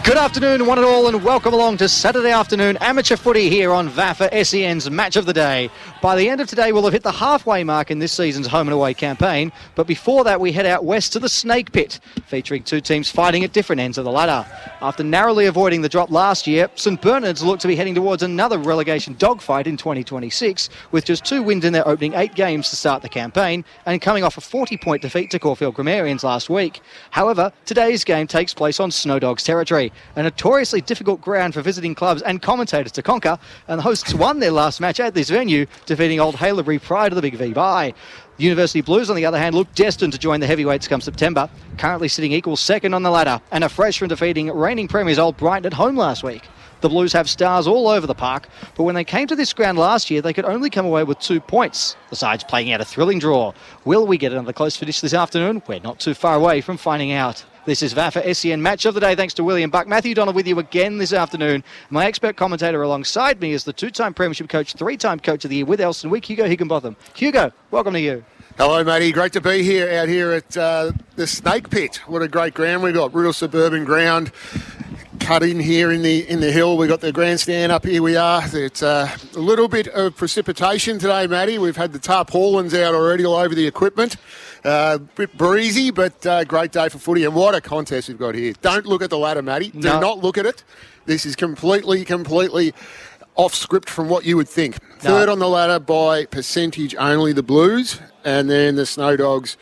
Good afternoon, one and all, and welcome along to Saturday afternoon amateur footy here on VAFA, SEN's Match of the Day. By the end of today, we'll have hit the halfway mark in this season's home and away campaign, but before that, we head out west to the Snake Pit, featuring two teams fighting at different ends of the ladder. After narrowly avoiding the drop last year, St Bernard's look to be heading towards another relegation dogfight in 2026, with just 2 wins in their opening 8 games to start the campaign, and coming off a 40-point defeat to Caulfield Grammarians last week. However, today's game takes place on Snow Dogs territory, a notoriously difficult ground for visiting clubs and commentators to conquer, and the hosts won their last match at this venue, defeating Old Haileybury prior to the Big V bye. University Blues, on the other hand, look destined to join the heavyweights come September, currently sitting equal second on the ladder, and are fresh from defeating reigning premiers Old Brighton at home last week. The Blues have stars all over the park, but when they came to this ground last year, they could only come away with 2 points. The side's playing out a thrilling draw. Will we get another close finish this afternoon? We're not too far away from finding out. This is VAFA SEN Match of the Day, thanks to William Buck. Matthew Donald with you again this afternoon. My expert commentator alongside me is the 2-time Premiership coach, 3-time Coach of the Year with Elston Week, Hugo Higginbotham. Hugo, welcome to you. Hello, matey. Great to be here out here at the Snake Pit. What a great ground we got. Real suburban ground. Cut in here in the hill. We got the grandstand up here. We are. It's a little bit of precipitation today, Matty. We've had the tarpaulins out already all over the equipment. A bit breezy, but great day for footy. And what a contest we've got here. Don't look at the ladder, Matty. Do not look at it. This is completely off script from what you would think. Third on the ladder by percentage only, the Blues, and then the Snow Dogs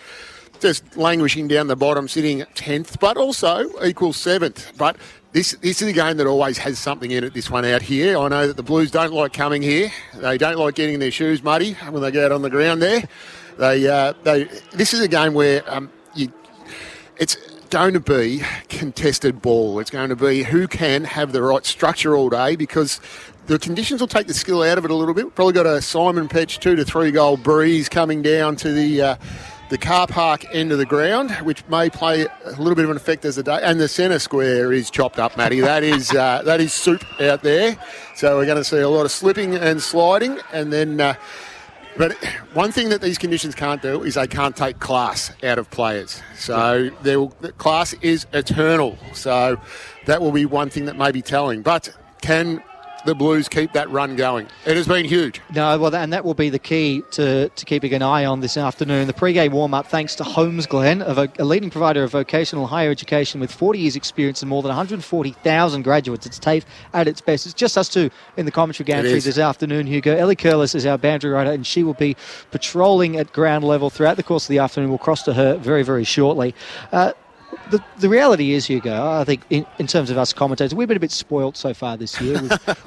just languishing down the bottom, sitting 10th, but also equal 7th. But this is a game that always has something in it, this one out here. I know that the Blues don't like coming here. They don't like getting their shoes muddy when they go out on the ground there. This is a game where it's going to be contested ball. It's going to be who can have the right structure all day, because the conditions will take the skill out of it a little bit. We've probably got a Simon Petch 2 to 3 goal breeze coming down to the car park end of the ground, which may play a little bit of an effect as the day. And the centre square is chopped up, Matty. That is soup out there. So we're going to see a lot of slipping and sliding. And then, but one thing that these conditions can't do is they can't take class out of players. So the class is eternal. So that will be one thing that may be telling. But can the Blues keep that run going? It has been huge. No, well, and that will be the key to keeping an eye on this afternoon. The pre-game warm-up, thanks to Holmes Glen, a leading provider of vocational higher education with 40 years' experience and more than 140,000 graduates. It's TAFE at its best. It's just us two in the commentary gantry this afternoon, Hugo. Elly Kirlis is our boundary rider, and she will be patrolling at ground level throughout the course of the afternoon. We'll cross to her very, very shortly. The reality is, Hugo, I think in terms of us commentators, we've been a bit spoilt so far this year.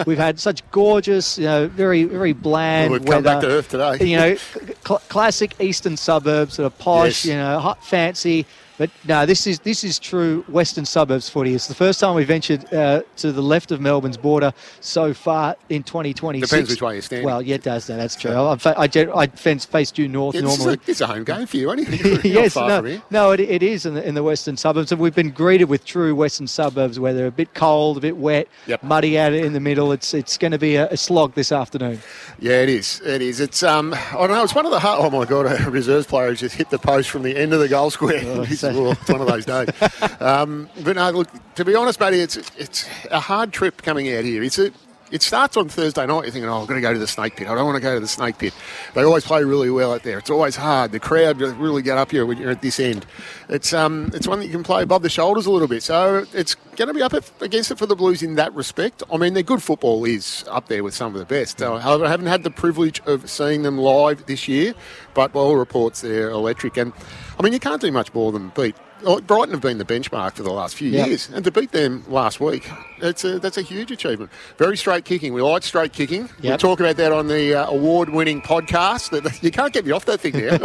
We've had such gorgeous, very, very bland we've weather. Come back to earth today. Classic eastern suburbs that are posh, hot, fancy. But no, this is true western suburbs footy. It's the first time we ventured to the left of Melbourne's border so far in 2026. Depends which way you stand. Well, yeah, it does. No, that's true. I face due north normally. It's a home game for you, isn't it? Yes, it is in the western suburbs. And we've been greeted with true western suburbs where they're a bit cold, a bit wet, muddy out in the middle. It's going to be a slog this afternoon. Yeah, it is. It's I don't know. It's one of the oh my God, a reserves player has just hit the post from the end of the goal square. It's one of those days. But no, look, to be honest, buddy, it's a hard trip coming out here. It starts on Thursday night. You're thinking, I'm going to go to the Snake Pit. I don't want to go to the Snake Pit. They always play really well out there. It's always hard. The crowd really get up here when you're at this end. It's one that you can play above the shoulders a little bit. So it's going to be up against it for the Blues in that respect. I mean, their good football is up there with some of the best. However, I haven't had the privilege of seeing them live this year, but by all reports, they're electric. And, I mean, you can't do much more than beat. Brighton have been the benchmark for the last few years, and to beat them last week, that's a huge achievement. Very straight kicking. We like straight kicking. We talk about that on the award-winning podcast. That you can't get me off that thing now.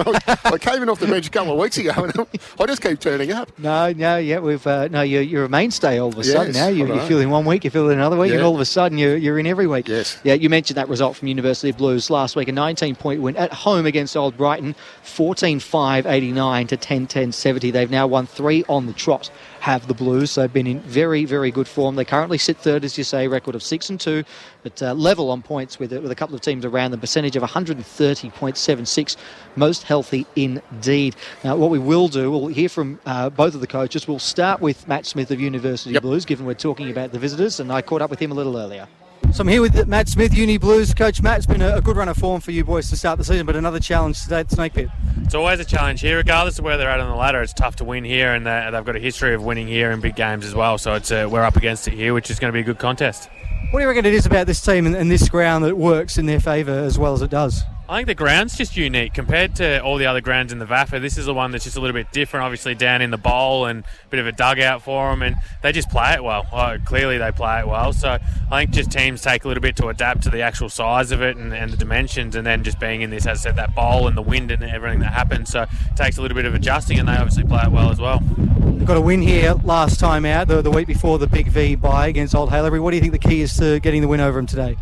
I came in off the bench a couple of weeks ago, and I just keep turning up. You're a mainstay all of a sudden now. You feel in one week, you feel in another week, and all of a sudden you're in every week. Yes. Yeah, you mentioned that result from University Blues last week, a 19-point win at home against Old Brighton, 14-5-89 to 10-10-70. They've now won 3 on the trot. have the Blues. They've been in very, very good form. They currently sit third, as you say, record of 6-2, but level on points with a couple of teams around them. Percentage of 130.76, most healthy indeed. Now, what we will do, we'll hear from both of the coaches. We'll start with Matt Smith of University Blues, given we're talking about the visitors, and I caught up with him a little earlier. So I'm here with Matt Smith, Uni Blues. Coach Matt, it's been a good run of form for you boys to start the season, but another challenge today at the Snake Pit. It's always a challenge here, regardless of where they're at on the ladder. It's tough to win here, and they've got a history of winning here in big games as well. So we're up against it here, which is going to be a good contest. What do you reckon it is about this team and this ground that works in their favour as well as it does? I think the ground's just unique compared to all the other grounds in the VAFA. This is the one that's just a little bit different, obviously down in the bowl and a bit of a dugout for them, and they just play it well. Clearly they play it well, so I think just teams take a little bit to adapt to the actual size of it and the dimensions, and then just being in this, as I said, that bowl and the wind and everything that happens, so it takes a little bit of adjusting, and they obviously play it well as well. They've got a win here last time out, the week before the Big V bye against Old Haileybury. What do you think the key is to getting the win over them today?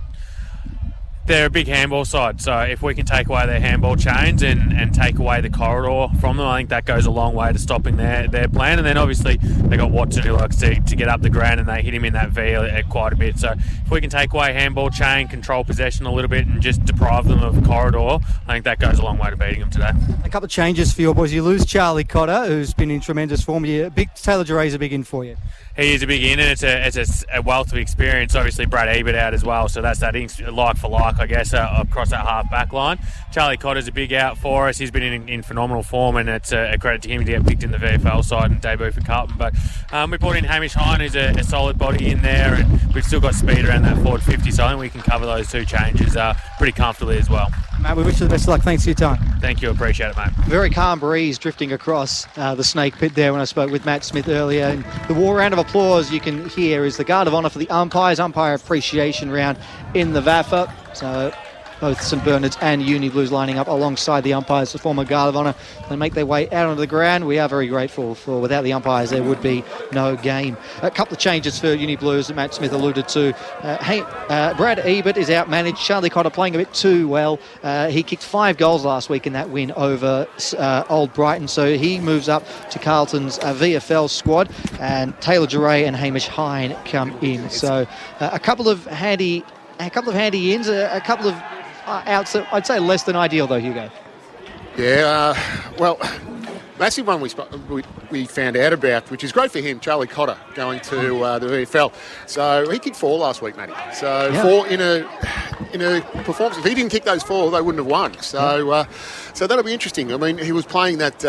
They're a big handball side, so if we can take away their handball chains and take away the corridor from them, I think that goes a long way to stopping their plan. And then obviously they got Watson who likes to get up the ground, and they hit him in that V quite a bit. So if we can take away handball chain, control possession a little bit, and just deprive them of corridor, I think that goes a long way to beating them today. A couple of changes for your boys. You lose Charlie Cotter, who's been in tremendous form. Taylor Duray's a big in for you. He is a big in, and it's a wealth of experience. Obviously, Brad Ebert out as well, so that's that like for like, I guess, across that half-back line. Charlie Cotter's a big out for us. He's been in phenomenal form, and it's a credit to him to get picked in the VFL side and debut for Carlton. But we brought in Hamish Hine, who's a solid body in there, and we've still got speed around that forward 50, so I think we can cover those two changes pretty comfortably as well. Matt, we wish you the best of luck. Thanks for your time. Thank you. Appreciate it, mate. Very calm breeze drifting across the Snake Pit there when I spoke with Matt Smith earlier. And the war round of applause you can hear is the Guard of Honour for the umpires, umpire appreciation round in the VAFA. So both St Bernard's and Uni Blues lining up alongside the umpires, the former Guard of Honour. They make their way out onto the ground. We are very grateful for without the umpires there would be no game. A couple of changes for Uni Blues that Matt Smith alluded to. Brad Ebert is outmanaged. Charlie Cotter playing a bit too well. He kicked 5 goals last week in that win over Old Brighton, so he moves up to Carlton's VFL squad, and Taylor Duray and Hamish Hine come in. So a couple of handy ins, a couple of outs that I'd say less than ideal though, Hugo. Yeah, well, massive one we found out about, which is great for him, Charlie Cotter going to the VFL. So he kicked 4 last week, Matty. So yeah. 4 in a performance. If he didn't kick those 4, they wouldn't have won. So so that'll be interesting. I mean, he was playing that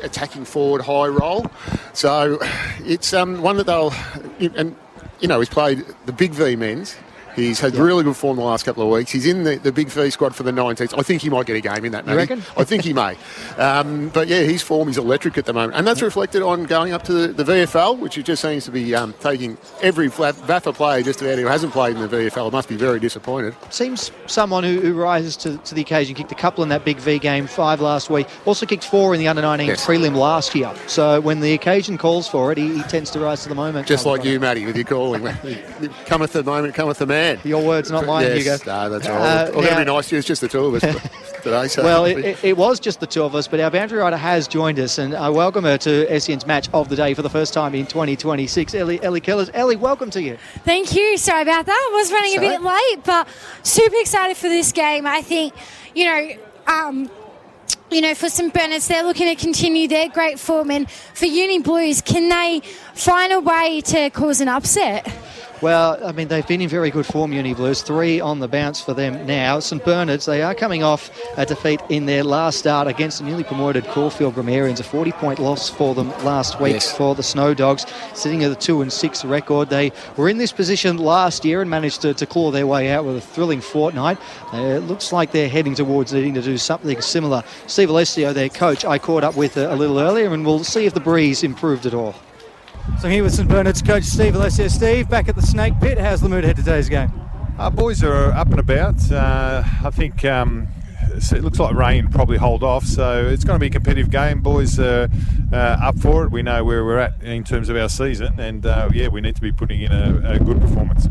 attacking forward high role. So it's one that they'll, and you know, he's played the Big V men's. He's had really good form the last couple of weeks. He's in the Big V squad for the 19s. I think he might get a game in that, Matty. You reckon? I think he may. But yeah, his form is electric at the moment. And that's reflected on going up to the VFL, which it just seems to be taking every VAFA player just about who hasn't played in the VFL must be very disappointed. Seems someone who rises to the occasion. Kicked a couple in that Big V game, 5 last week. Also kicked 4 in the under-19 prelim last year. So when the occasion calls for it, he tends to rise to the moment. Just like you, Matty, with your calling. Cometh the moment, cometh the man. Your words, not mine, Hugo. No, that's all right. Well, that'd be nice. It's just the two of us today. So well, it was just the two of us, but our boundary rider has joined us, and I welcome her to SEN's Match of the Day for the first time in 2026. Elly Kirlis. Elly, welcome to you. Thank you. Sorry about that. I was running a bit late, but super excited for this game. I think, for St Bernard's, they're looking to continue their great form, and for Uni Blues, can they find a way to cause an upset? Well, I mean, they've been in very good form, Uni Blues. 3 on the bounce for them now. St Bernard's, they are coming off a defeat in their last start against the newly promoted Caulfield Grammarians. A 40-point loss for them last week for the Snow Dogs, sitting at a 2-6 record. They were in this position last year and managed to claw their way out with a thrilling fortnight. It looks like they're heading towards needing to do something similar. Steve Alessio, their coach, I caught up with a little earlier, and we'll see if the breeze improved at all. So I'm here with St Bernard's coach Steve Alessio. Steve, back at the Snake Pit, how's the mood ahead of today's game? Our boys are up and about. I think it looks like rain probably hold off, so it's going to be a competitive game. Boys are up for it. We know where we're at in terms of our season, and we need to be putting in a good performance.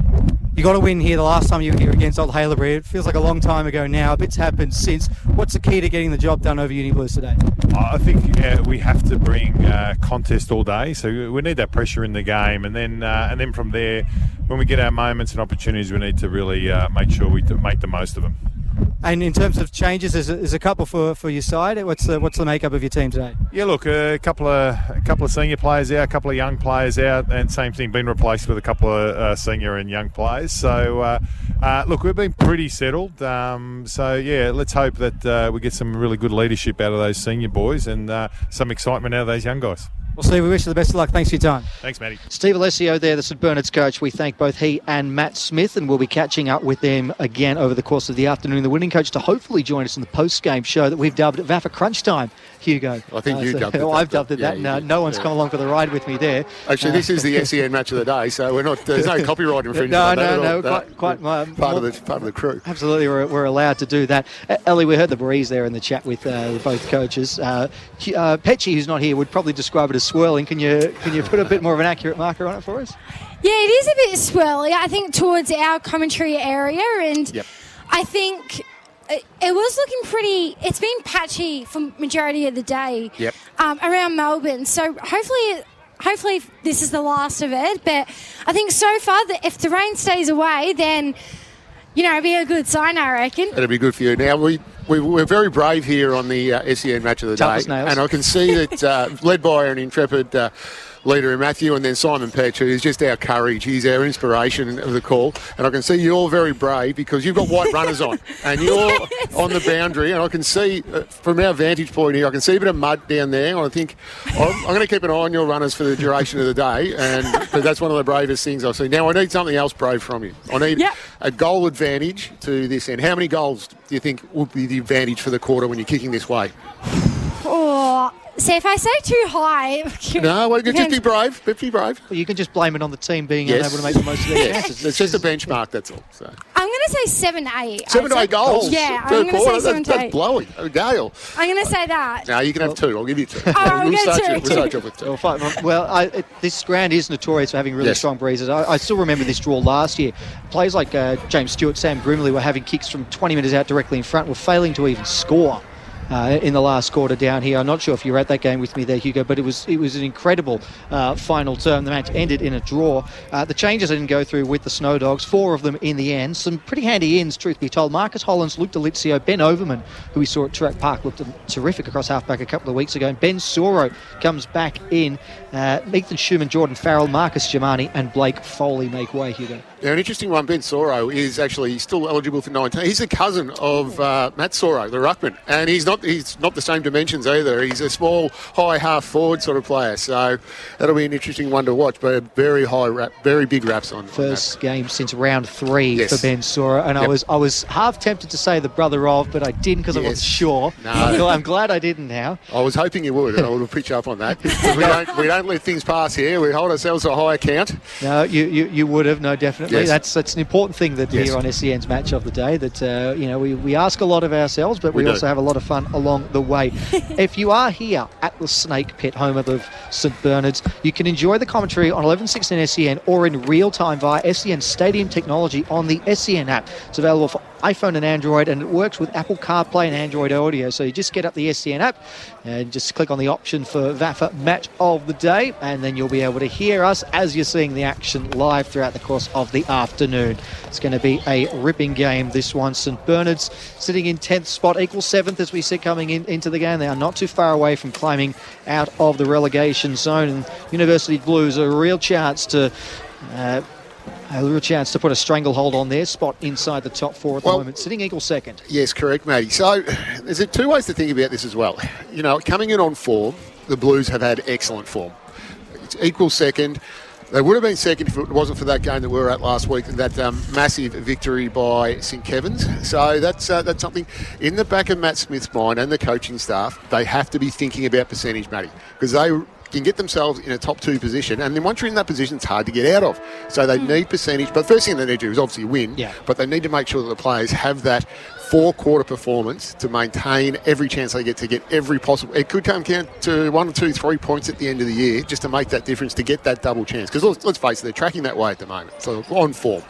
You got to win here. The last time you were here against Old Haileybury, it feels like a long time ago now. A bit's happened since. What's the key to getting the job done over Uni Blues today? I think we have to bring contest all day, so we need that pressure in the game, and then from there, when we get our moments and opportunities, we need to really make sure we make the most of them. And in terms of changes, there's a couple for your side. What's the makeup of your team today? Yeah, look, a couple of senior players out, a couple of young players out, and same thing, been replaced with a couple of senior and young players. So, look, we've been pretty settled. Let's hope that we get some really good leadership out of those senior boys and some excitement out of those young guys. Well, Steve, we wish you the best of luck. Thanks for your time. Thanks, Matty. Steve Alessio there, the St Bernard's coach. We thank both he and Matt Smith, and we'll be catching up with them again over the course of the afternoon. The winning coach to hopefully join us in the post-game show that we've dubbed VAFA Crunch Time, Hugo. I think you dubbed it. I've dubbed it that. No one's come along for the ride with me there. Actually, this is the SEN Match of the Day, so we're not. There's no copyright infringement. No. Quite part of the crew. Absolutely, we're allowed to do that. Ellie, we heard the breeze there in the chat with both coaches. Petchy, who's not here, would probably describe it as swirling. Can you put a bit more of an accurate marker on it for us? Yeah, it is a bit swirly, I think, towards our commentary area, and yep. I think it was looking pretty. It's been patchy for majority of the day. Yep. Around Melbourne, so hopefully this is the last of it. But I think so far that if the rain stays away, then it'll be a good sign, I reckon. It'll be good for you. Now we're very brave here on the SEN Match of the Day, and I can see that led by an intrepid leader in Matthew, and then Simon Petch, who's just our courage. He's our inspiration of the call, and I can see you're very brave because you've got white runners on, and you're on the boundary, and I can see from our vantage point here, I can see a bit of mud down there, and I think I'm going to keep an eye on your runners for the duration of the day, and because that's one of the bravest things I've seen. Now I need something else brave from you. I need a goal advantage to this end. How many goals do you think would be the advantage for the quarter when you're kicking this way? So if I say too high... No, well, just be brave. Be brave. Well, you can just blame it on the team being unable to make the most of their chances. It's just a benchmark, that's all. So. I'm going to say 7 to 8. 7 to 8 goals? Yeah, I'm going to say 7 to 8. That's blowing. A gale. I'm going to say that. No, you can have 2. I'll give you 2. We'll start you with 2. Well, this ground is notorious for having really strong breezes. I still remember this draw last year. Players like James Stewart, Sam Grimley were having kicks from 20 metres out directly in front, were failing to even score. In the last quarter down here. I'm not sure if you were at that game with me there, Hugo, but it was an incredible final term. The match ended in a draw. The changes didn't go through with the Snow Dogs, 4 of them in the end. Some pretty handy ins, truth be told. Marcus Hollins, Luke Delizio, Ben Overman, who we saw at Toorak Park, looked terrific across halfback a couple of weeks ago. And Ben Soro comes back in. Ethan Schumann, Jordan Farrell, Marcus Giamani and Blake Foley make way, Hugo. Yeah, an interesting one. Ben Soro is actually still eligible for 19. He's a cousin of Matt Soro, the ruckman, and he's not the same dimensions either. He's a small, high half forward sort of player, so that'll be an interesting one to watch. But a very big raps on. First game since round 3 for Ben Soro, and I was half tempted to say the brother of, but I didn't because I wasn't sure. No. I'm glad I didn't now. I was hoping you would, and I would have picked you up on that. we don't let things pass here. We hold ourselves to a high account. No, you would have, no, definitely. Yes. That's an important thing that here on SEN's Match of the Day, that we ask a lot of ourselves, but we also have a lot of fun along the way. If you are here at the Snake Pit, home of St Bernard's, you can enjoy the commentary on 11:16 SEN or in real time via SEN Stadium technology on the SEN app. It's available for iPhone and Android, and it works with Apple CarPlay and Android Audio. So you just get up the SEN app and just click on the option for VAFA Match of the Day, and then you'll be able to hear us as you're seeing the action live throughout the course of the afternoon. It's going to be a ripping game, this one. St Bernard's sitting in 10th spot, equals 7th as we see coming into the game. They are not too far away from climbing out of the relegation zone, and University Blues a real chance to put a stranglehold on their spot inside the top 4 at the moment, sitting equal 2nd. Yes, correct, Matty. So there's 2 ways to think about this as well. Coming in on form, the Blues have had excellent form. It's equal 2nd. They would have been 2nd if it wasn't for that game that we were at last week, that massive victory by St Kevin's. So that's something in the back of Matt Smith's mind and the coaching staff. They have to be thinking about percentage, Matty, because can get themselves in a top 2 position, and then once you're in that position, it's hard to get out of. So they need percentage, but the first thing they need to do is obviously win, but they need to make sure that the players have that 4-quarter performance to maintain every chance they get every possible. It could come down to 1 or 2, 3 points at the end of the year just to make that difference, to get that double chance. Because let's face it, they're tracking that way at the moment. So on form.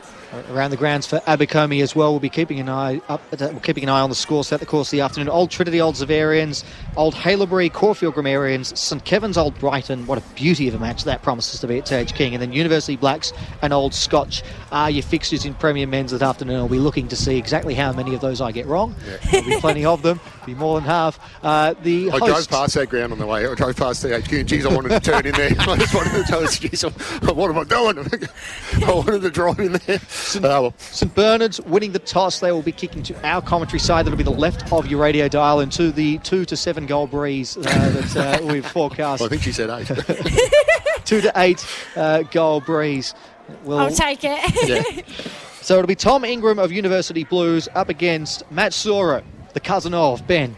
Around the grounds for Abercrombie as well. We'll be keeping an eye on the scores throughout the course of the afternoon. Old Trinity, Old Xaverians, Old Haileybury, Caulfield Grammarians, St Kevin's, Old Brighton. What a beauty of a match that promises to be at Sage King. And then University Blacks and Old Scotch are your fixtures in Premier Men's this afternoon. I'll be looking to see exactly how many of those I get wrong. There'll be plenty of them. Be more than half. I drove past that ground on the way. I drove past CHQ and, geez, I wanted to turn in there. I just wanted to tell us, geez, what am I doing? I wanted to drive in there. St Bernard's winning the toss. They will be kicking to our commentary side. That'll be the left of your radio dial, and to the 2 to 7 goal breeze that we've forecast. Well, I think she said 8. 2 to 8 goal breeze. I'll take it. Yeah. So it'll be Tom Ingram of University Blues up against Matt Soro, the cousin of Ben,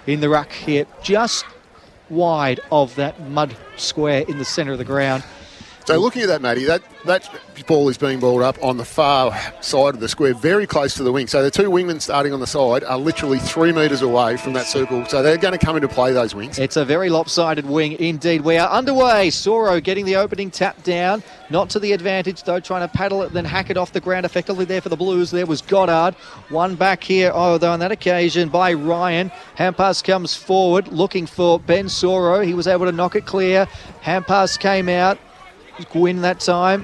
in the ruck here, just wide of that mud square in the centre of the ground. So looking at that, Matty, that ball is being balled up on the far side of the square, very close to the wing. So the 2 wingmen starting on the side are literally 3 metres away from that circle. So they're going to come into play, those wings. It's a very lopsided wing indeed. We are underway. Soro getting the opening tap down. Not to the advantage, though, trying to paddle it, then hack it off the ground effectively there for the Blues. There was Goddard. One back here, though, on that occasion by Ryan. Hand pass comes forward, looking for Ben Soro. He was able to knock it clear. Hand pass came out. Gwyn that time.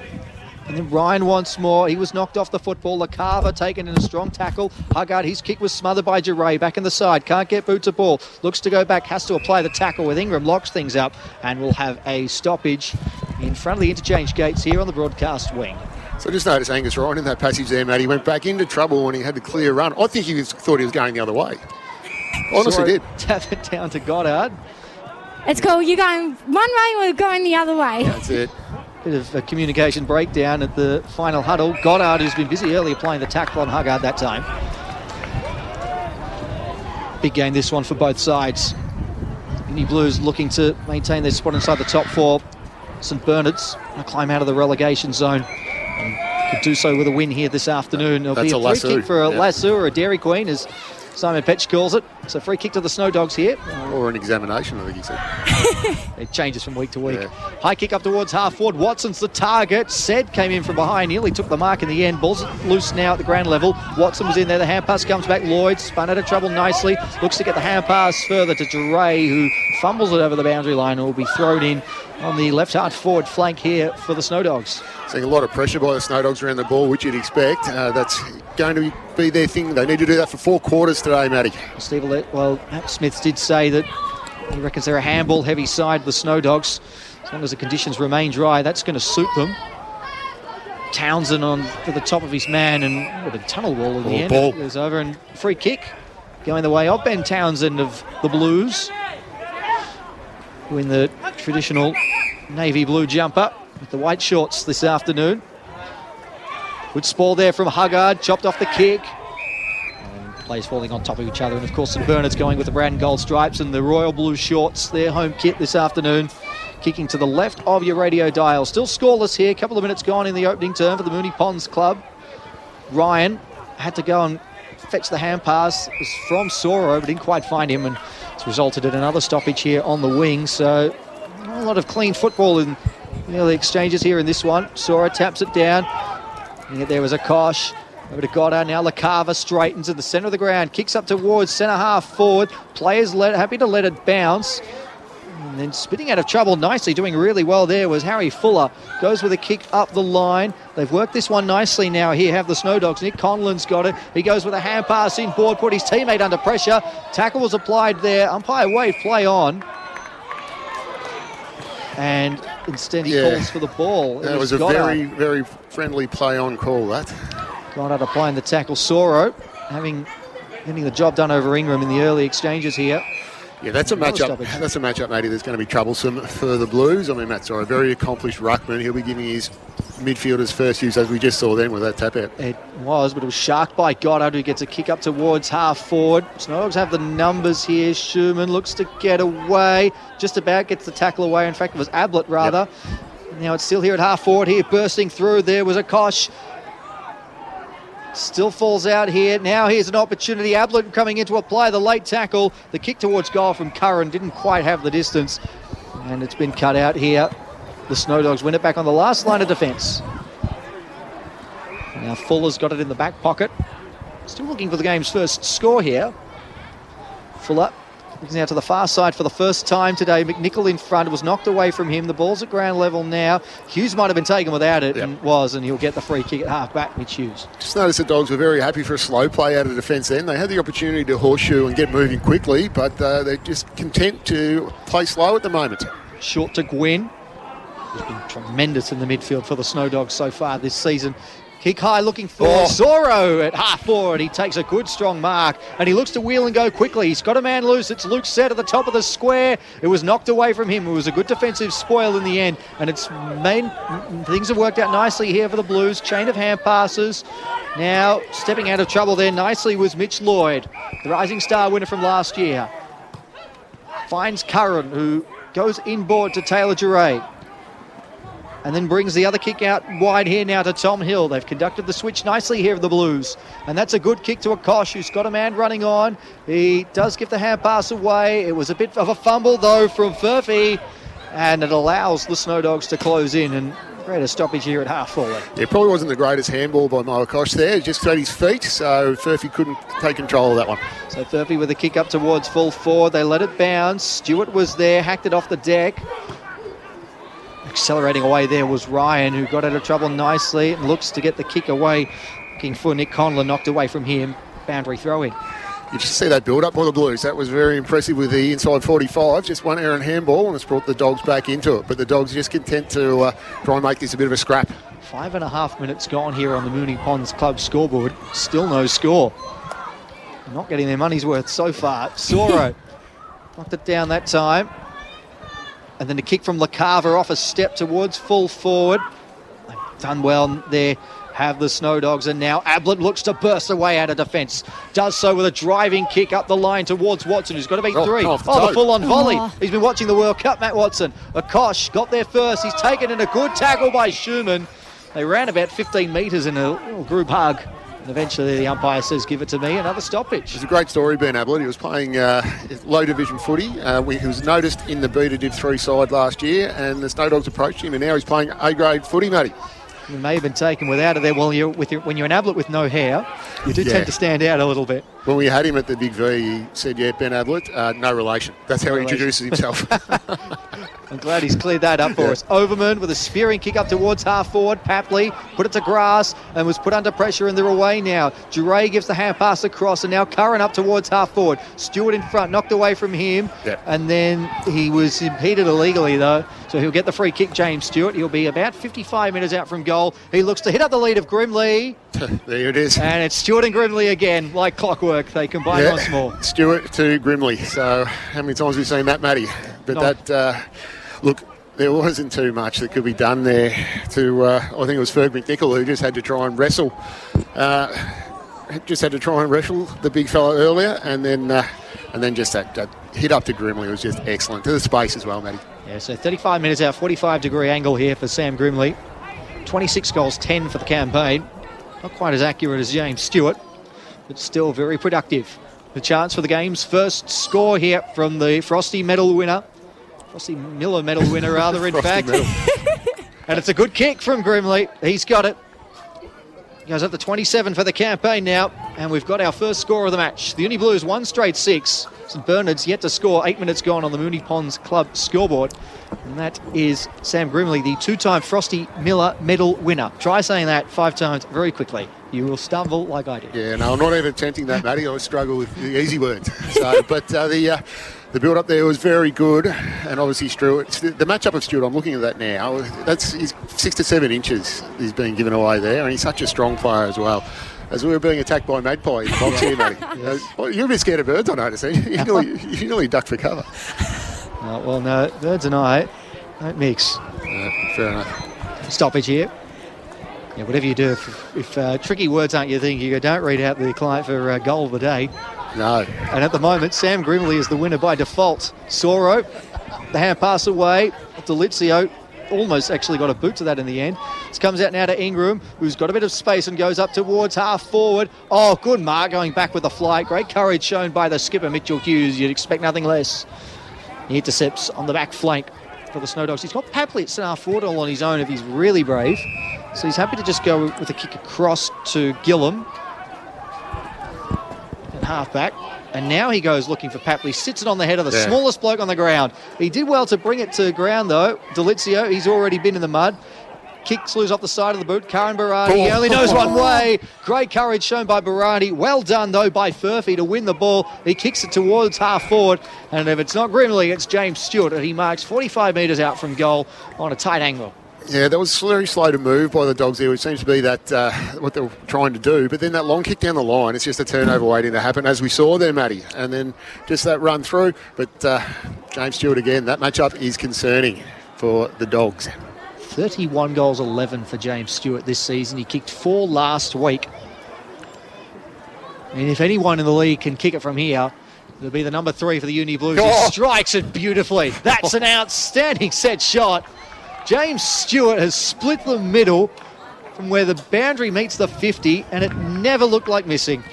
And then Ryan once more. He was knocked off the football. LaCava taken in a strong tackle. Huggard, his kick was smothered by Geray. Back in the side. Can't get boot to ball. Looks to go back. Has to apply the tackle with Ingram. Locks things up. And we'll have a stoppage in front of the interchange gates here on the broadcast wing. So just notice Angus Ryan in that passage there, Matt. He went back into trouble when he had to clear run. I think thought he was going the other way. Honestly did. Tap it down to Goddard. It's cool. You're going one way, we're going the other way. That's it. Bit of a communication breakdown at the final huddle. Goddard, who's been busy early applying the tackle on Huggard that time. Big game this one for both sides. Uni Blues looking to maintain their spot inside the top 4. St Bernard's going to climb out of the relegation zone. And could do so with a win here this afternoon. It'll be a free kick for a lasso or a Dairy Queen, as Simon Petch calls it. It's a free kick to the Snow Dogs here. Or an examination, I think he said. It changes from week to week. Yeah. High kick up towards half forward. Watson's the target. Said came in from behind. Nearly took the mark in the end. Ball's loose now at the ground level. Watson was in there. The hand pass comes back. Lloyd spun out of trouble nicely. Looks to get the hand pass further to Geray, who fumbles it over the boundary line and will be thrown in on the left half forward flank here for the Snow Dogs. Seeing a lot of pressure by the Snow Dogs around the ball, which you'd expect. That's going to be their thing. They need to do that for 4 quarters today, Matty. Steve, well, Smith did say that he reckons they're a handball heavy side, the Snow Dogs. As long as the conditions remain dry, that's going to suit them. Townsend on for the top of his man, and with a tunnel wall in the end. It was over, and free kick going the way of Ben Townsend of the Blues, who in the traditional navy blue jumper with the white shorts this afternoon. Good spoil there from Huggard, chopped off the kick. And players falling on top of each other. And of course St Bernard's going with the brown and gold stripes and the royal blue shorts, their home kit this afternoon. Kicking to the left of your radio dial. Still scoreless here, a couple of minutes gone in the opening term for the Moonee Ponds Club. Ryan had to go and fetch the hand pass. It was from Soro, but didn't quite find him, and it's resulted in another stoppage here on the wing. So a lot of clean football in the early exchanges here in this one. Soro taps it down. And there was a Kosh. Over to Goddard. Now LaCava straightens in the centre of the ground. Kicks up towards centre half forward. Players happy to let it bounce. And then spitting out of trouble nicely, doing really well there was Harry Fuller. Goes with a kick up the line. They've worked this one nicely now. Here have the Snow Dogs. Nick Conlon's got it. He goes with a hand pass in board, put his teammate under pressure. Tackle was applied there. Umpire waved play on. And instead he calls for the ball. That was a very, very friendly play on call, that. Goddard applying the tackle. Soro getting the job done over Ingram in the early exchanges here. Yeah, that's a matchup. Matey, that's going to be troublesome for the Blues. I mean, Matt Soro, a very accomplished ruckman. He'll be giving his midfielder's first use, as we just saw then with that tap out. It was, but it was sharked by Goddard, who gets a kick up towards half forward. Snowdogs have the numbers here. Schumann looks to get away, just about gets the tackle away. In fact, it was Ablett rather. Yep. Now it's still here at half forward here, bursting through. There was a Kosh. Still falls out here. Now here's an opportunity. Ablett coming in to apply the late tackle. The kick towards goal from Curran didn't quite have the distance, and it's been cut out here. The Snowdogs win it back on the last line of defence. Now Fuller's got it in the back pocket. Still looking for the game's first score here. Fuller is now to the far side for the first time today. McNichol in front. It was knocked away from him. The ball's at ground level now. Hughes might have been taken without it, and he'll get the free kick at half back, Mitch Hughes. Just noticed the Dogs were very happy for a slow play out of defence then. They had the opportunity to horseshoe and get moving quickly, but they're just content to play slow at the moment. Short to Gwynn. He's been tremendous in the midfield for the Snowdogs so far this season. Kick high looking for Soro at half forward. He takes a good strong mark and he looks to wheel and go quickly. He's got a man loose. It's Luke Sett at the top of the square. It was knocked away from him. It was a good defensive spoil in the end, and things have worked out nicely here for the Blues. Chain of hand passes. Now stepping out of trouble there nicely was Mitch Lloyd, the Rising Star winner from last year. Finds Curran, who goes inboard to Taylor Duray. And then brings the other kick out wide here now to Tom Hill. They've conducted the switch nicely here of the Blues. And that's a good kick to Akosh, who's got a man running on. He does give the hand pass away. It was a bit of a fumble, though, from Furphy. And it allows the Snowdogs to close in. And greater stoppage here at half forward. It probably wasn't the greatest handball by Akosh there. He just got his feet, so Furphy couldn't take control of that one. So Furphy with a kick up towards full forward. They let it bounce. Stewart was there, hacked it off the deck. Accelerating away there was Ryan, who got out of trouble nicely and looks to get the kick away. Looking for Nick Conlon, knocked away from him. Boundary throw in. You just see that build-up by the Blues. That was very impressive with the inside 45. Just one errant handball, and it's brought the Dogs back into it. But the Dogs just content to try and make this a bit of a scrap. 5.5 minutes gone here on the Moonee Ponds Club scoreboard. Still no score. Not getting their money's worth so far. Soro knocked it down that time. And then a kick from LaCava off a step towards full forward. They've done well there, have the Snowdogs. And now Ablett looks to burst away out of defence. Does so with a driving kick up the line towards Watson, who's got to beat three. The full-on volley. He's been watching the World Cup, Matt Watson. Akosh got there first. He's taken in a good tackle by Schumann. They ran about 15 metres in a little group hug. And eventually the umpire says, give it to me, another stoppage. It's a great story, Ben Ablett. He was playing low division footy. He was noticed in the Beta Div 3 side last year, and the Snowdogs approached him, and now he's playing A-grade footy, matey. You may have been taken without it there. Well, when you're an Ablett with no hair, you do tend to stand out a little bit. When we had him at the Big V, he said, Ben Ablett, no relation. That's how he introduces himself. I'm glad he's cleared that up for us. Overman with a spearing kick up towards half forward. Papley put it to grass and was put under pressure, and they're away now. Duray gives the hand pass across, and now Curran up towards half forward. Stewart in front, knocked away from him. And then he was impeded illegally, though. So he'll get the free kick, James Stewart. He'll be about 55 metres out from goal. He looks to hit up the lead of Grimley. There it is. And it's Stewart and Grimley again, like clockwork. They combine once more. Stewart to Grimley. So how many times have we seen that, Matty? But look, there wasn't too much that could be done there to, I think it was Ferg McNichol who just had to try and wrestle. The big fella earlier, and then just that hit up to Grimley was just excellent. To the space as well, Matty. Yeah, so 35 minutes out, 45-degree angle here for Sam Grimley. 26 goals, 10 for the campaign. Not quite as accurate as James Stewart, but still very productive. The chance for the game's first score here from the Frosty Miller medal winner, rather, in fact. And it's a good kick from Grimley. He's got it. Goes up to 27 for the campaign now, and we've got our first score of the match. The Uni Blues 1 straight 6. St Bernard's yet to score. 8 minutes gone on the Moonee Ponds Club scoreboard. And that is Sam Grimley, the 2-time Frosty Miller medal winner. Try saying that 5 times very quickly. You will stumble like I did. Yeah, no, I'm not even attempting that, Matty. I struggle with the easy words. So, but the build-up there was very good, and obviously Stewart. The matchup of Stewart, I'm looking at that now. He's 6 to 7 inches he's being given away there, and he's such a strong player as well. As we were being attacked by Magpie in the box here, Matty. Well, you're a bit scared of birds, I noticed. You nearly ducked for cover. No, birds and I don't mix. Fair enough. Stoppage here. Yeah, whatever you do, if tricky words aren't your thing, you don't read out the client for goal of the day. No. And at the moment, Sam Grimley is the winner by default. Soro, the hand pass away. Delizio almost actually got a boot to that in the end. This comes out now to Ingram, who's got a bit of space and goes up towards half forward. Oh, good mark, going back with the flight. Great courage shown by the skipper, Mitchell Hughes. You'd expect nothing less. He intercepts on the back flank for the Snow Dogs. He's got Papley at centre forward all on his own if he's really brave. So he's happy to just go with a kick across to Gillum at half-back. And now he goes looking for Papley. Sits it on the head of the smallest bloke on the ground. He did well to bring it to ground, though. Delizio, he's already been in the mud. Kicks loose off the side of the boot. Karan Barati, he only knows one way. Great courage shown by Barati. Well done, though, by Furphy to win the ball. He kicks it towards half forward. And if it's not Grimley, it's James Stewart. And he marks 45 metres out from goal on a tight angle. Yeah, that was very slow to move by the Dogs there, which seems to be that what they were trying to do. But then that long kick down the line, it's just a turnover waiting to happen, as we saw there, Matty. And then just that run through. But James Stewart again, that matchup is concerning for the Dogs. 31 goals, 11 for James Stewart this season. He kicked 4 last week. And if anyone in the league can kick it from here, it'll be the number 3 for the Uni Blues. He strikes it beautifully. That's an outstanding set shot. James Stewart has split the middle from where the boundary meets the 50, and it never looked like missing.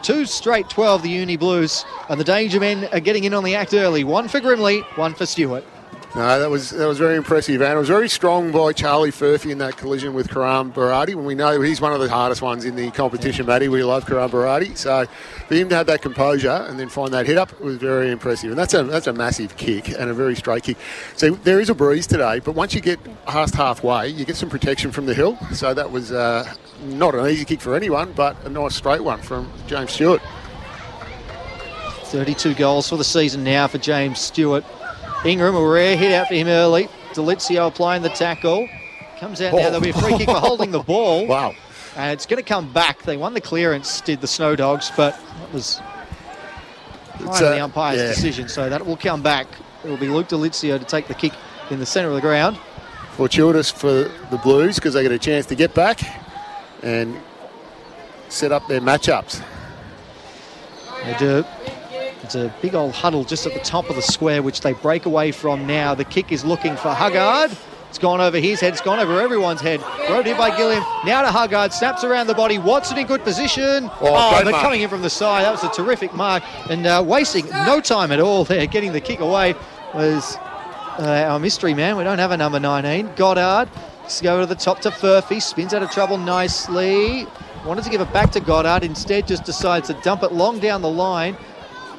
2 straight 12, the Uni Blues, and the Danger Men are getting in on the act early. 1 for Grimley, 1 for Stewart. No, that was very impressive, and it was very strong by Charlie Furphy in that collision with Karan Barati, when we know he's one of the hardest ones in the competition, Matty. We love Karan Barati, so for him to have that composure and then find that hit up was very impressive, and that's a massive kick and a very straight kick. So there is a breeze today, but once you get past halfway, you get some protection from the hill, so that was not an easy kick for anyone, but a nice straight one from James Stewart. 32 goals for the season now for James Stewart. Ingram, a rare hit out for him early. Delizio applying the tackle. Comes out now. There'll be a free kick for holding the ball. Wow. And it's going to come back. They won the clearance, did the Snow Dogs, but that was kind of the umpire's decision. So that will come back. It will be Luke Delizio to take the kick in the centre of the ground. Fortuitous for the Blues because they get a chance to get back and set up their matchups. They do. It's a big old huddle just at the top of the square, which they break away from now. The kick is looking for Huggard. It's gone over his head. It's gone over everyone's head. Rode in by Gilliam. Now to Huggard. Snaps around the body. Watson in good position. They're coming in from the side. That was a terrific mark. And wasting no time at all there. Getting the kick away was our mystery man. We don't have a number 19. Goddard. Let's go to the top to Furphy. Spins out of trouble nicely. Wanted to give it back to Goddard. Instead just decides to dump it long down the line.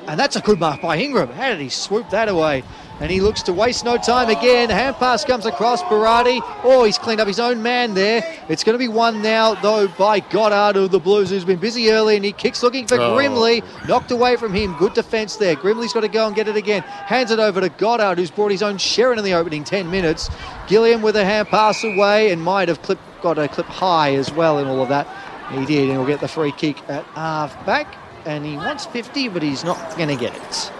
And that's a good mark by Ingram. How did he swoop that away? And he looks to waste no time again. Hand pass comes across. Barati. Oh, he's cleaned up his own man there. It's going to be won now, though, by Goddard of the Blues, who's been busy early, and he kicks looking for Grimley. Knocked away from him. Good defence there. Grimley's got to go and get it again. Hands it over to Goddard, who's brought his own share in the opening 10 minutes. Gilliam with a hand pass away and might have got a clip high as well in all of that. He did, and he'll get the free kick at half-back. And he wants 50, but he's not going to get it.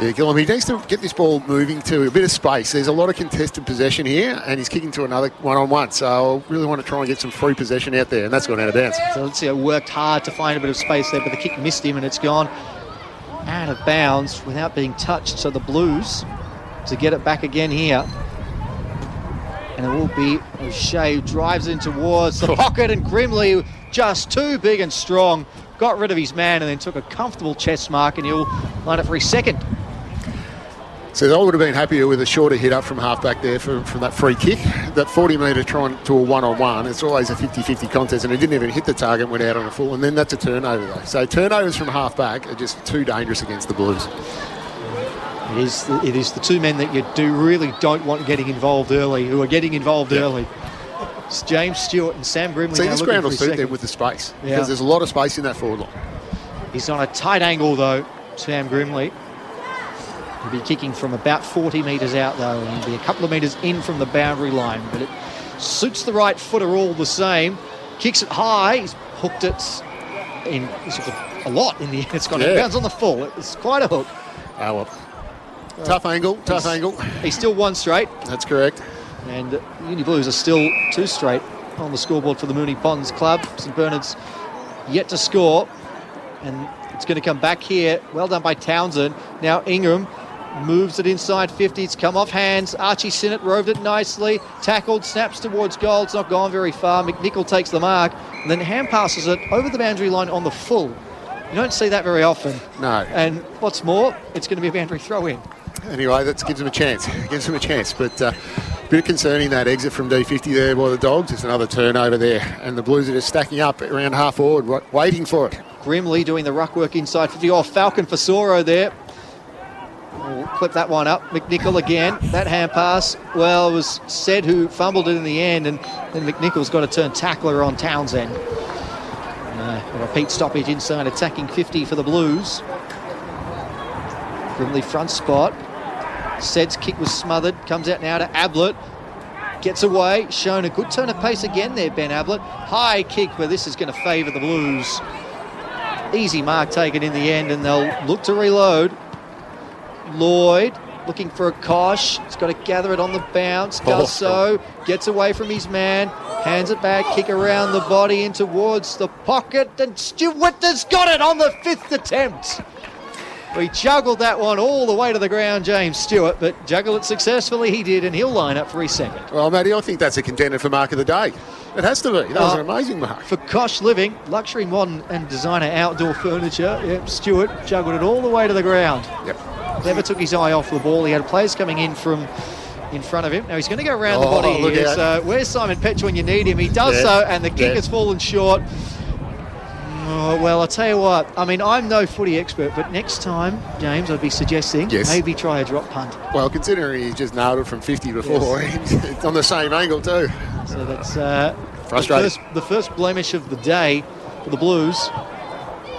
Yeah, Gilliam, he needs to get this ball moving to a bit of space. There's a lot of contested possession here, and he's kicking to another one-on-one. So I really want to try and get some free possession out there, and that's gone out of bounds. So let's see, it worked hard to find a bit of space there, but the kick missed him, and it's gone out of bounds without being touched. So the Blues to get it back again here. And it will be O'Shea who drives in towards the pocket, and Grimley just too big and strong. Got rid of his man and then took a comfortable chest mark, and he'll line up for his second. So I would have been happier with a shorter hit up from half-back there from that free kick. That 40-metre trying to a one-on-one, it's always a 50-50 contest, and it didn't even hit the target, went out on a full, and then that's a turnover, though. So turnovers from half-back are just too dangerous against the Blues. It is the two men that you really don't want getting involved early, who are getting involved early. It's James Stewart and Sam Grimley. See, this ground will suit them with the space, because there's a lot of space in that forward line. He's on a tight angle, though, Sam Grimley. He'll be kicking from about 40 metres out, though, and he'll be a couple of metres in from the boundary line. But it suits the right footer all the same. Kicks it high. He's hooked it in a lot in the end. It's gone out of bounds on the full. It's quite a hook. Oh, well. Tough angle. He's still one straight. That's correct. And Uni Blues are still two straight. on the scoreboard for the Moonee Ponds Club. St Bernard's yet to score, and it's going to come back here. Well done by Townsend. Now Ingram moves it inside 50. It's come off hands. Archie Sinnott roved it nicely. Tackled, snaps towards goal. It's not gone very far. McNichol takes the mark and then hand passes it over the boundary line on the full. You don't see that very often. No. And what's more, it's going to be a boundary throw-in. Anyway, that gives them a chance. But a bit concerning, that exit from D50 there by the Dogs. It's another turnover there. And the Blues are just stacking up around half forward, waiting for it. Grimley doing the ruck work inside 50. Oh, Falcon for Soro there. We'll clip that one up. McNichol again. That hand pass, well, it was Said who fumbled it in the end, and then McNichol's got to turn tackler on Townsend. A repeat stoppage inside, attacking 50 for the Blues. Grimley front spot. Said's kick was smothered. Comes out now to Ablett. Gets away. Shown a good turn of pace again there, Ben Ablett. High kick, but this is going to favour the Blues. Easy mark taken in the end, and they'll look to reload. Lloyd looking for a Kosh. He's got to gather it on the bounce. Does so. Gets away from his man. Hands it back. Kick around the body in towards the pocket. And Stewart has got it on the 5th attempt. We juggled that one all the way to the ground, James Stewart, but juggle it successfully he did, and he'll line up for his second. Well, Matty, I think that's a contender for mark of the day. It has to be. That was an amazing mark. For Kosh Living, luxury modern and designer outdoor furniture. Yep, Stewart juggled it all the way to the ground. Yep. Never took his eye off the ball. He had players coming in from in front of him. Now he's going to go around the body here. So where's Simon Petch when you need him? He does so, and the kick has fallen short. Oh, well, I'll tell you what. I mean, I'm no footy expert, but next time, James, I'd be suggesting maybe try a drop punt. Well, considering he just nailed it from 50 before, it's on the same angle too. So that's frustrating. The first blemish of the day for the Blues.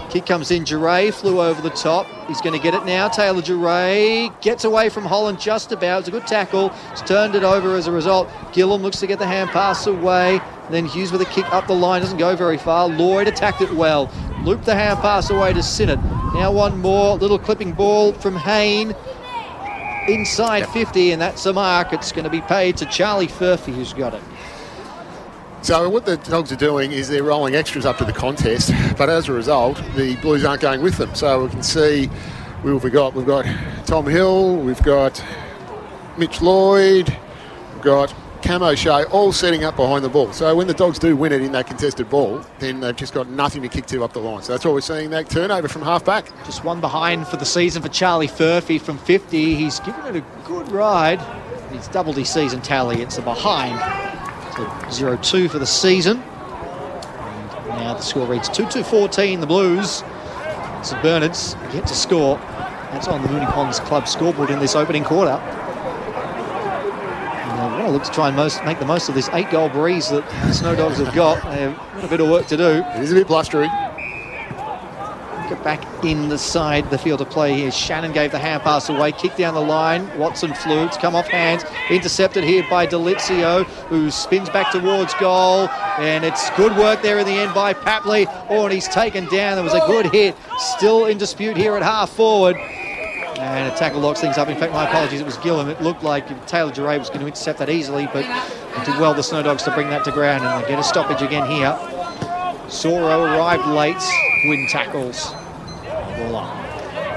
Kick comes in. Duray flew over the top. He's going to get it now. Taylor Duray gets away from Holland just about. It's a good tackle. He's turned it over as a result. Gillum looks to get the hand pass away. Then Hughes with a kick up the line. Doesn't go very far. Lloyd attacked it well. Looped the hand pass away to Sinnott. Now one more. Little clipping ball from Hayne. Inside 50, and that's a mark. It's going to be paid to Charlie Furphy, who's got it. So what the Dogs are doing is they're rolling extras up to the contest, but as a result, the Blues aren't going with them. So we can see who have we got? We've got Tom Hill, we've got Mitch Lloyd, we've got Cam O'Shea, all setting up behind the ball. So when the Dogs do win it in that contested ball, then they've just got nothing to kick to up the line. So that's what we're seeing, that turnover from half back. Just one behind for the season for Charlie Furphy from 50. He's given it a good ride. He's doubled his season tally. It's a behind. 0-2 for the season. And now the score reads 2-2-14. The Blues. St Bernard's yet to score. That's on the Moonee Ponds Club scoreboard in this opening quarter. And they want to look to try and make the most of this 8-goal breeze that the Snow Dogs have got. They've got a bit of work to do. It is a bit blustery. Get back in the side, the field of play here. Shannon gave the hand pass away, kicked down the line. Watson flew, it's come off hands. Intercepted here by Delizio, who spins back towards goal. And it's good work there in the end by Papley. Oh, and he's taken down. There was a good hit. Still in dispute here at half forward. And a tackle locks things up. In fact, my apologies, it was Gillum. It looked like Taylor Duray was going to intercept that easily, but it did well, the Snow Dogs, to bring that to ground. And they get a stoppage again here. Soro arrived late. Win tackles. Ball on.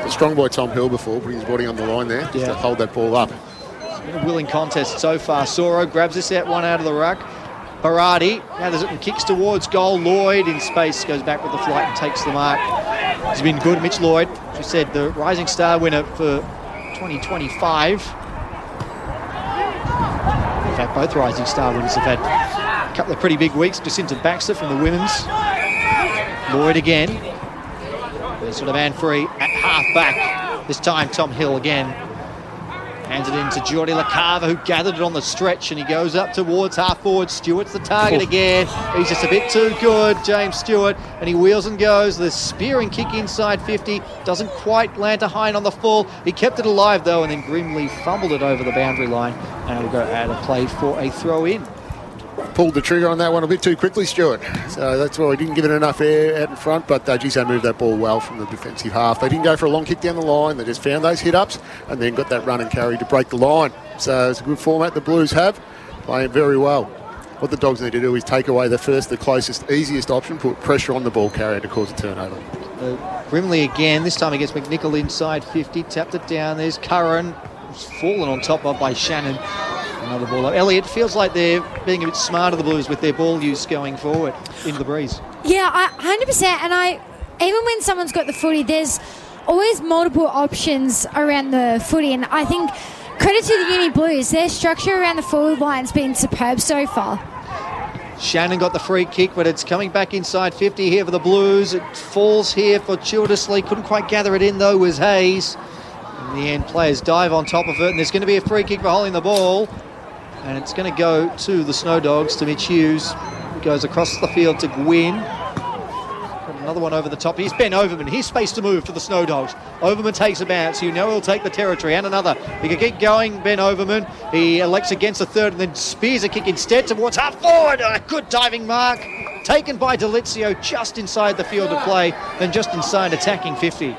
A strong boy Tom Hill before, putting his body on the line there just to hold that ball up. It's been a willing contest so far. Soro grabs this one out of the ruck. Barati gathers it and kicks towards goal. Lloyd in space goes back with the flight and takes the mark. He's been good. Mitch Lloyd, as you said, the Rising Star winner for 2025. In fact, both Rising Star winners have had a couple of pretty big weeks. Jacinta Baxter from the women's. Lloyd again. There's sort of man free at half back. This time Tom Hill again. Hands it in to Jordi LaCava, who gathered it on the stretch, and he goes up towards half forward. Stewart's the target again. He's just a bit too good, James Stewart, and he wheels and goes. The spearing kick inside 50. Doesn't quite land to Hine on the full. He kept it alive, though, and then Grimley fumbled it over the boundary line, and it'll go out of play for a throw-in. Pulled the trigger on that one a bit too quickly, Stewart. So that's why he didn't give it enough air out in front, but geez, they moved that ball well from the defensive half. They didn't go for a long kick down the line. They just found those hit-ups and then got that run and carry to break the line. So it's a good format the Blues have, playing very well. what the Dogs need to do is take away the closest, easiest option, put pressure on the ball carrier to cause a turnover. Brimley again, this time against McNichol inside 50, tapped it down. There's Curran, who's fallen on top of by Shannon. Another ball up. Elliot, feels like they're being a bit smarter, the Blues, with their ball use going forward into the breeze. Yeah, 100%. And even when someone's got the footy, there's always multiple options around the footy. And I think credit to the Uni Blues, their structure around the forward line's been superb so far. Shannon got the free kick, but it's coming back inside 50 here for the Blues. It falls here for Childersley. Couldn't quite gather it in, though, was Hayes. In the end, players dive on top of it, and there's going to be a free kick for holding the ball. And it's going to go to the Snow Dogs, to Mitch Hughes. It goes across the field to Gwynn. Got another one over the top. Here's Ben Overman. Here's space to move for the Snow Dogs. Overman takes a bounce. You know he'll take the territory. And another. He can keep going, Ben Overman. He elects against the third and then spears a kick instead towards half forward. A good diving mark. Taken by Delizio just inside the field of play, then just inside attacking 50.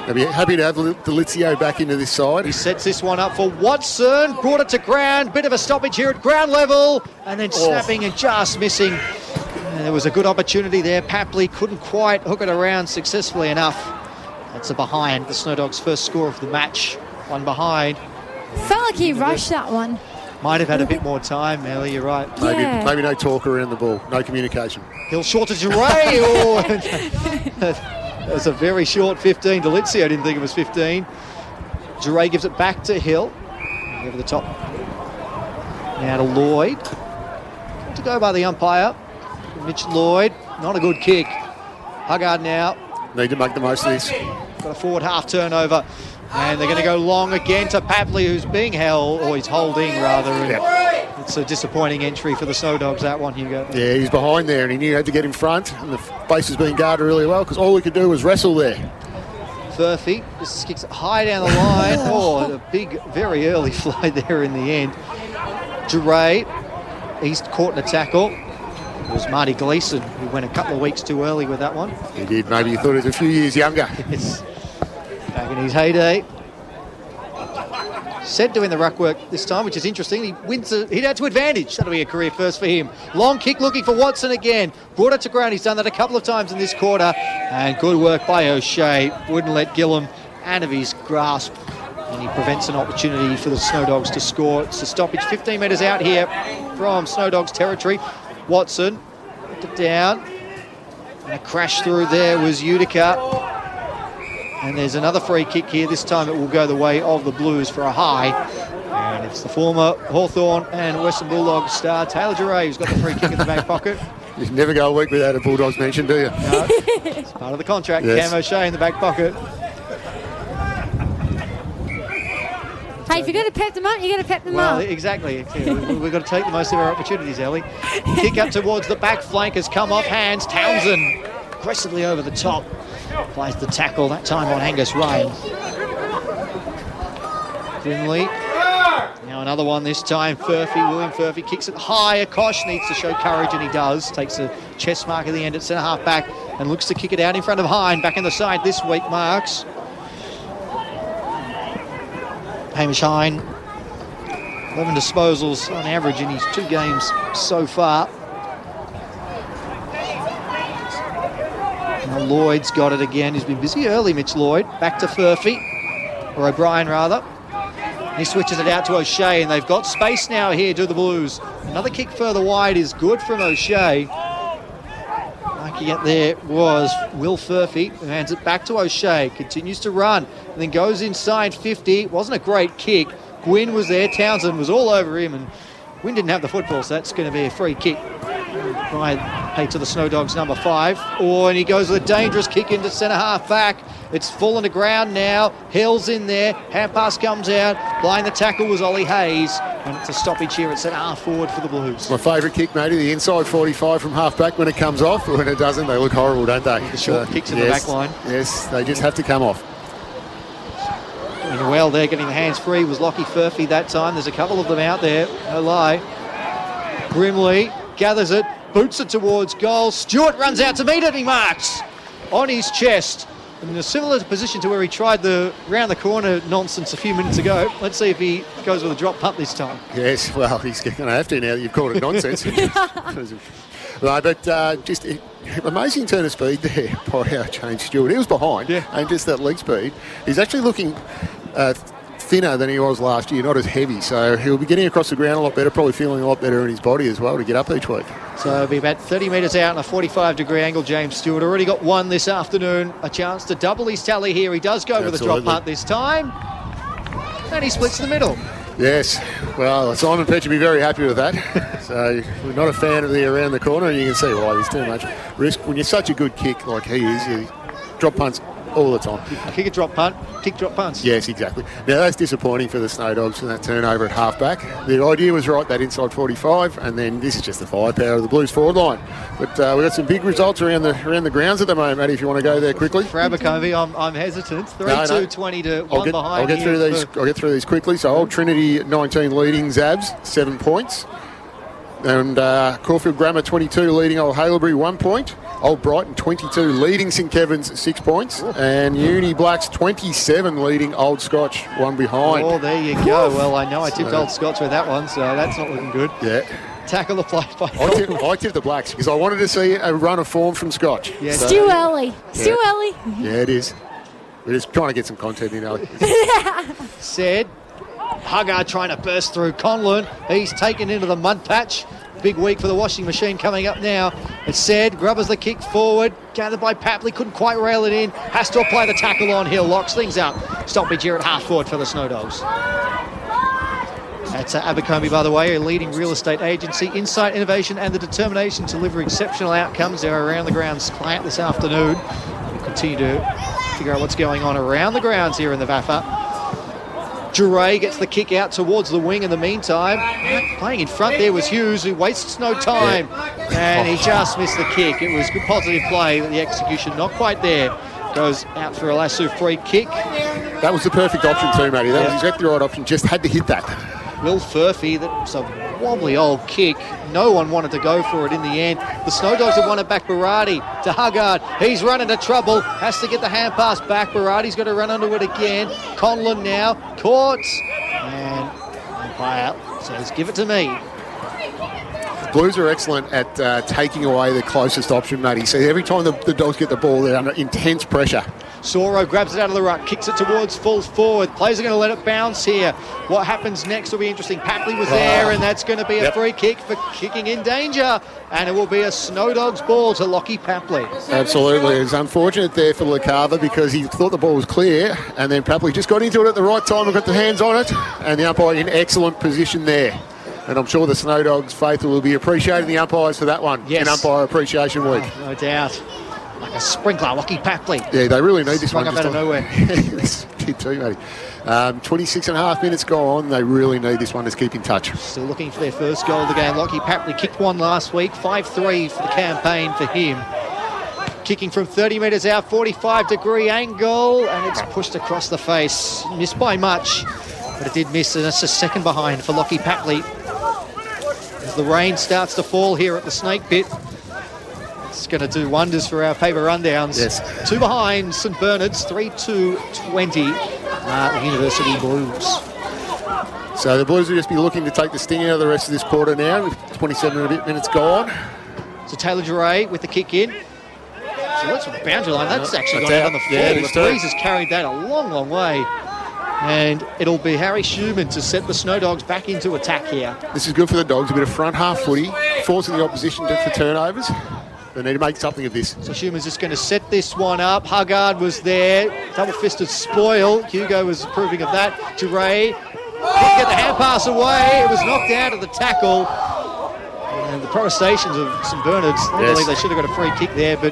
I'd be happy to have Delizio back into this side. He sets this one up for Watson, brought it to ground, bit of a stoppage here at ground level, and then snapping and just missing. And there was a good opportunity there. Papley couldn't quite hook it around successfully enough. That's a behind, the Snow Dogs' first score of the match. One behind. Felt like he rushed that one. Might have had a bit more time, Ellie, you're right. Maybe no talk around the ball, no communication. Hill short to Duray. It was a very short 15. Delizio didn't think it was 15. Duray gives it back to Hill. Over the top. Now to Lloyd. To go by the umpire. Mitch Lloyd. Not a good kick. Huggard now. Need to make the most of this. Got a forward half turnover. And they're going to go long again to Papley, who's being held, or he's holding rather. And it's a disappointing entry for the Snow Dogs, that one, Hugo. Yeah, he's behind there and he knew he had to get in front. And the base has been guarded really well because all he could do was wrestle there. Furphy just kicks it high down the line. Oh, a big, very early fly there in the end. Duray, he's caught in a tackle. It was Marty Gleeson who went a couple of weeks too early with that one. He did. Maybe he thought he was a few years younger. Yes. Back in his heyday. Said doing the ruck work this time, which is interesting. He wins. He'd add to advantage. That'll be a career first for him. Long kick looking for Watson again. Brought it to ground. He's done that a couple of times in this quarter. And good work by O'Shea. Wouldn't let Gillum out of his grasp. And he prevents an opportunity for the Snow Dogs to score. It's a stoppage 15 metres out here from Snow Dogs territory. Watson put it down. And a crash through there was Utica. And there's another free kick here. This time it will go the way of the Blues for a high. And it's the former Hawthorn and Western Bulldogs star, Taylor Duray, who's got the free kick in the back pocket. You never go a week without a Bulldogs mention, do you? No, it's part of the contract. Yes. Cam O'Shea in the back pocket. Hey, if you're going to pep them up, you've got to pep them up. Exactly. We've got to take the most of our opportunities, Ellie. Kick up towards the back flank has come off hands. Townsend aggressively over the top. Plays the tackle, that time on Angus Rain. Grimley. Now another one this time. William Furphy kicks it high. Akosh needs to show courage, and he does. Takes a chest mark at the end at centre half back and looks to kick it out in front of Hine. Back in the side this week, Marks. Hamish Hine. 11 disposals on average in his 2 games so far. Now Lloyd's got it again. He's been busy early, Mitch Lloyd. Back to Furphy, or O'Brien rather. He switches it out to O'Shea, and they've got space now here to the Blues. Another kick further wide is good from O'Shea. Marking it there was Will Furphy, who hands it back to O'Shea. Continues to run, and then goes inside 50. It wasn't a great kick. Gwynn was there. Townsend was all over him, and Gwynn didn't have the football, so that's going to be a free kick. Right, to the Snow Dogs, number 5. And he goes with a dangerous kick into centre half back. It's fallen to ground now. Hill's in there. Hand pass comes out. Blind the tackle was Ollie Hayes. And it's a stoppage here at centre half forward for the Blues. My favourite kick, matey, the inside 45 from half back when it comes off. But when it doesn't, they look horrible, don't they? The short kicks in the back line. Yes, they just have to come off. Doing well there, getting the hands free was Lockie Furphy that time. There's a couple of them out there. No lie. Grimley gathers it. Boots it towards goal. Stewart runs out to meet it. He marks on his chest. in a similar position to where he tried the round the corner nonsense a few minutes ago. Let's see if he goes with a drop punt this time. Yes, well, he's going to have to now that you've called it nonsense. No, but just amazing turn of speed there by James Stewart. He was behind, and just that leg speed. He's actually looking thinner than he was last year, not as heavy. So he'll be getting across the ground a lot better, probably feeling a lot better in his body as well to get up each week. So it'll be about 30 metres out on a 45-degree angle. James Stewart already got one this afternoon. A chance to double his tally here. He does go with a drop punt this time. And he splits the middle. Yes, well, Simon Petch would be very happy with that. So we're not a fan of the around the corner, and you can see why there's too much risk. When you're such a good kick like he is, you drop punts all the time. Kick a drop punt, kick drop punts. Yes, exactly. Now, that's disappointing for the Snow Dogs in that turnover at half-back. The idea was right, that inside 45, and then this is just the firepower of the Blues forward line. But we've got some big results around the grounds at the moment, Matty, if you want to go there quickly. For Abercrombie, I'm hesitant. 3-2-20 to one behind. I'll get through these quickly. So Old Trinity 19 leading Zabs, 7 points. And Caulfield Grammar 22 leading Old Haileybury 1 point. Old Brighton 22 leading St Kevin's 6 points. And Uni Blacks 27 leading Old Scotch 1 behind. Oh, there you go. Well, I know I tipped Old Scotch with that one, so that's not looking good. Yeah. Tackle applied by... I tipped the Blacks because I wanted to see a run of form from Scotch. Yeah. Stu Elly. Yeah, it is. We're just trying to get some content in, Ellie. Said... Huggard trying to burst through Conlon. He's taken into the mud patch. Big week for the washing machine coming up now. It's said, Grubbers the kick forward. Gathered by Papley, couldn't quite rail it in. Has to apply the tackle on Hill. Locks things up. Stoppage here at half forward for the Snow Dogs. That's Abercrombie, by the way, a leading real estate agency. Insight, innovation and the determination to deliver exceptional outcomes. They're around the grounds client this afternoon. We'll continue to figure out what's going on around the grounds here in the VAFA. Duray gets the kick out towards the wing in the meantime. Playing in front there was Hughes, who wastes no time. And he just missed the kick. It was good positive play, but the execution not quite there. Goes out for a lasso free kick. That was the perfect option too, Matty. That was exactly the right option. Just had to hit that. Will Furphy, that's a wobbly old kick. No one wanted to go for it in the end. The Snow Dogs have won it back. Barati to Huggard. He's run into trouble. Has to get the hand pass back. Barati's got to run onto it again. Conlon now. Caught. And umpire says, give it to me. Blues are excellent at taking away the closest option, Matty. So every time the Dogs get the ball, they're under intense pressure. Soro grabs it out of the ruck, kicks it towards full forward. Players are going to let it bounce here. What happens next will be interesting. Papley was there, and that's going to be a free kick for kicking in danger. And it will be a Snow Dogs ball to Lockie Papley. Absolutely. It's unfortunate there for LaCava because he thought the ball was clear, and then Papley just got into it at the right time and got the hands on it. And the umpire in excellent position there. And I'm sure the Snow Dogs faithful will be appreciating the umpires for that one in Umpire Appreciation Week. Oh, no doubt. Like a sprinkler, Lockie Papley. Yeah, they really need this one. Sprung up out of nowhere. This did too, matey. 26 and a half minutes gone. They really need this one to keep in touch. Still looking for their first goal of the game. Lockie Papley kicked one last week. 5-3 for the campaign for him. Kicking from 30 metres out, 45-degree angle, and it's pushed across the face. Missed by much, but it did miss, and it's a second behind for Lockie Papley. As the rain starts to fall here at the Snake Pit, it's going to do wonders for our paper rundowns. Yes. 2 behind St Bernard's, 3-2-20, the University Blues. So the Blues will just be looking to take the sting out of the rest of this quarter now, with 27 and a bit minutes gone. So Taylor Duray with the kick in. So that's the boundary line. That's actually gone out on the floor. Yeah, the breeze has carried that a long, long way. And it'll be Harry Schumann to set the Snow Dogs back into attack here. This is good for the Dogs. A bit of front half footy, forcing the opposition for turnovers. They need to make something of this. So Schumann's just going to set this one up. Huggard was there. Double-fisted spoil. Hugo was approving of that. Duray couldn't get the hand pass away. It was knocked out of the tackle. And the protestations of St Bernard's, I believe they should have got a free kick there, but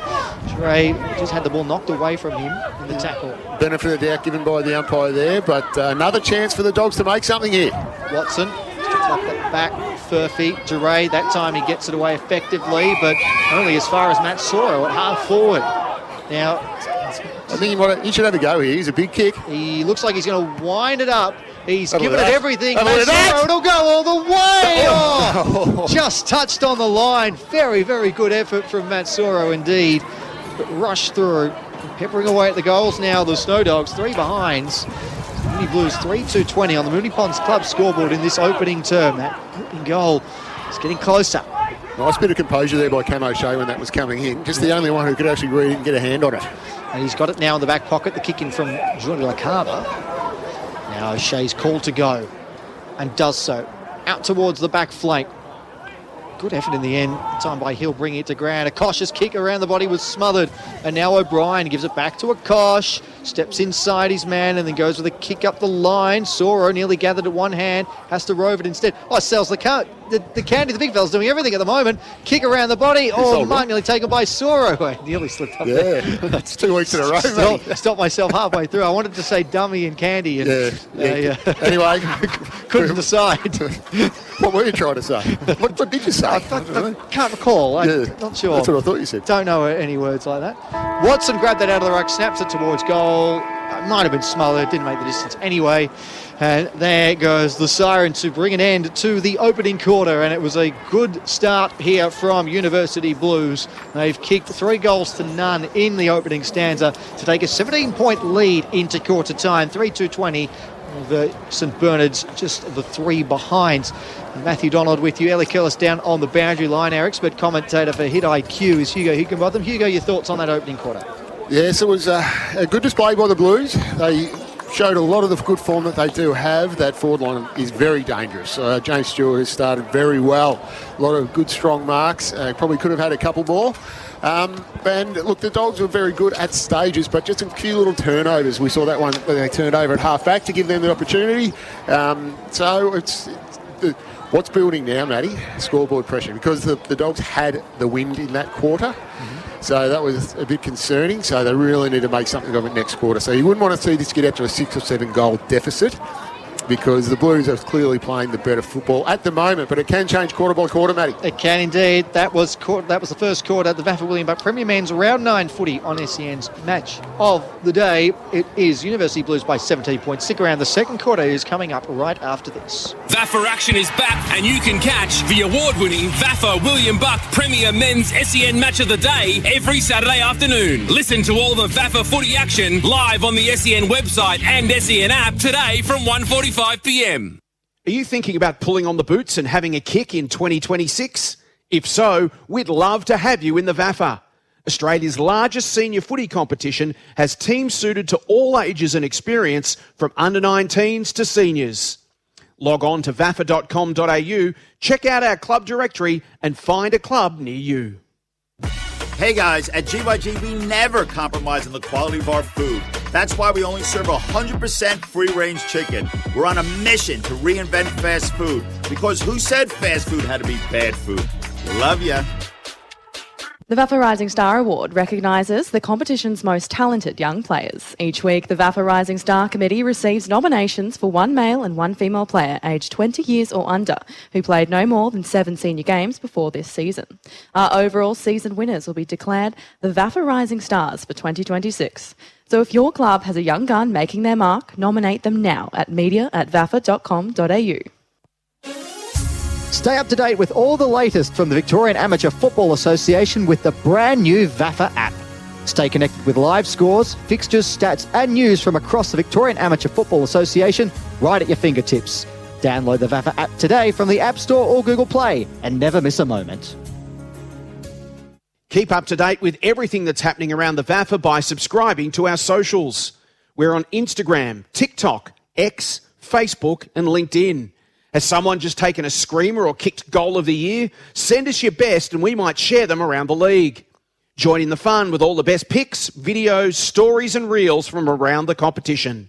Duray just had the ball knocked away from him in the tackle. Benefit of the doubt given by the umpire there, but another chance for the Dogs to make something here. Watson just to flop that back. Furphy, Duray, that time he gets it away effectively, but only as far as Matt Soro at half forward. Now, I think he should have a go here. He's a big kick. He looks like he's going to wind it up. He's That'll given it everything. Matt Soro, it'll go all the way. Oh, just touched on the line. Very, very good effort from Matt Soro indeed. But rushed through. Peppering away at the goals now, the Snow Dogs, 3 behinds. Moonee Blues 3-2-20 on the Moonee Ponds Club scoreboard in this opening term. That opening goal is getting closer. Nice bit of composure there by Cam O'Shea when that was coming in. Just the only one who could actually read it and get a hand on it. And he's got it now in the back pocket, the kick in from Jordan LaCava. Now O'Shea's called to go and does so. Out towards the back flank. Good effort in the end. Time by Hill bringing it to ground. A cautious kick around the body was smothered. And now O'Brien gives it back to Akosh. Steps inside his man and then goes with a kick up the line. Soro nearly gathered at one hand. Has to rove it instead. Oh, sells the Candy. The big fella's doing everything at the moment. Kick around the body. Oh, Mark nearly taken by Soro. I nearly slipped up there. That's 2 weeks in a row, mate. Stopped myself halfway through. I wanted to say dummy and Candy. And, Anyway. Couldn't decide. What were you trying to say? What did you say? I can't recall. I'm not sure. That's what I thought you said. Don't know any words like that. Watson grabbed that out of the ruck, snaps it towards goal. It might have been smothered, didn't make the distance anyway. And there goes the siren to bring an end to the opening quarter. And it was a good start here from University Blues. They've kicked 3 goals to none in the opening stanza to take a 17-point lead into quarter time. 3-2-20. The St Bernard's just the 3 behinds. Matthew Donald with you. Elly Kirlis down on the boundary line. Our expert commentator for Hit IQ is Hugo Higginbotham. Hugo, your thoughts on that opening quarter? Yes, it was a good display by the Blues. They showed a lot of the good form that they do have. That forward line is very dangerous. James Stewart has started very well. A lot of good, strong marks. Probably could have had a couple more. And look, the Dogs were very good at stages, but just a few little turnovers. We saw that one when they turned over at half-back to give them the opportunity. So it's what's building now, Matty? Scoreboard pressure, because the Dogs had the wind in that quarter. Mm-hmm. So that was a bit concerning. So they really need to make something of it next quarter. So you wouldn't want to see this get out to a 6 or 7 goal deficit, because the Blues are clearly playing the better football at the moment, but it can change quarter by quarter, Matty. It can indeed. That was the first quarter. The VAFA William Buck Premier Men's Round 9 footy on SEN's match of the day. It is University Blues by 17 points. Stick around. The second quarter is coming up right after this. VAFA action is back, and you can catch the award-winning VAFA William Buck Premier Men's SEN Match of the Day every Saturday afternoon. Listen to all the VAFA footy action live on the SEN website and SEN app today from 1:45 p.m. Are you thinking about pulling on the boots and having a kick in 2026? If so, we'd love to have you in the VAFA. Australia's largest senior footy competition has teams suited to all ages and experience, from under-19s to seniors. Log on to vafa.com.au, check out our club directory and find a club near you. Hey guys, at GYG we never compromise on the quality of our food. That's why we only serve 100% free-range chicken. We're on a mission to reinvent fast food, because who said fast food had to be bad food? Love ya. The VAFA Rising Star Award recognises the competition's most talented young players. Each week, the VAFA Rising Star Committee receives nominations for 1 male and 1 female player aged 20 years or under who played no more than 7 senior games before this season. Our overall season winners will be declared the VAFA Rising Stars for 2026. So if your club has a young gun making their mark, nominate them now at media@vafa.com.au. Stay up to date with all the latest from the Victorian Amateur Football Association with the brand new VAFA app. Stay connected with live scores, fixtures, stats and news from across the Victorian Amateur Football Association right at your fingertips. Download the VAFA app today from the App Store or Google Play and never miss a moment. Keep up to date with everything that's happening around the VAFA by subscribing to our socials. We're on Instagram, TikTok, X, Facebook and LinkedIn. Has someone just taken a screamer or kicked goal of the year? Send us your best and we might share them around the league. Join in the fun with all the best pics, videos, stories and reels from around the competition.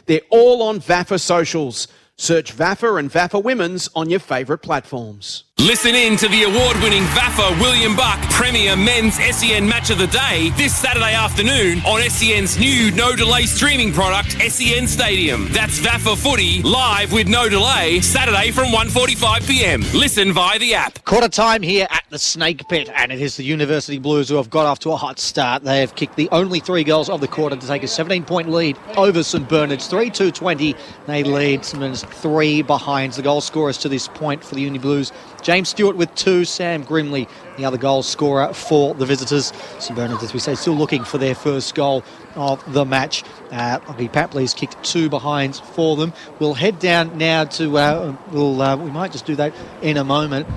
They're all on VAFA socials. Search VAFA and VAFA Women's on your favourite platforms. Listen in to the award-winning VAFA William Buck Premier Men's SEN Match of the Day this Saturday afternoon on SEN's new no-delay streaming product, SEN Stadium. That's VAFA Footy, live with no delay, Saturday from 1:45 p.m. Listen via the app. Quarter time here at the Snake Pit, and it is the University Blues who have got off to a hot start. They have kicked the only 3 goals of the quarter to take a 17-point lead over St Bernard's. 3-2-20. They lead St Bernard's 3 behinds. The goal scorers to this point for the Uni Blues, James Stewart with 2, Sam Grimley, the other goal scorer for the visitors. St Bernard's, as we say, still looking for their first goal of the match. Papley's kicked 2 behinds for them. We'll head down now to, we might just do that in a moment.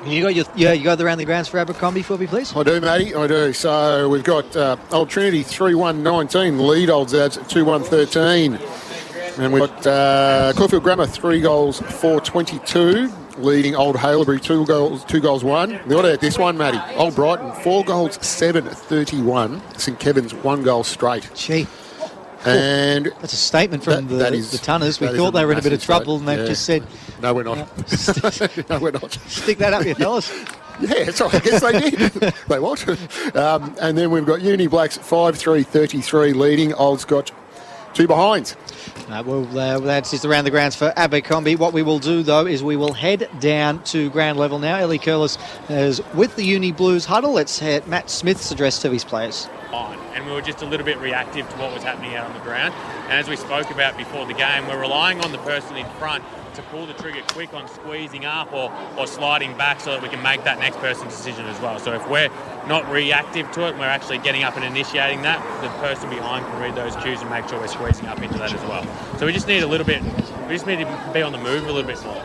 You got around the grounds for Abercrombie for me, please? I do, Matty, I do. So we've got Old Trinity 3-1-19, lead Old Zads 2-1-13. And we've got Caulfield Grammar 3 goals 4-22, leading Old Haileybury 2 goals 1. The order at this one, Matty, Old Brighton 4 goals 7-31, St Kevin's 1 goal straight. Gee. And that's a statement from the Tunners. We thought they were in a bit of trouble, and they've just said, "No, we're not. No, we're not." Stick that up your fellas. Yeah, so I guess they did. They what? And then we've got Uni Blacks 5-3-33 leading. Old's got 2 behinds. That's just around the grounds for Abercrombie. What we will do, though, is we will head down to ground level now. Elly Kirlis is with the Uni Blues huddle. Let's hear Matt Smith's address to his players. And we were just a little bit reactive to what was happening out on the ground. And as we spoke about before the game, we're relying on the person in front to pull the trigger quick on squeezing up or sliding back so that we can make that next person's decision as well. So if we're not reactive to it and we're actually getting up and initiating that, the person behind can read those cues and make sure we're squeezing up into that as well. So we just need to be on the move a little bit more.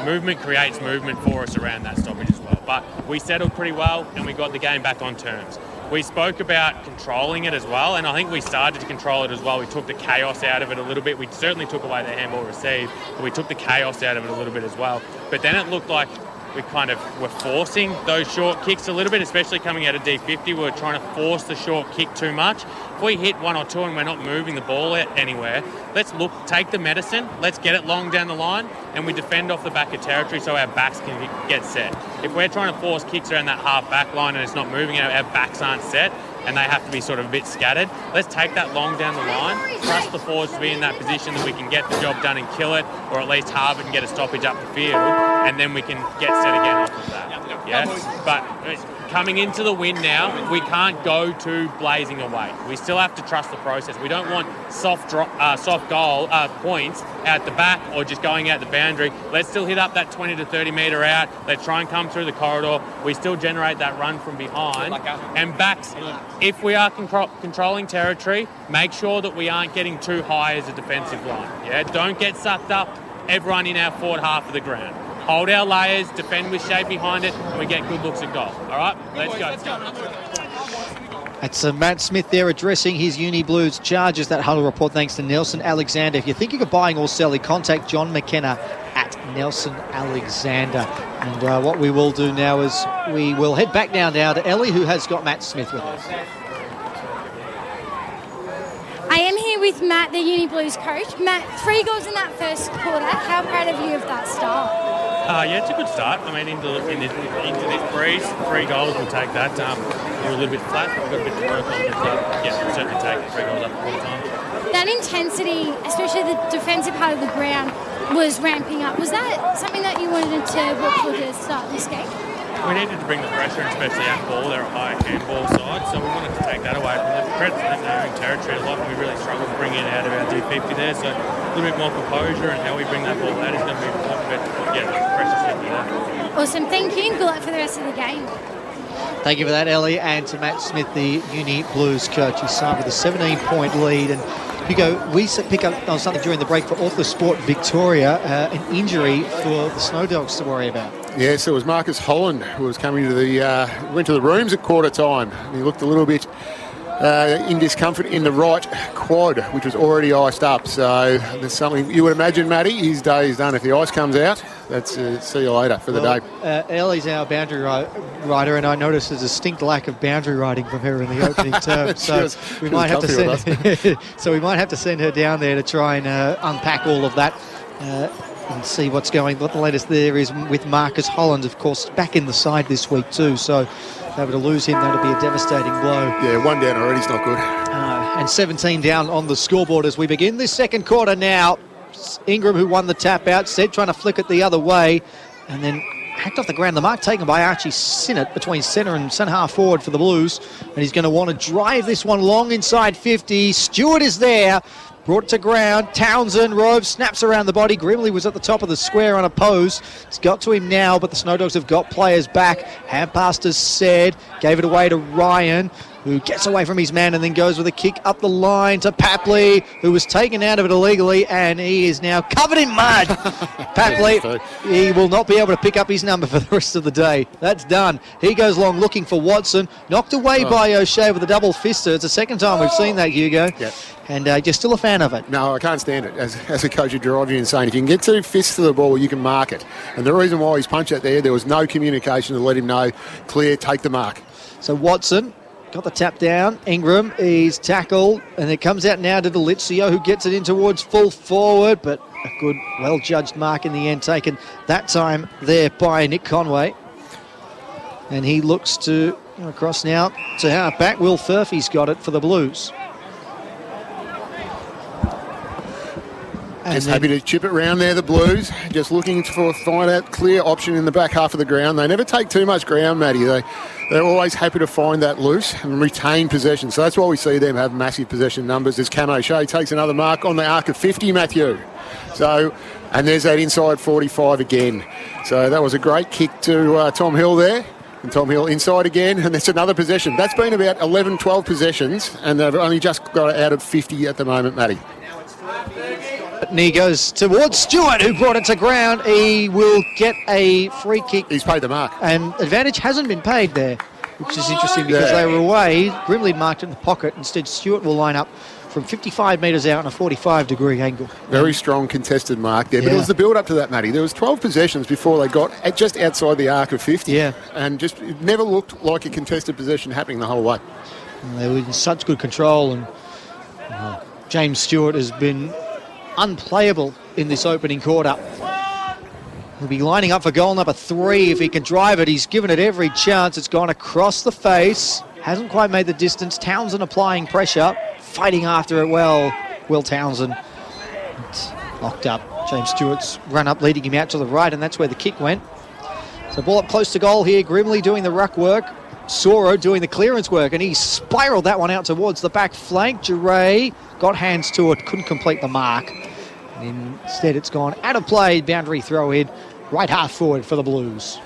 Movement creates movement for us around that stoppage as well. But we settled pretty well and we got the game back on terms. We spoke about controlling it as well, and I think we started to control it as well. We took the chaos out of it a little bit. We certainly took away the handball receive, but we took the chaos out of it a little bit as well. But then it looked like we kind of were forcing those short kicks a little bit, especially coming out of D50. We were trying to force the short kick too much. If we hit 1 or 2 and we're not moving the ball anywhere, let's take the medicine, let's get it long down the line, and we defend off the back of territory so our backs can get set. If we're trying to force kicks around that half back line and it's not moving, our backs aren't set, and they have to be sort of a bit scattered, let's take that long down the line, trust the forwards to be in that position that we can get the job done and kill it, or at least halve it and get a stoppage up the field, and then we can get set again off of that. Yeah? But coming into the win now, we can't go to blazing away. We still have to trust the process. We don't want soft goal points out the back or just going out the boundary. Let's still hit up that 20 to 30 metre out. Let's try and come through the corridor. We still generate that run from behind. And backs, if we are controlling territory, make sure that we aren't getting too high as a defensive line. Yeah, don't get sucked up, everyone in our forward half of the ground. Hold our layers, defend with shape behind it, and we get good looks at goal. All right, let's go. That's Matt Smith there addressing his Uni Blues charges. That huddle report thanks to Nelson Alexander. If you're thinking of buying or selling, contact John McKenna at Nelson Alexander. And what we will do now is we will head back down now to Ellie, who has got Matt Smith with us. I am here with Matt, the Uni Blues coach. Matt, 3 goals in that first quarter. How proud of you of that start? Yeah, it's a good start. I mean, into this breeze, 3 goals, we'll take that. We're a little bit flat, we've got a bit to work on, but yeah, we'll certainly take 3 goals up at quarter time. That intensity, especially the defensive part of the ground, was ramping up. Was that something that you wanted to work for to start this game? We needed to bring the pressure, especially at ball. They're a high handball side, so we wanted to take that away from them. Credit to them, they're in territory a lot, and we really struggled to bring it out of our D50 there. So a little bit more composure and how we bring that ball out is going to be important. But yeah, pressure simply there. Awesome, thank you, and good luck for the rest of the game. Thank you for that, Ellie, and to Matt Smith, the Uni Blues coach. He started with a 17-point lead. And Hugo, we pick up on something during the break for Author Sport Victoria, an injury for the Snow Dogs to worry about. Yes, it was Marcus Holland who was coming to went to the rooms at quarter time. He looked a little bit in discomfort in the right quad, which was already iced up. So there's something you would imagine, Matty, his day is done. If the ice comes out, that's see you later for the day. Ellie's our boundary rider, and I noticed there's a distinct lack of boundary riding from her in the opening term. So we might have to send her down there to try and unpack all of that. And see what the latest there is with Marcus Holland, of course, back in the side this week too. So if they were to lose him, that would be a devastating blow. Yeah, 1 down already is not good. And 17 down on the scoreboard as we begin this second quarter now. Ingram, who won the tap out, trying to flick it the other way, and then hacked off the ground. The mark taken by Archie Sinnott between centre and centre half forward for the Blues. And he's going to want to drive this one long inside 50. Stewart is there. Brought it to ground. Townsend roves, snaps around the body. Grimley was at the top of the square on a pose. It's got to him now, but the Snow Dogs have got players back. Hand pass to Said. Gave it away to Ryan, who gets away from his man and then goes with a kick up the line to Papley, who was taken out of it illegally, and he is now covered in mud. Papley, he will not be able to pick up his number for the rest of the day. That's done. He goes long looking for Watson. Knocked away by O'Shea with a double fister. It's the second time we've seen that, Hugo. Yep. And you're still a fan of it? No, I can't stand it. As a coach, you drive you insane. If you can get 2 fists to the ball, you can mark it. And the reason why he's punched out there was no communication to let him know, clear, take the mark. So Watson got the tap down. Ingram, he's tackled, and it comes out now to Delizio, who gets it in towards full forward, but a good, well-judged mark in the end, taken that time there by Nick Conway. And he looks to go across now to half-back. Will Furphy's got it for the Blues. Just happy to chip it round there, the Blues. Just looking to find that clear option in the back half of the ground. They never take too much ground, Matty. They're always happy to find that loose and retain possession. So that's why we see them have massive possession numbers as Cam O'Shea takes another mark on the arc of 50, Matthew. So, and there's that inside 45 again. So that was a great kick to Tom Hill there. And Tom Hill inside again, and that's another possession. That's been about 11, 12 possessions, and they've only just got it out of 50 at the moment, Matty. And he goes towards Stewart, who brought it to ground. He will get a free kick. He's paid the mark. And advantage hasn't been paid there, which is interesting because they were away. Grimley marked in the pocket. Instead, Stewart will line up from 55 metres out on a 45-degree angle. Very strong contested mark there. But it was the build-up to that, Matty. There was 12 possessions before they got just outside the arc of 50. Yeah. And just it never looked like a contested possession happening the whole way. And they were in such good control. And James Stewart has been unplayable in this opening quarter. He'll be lining up for goal number 3 if he can drive it. He's given it every chance. It's gone across the face. Hasn't quite made the distance. Townsend applying pressure. Fighting after it well. Will Townsend. It's locked up. James Stewart's run up, leading him out to the right, and that's where the kick went. So ball up close to goal here. Grimley doing the ruck work. Soro doing the clearance work, and he spiralled that one out towards the back flank. Giray got hands to it, couldn't complete the mark. And instead it's gone out of play, boundary throw in, right half forward for the Blues.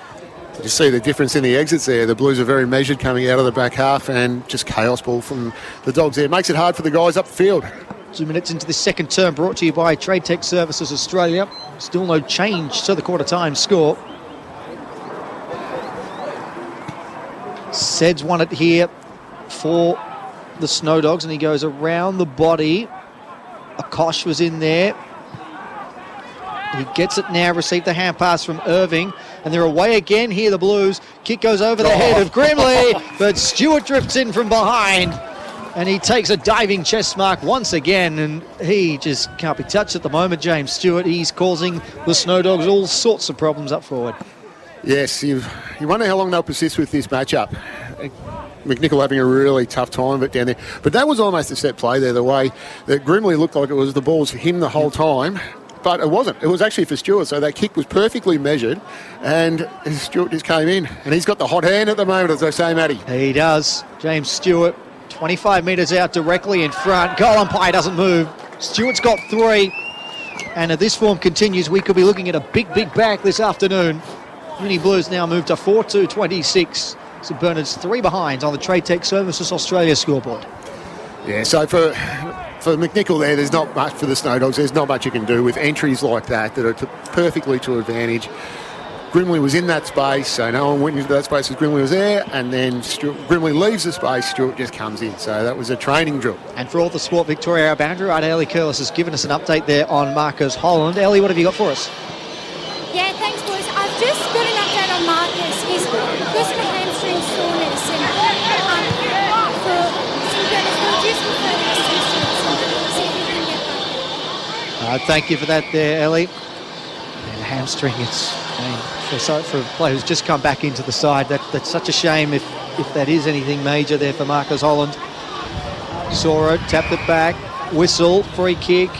Did you see the difference in the exits there? The Blues are very measured coming out of the back half, and just chaos ball from the Dogs there. Makes it hard for the guys up the field. 2 minutes into the second term, brought to you by Trade Tech Services Australia. Still no change to the quarter time score. Sed's won it here for the Snow Dogs, and he goes around the body. Akosh was in there. He gets it now, received the hand pass from Irving, and they're away again here, the Blues. Kick goes over the head of Grimley, but Stewart drifts in from behind, and he takes a diving chest mark once again, and he just can't be touched at the moment, James Stewart. He's causing the Snow Dogs all sorts of problems up forward. Yes, you wonder how long they'll persist with this matchup. McNichol having a really tough time of it down there. But that was almost a set play there, the way that Grimley looked like it was the ball was for him the whole time. But it wasn't. It was actually for Stewart, so that kick was perfectly measured, and Stewart just came in. And he's got the hot hand at the moment, as I say, Matty. He does. James Stewart, 25 metres out directly in front. Goal umpire doesn't move. Stewart's got 3. And if this form continues, we could be looking at a big, big back this afternoon. Uni Blues now move to 4-2-26. St Bernard's 3 behind on the Trade Tech Services Australia scoreboard. Yeah, so for McNichol there, there's not much for the Snow Dogs. There's not much you can do with entries like that are perfectly to advantage. Grimley was in that space, so no one went into that space because Grimley was there, and then Grimley leaves the space, Stewart just comes in. So that was a training drill. And for all the Sport Victoria, our boundary rider Elly Kirlis has given us an update there on Marcus Holland. Elly, what have you got for us? Yeah, thanks, boys. I've just got an update on Marcus. He's got some hamstring soreness, and for St Bernard's, they'll just refer to his assistance, see if he can get back. Thank you for that there, Elly. And hamstring, it's for a player who's just come back into the side. That's such a shame if that is anything major there for Marcus Holland. Soro tapped it back, whistle, free kick.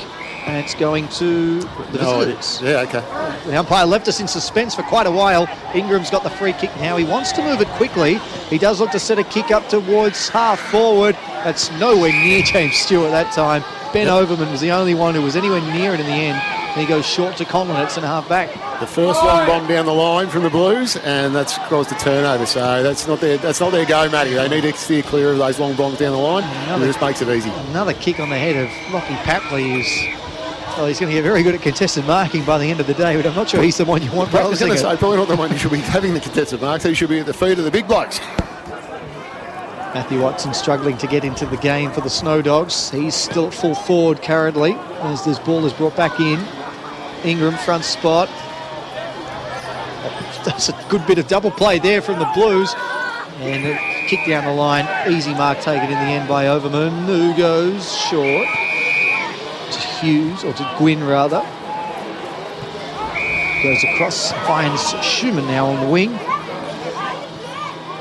And it's going to the visitors. Yeah, okay. The umpire left us in suspense for quite a while. Ingram's got the free kick now. He wants to move it quickly, He does look to set a kick up towards half forward. That's nowhere near James Stewart that time. Ben Overman was the only one who was anywhere near it in the end. And he goes short to Conlon at centre half back. The first long bomb down the line from the Blues, and that's caused a turnover. So that's not their go, Matty. They need to steer clear of those long bombs down the line. And this makes it easy. Another kick on the head of Lockie Papley, he's going to get very good at contested marking by the end of the day, but I'm not sure he's the one you want. I was going to say, probably not the one you should be having the contested marks. He should be at the feet of the big blokes. Matthew Watson struggling to get into the game for the Snow Dogs. He's still at full forward currently as this ball is brought back in. Ingram front spot. That's a good bit of double play there from the Blues. And a kick down the line. Easy mark taken in the end by Overman, who goes short to Hughes, or to Gwynn rather. Goes across, finds Schumann now on the wing.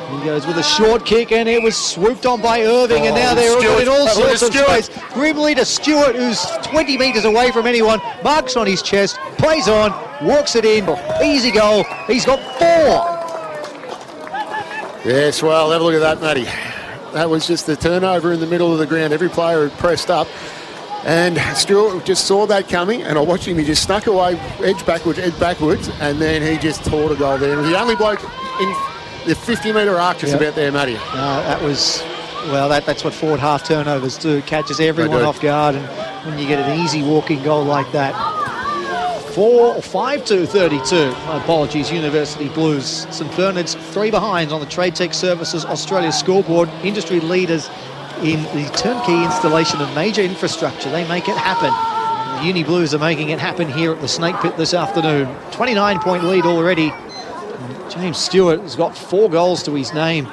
He goes with a short kick, and it was swooped on by Irving, and now they're in all sorts of space. Grimly to Stewart, who's 20 metres away from anyone, marks on his chest, plays on, walks it in, easy goal. He's got 4. Yes, well, have a look at that, Matty. That was just the turnover in the middle of the ground. Every player had pressed up, and Stewart just saw that coming, and I watched him. He just snuck away, edge backwards, and then he just taught a goal there. He was the only bloke in the 50-metre arc just about there, Matty. That was, well, that's what forward half turnovers do. Catches everyone off guard, and when you get an easy walking goal like that. 5-2-32. My apologies, University Blues. St Bernard's 3 behinds on the Trade Tech Services Australia scoreboard. Industry leaders in the turnkey installation of major infrastructure. They make it happen. The Uni Blues are making it happen here at the Snake Pit this afternoon. 29-point lead already. James Stewart has got 4 goals to his name.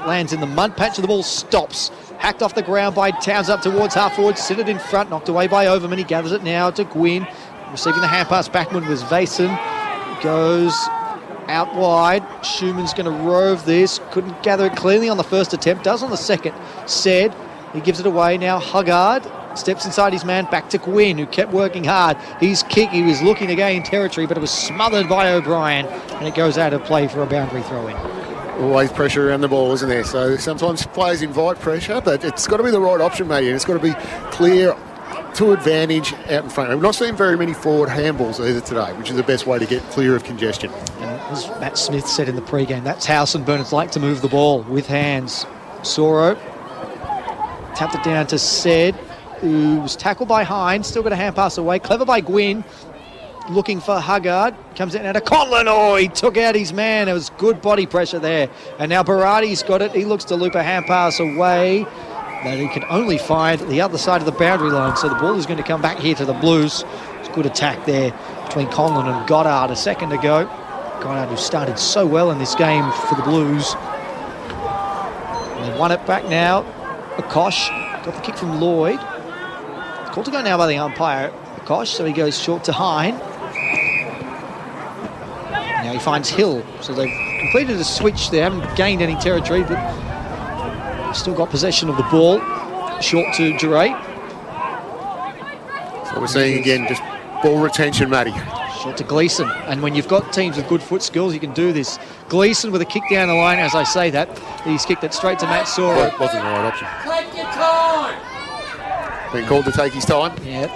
Lands in the mud patch, and the ball stops. Hacked off the ground by Towns up towards half forward. Sit it in front, knocked away by Overman. He gathers it now to Gwynn. Receiving the hand pass backman was Vason. Goes out wide. Schumann's going to rove this. Couldn't gather it cleanly on the first attempt. Does on the second. Said. He gives it away now. Huggard steps inside his man, back to Gwynn, who kept working hard. His kick, he was looking to gain territory, but it was smothered by O'Brien, and it goes out of play for a boundary throw-in. Always pressure around the ball, isn't there? So sometimes players invite pressure, but it's got to be the right option, mate, and it's got to be clear to advantage out in front. We've not seen very many forward handballs either today, which is the best way to get clear of congestion. And as Matt Smith said in the pre-game, that's how St Bernard's like to move the ball, with hands. Soro tapped it down to Said, who was tackled by Hines, still got a hand pass away. Clever by Gwynn, looking for Huggard. Comes in now to Conlon. Oh, he took out his man. There was good body pressure there. And now Barati's got it. He looks to loop a hand pass away, but he can only find the other side of the boundary line. So the ball is going to come back here to the Blues. It's a good attack there between Conlon and Goddard a second ago. Goddard, who started so well in this game for the Blues. And they won it back now. Akosh got the kick from Lloyd. Called to go now by the umpire, Akosh, so he goes short to Hine. Now he finds Hill, so they've completed a switch. They haven't gained any territory, but still got possession of the ball. Short to Duray. So we're seeing again just ball retention, Matty. Short to Gleeson, and when you've got teams with good foot skills, you can do this. Gleeson with a kick down the line. As I say that, he's kicked it straight to Matt Soro. Well, wasn't the right option. Take your time. Been called to take his time. Yeah,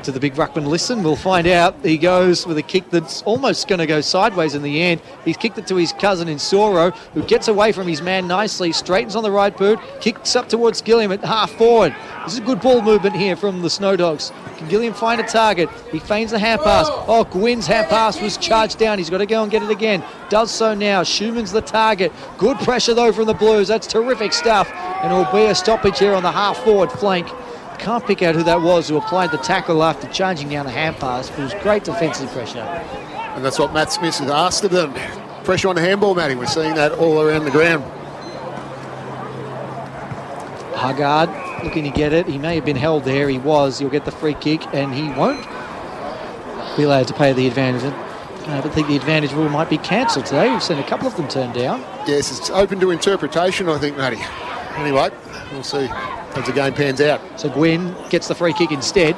to the big ruckman listen. We'll find out. He goes with a kick that's almost going to go sideways in the end. He's kicked it to his cousin in Soro, who gets away from his man nicely, straightens on the right boot, kicks up towards Gilliam at half forward. This is a good ball movement here from the Snow Dogs. Can Gilliam find a target? He feigns the hand pass. Oh, Gwynn's hand pass was charged down. He's got to go and get it again. Does so now. Schumann's the target. Good pressure, though, from the Blues. That's terrific stuff. And it will be a stoppage here on the half forward flank. Can't pick out who that was who applied the tackle after charging down the hand pass, but it was great defensive pressure. And that's what Matt Smith has asked of them. Pressure on the handball, Matty. We're seeing that all around the ground. Huggard looking to get it. He may have been held there. He was. He'll get the free kick, and he won't be allowed to pay the advantage. I don't think the advantage rule might be cancelled today. We've seen a couple of them turned down. Yes, it's open to interpretation, I think, Matty. Anyway, we'll see as the game pans out. So Gwynn gets the free kick instead.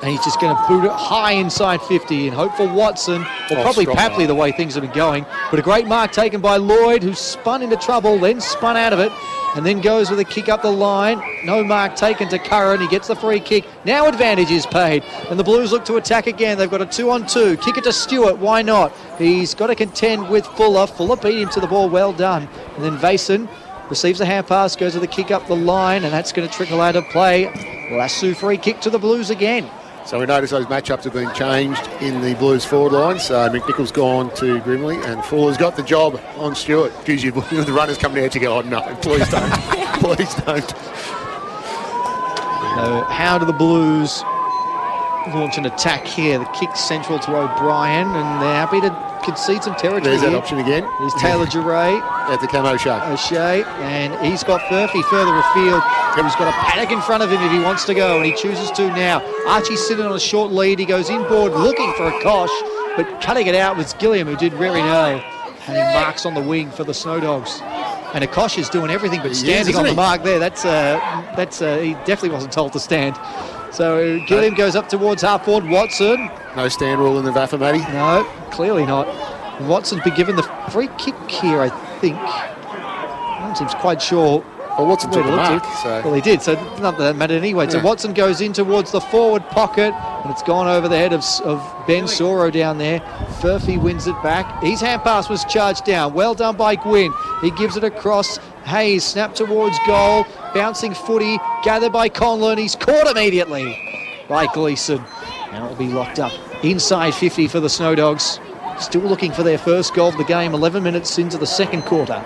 And he's just going to boot it high inside 50 and hope for Watson, or probably Papley the way things have been going. But a great mark taken by Lloyd, who spun into trouble, then spun out of it, and then goes with a kick up the line. No mark taken to Curran. He gets the free kick. Now advantage is paid, and the Blues look to attack again. They've got a 2-on-2. Kick it to Stewart. Why not? He's got to contend with Fuller. Fuller beat him to the ball. Well done. And then Vason receives a hand pass, goes with a kick up the line, and that's going to trickle out of play. Lassu free kick to the Blues again. So we notice those matchups have been changed in the Blues forward line. So McNichol's gone to Grimley and Fuller's got the job on Stewart. Geez, the runners come out to go, oh no, please don't. Please don't. So how do the Blues launch an attack here? The kick central to O'Brien, and they're happy to concede some territory. There's that here. option again. Here's Taylor Duray. At the camo O'Shea, and he's got Furphy further afield. He's got a paddock in front of him if he wants to go, and he chooses to now. Archie's sitting on a short lead. He goes inboard looking for a kosh, but cutting it out was Gilliam, who did very well. And he marks on the wing for the Snow Dogs. And Akosh is doing everything but standing on the mark there. That's he definitely wasn't told to stand. So Gilliam goes up towards half forward. Watson. No stand rule in the VAFA, Matty. No, clearly not. Watson's been given the free kick here, I think. No one seems quite sure. Well, Watson took the mark. Well, he did, so not that mattered anyway. Yeah. So Watson goes in towards the forward pocket, and it's gone over the head of Ben Soro down there. Furphy wins it back. His hand pass was charged down. Well done by Gwynn. He gives it across. Hayes, snap towards goal. Bouncing footy, gathered by Conlon. He's caught immediately by Gleeson. And it'll be locked up inside 50 for the Snow Dogs. Still looking for their first goal of the game, 11 minutes into the second quarter.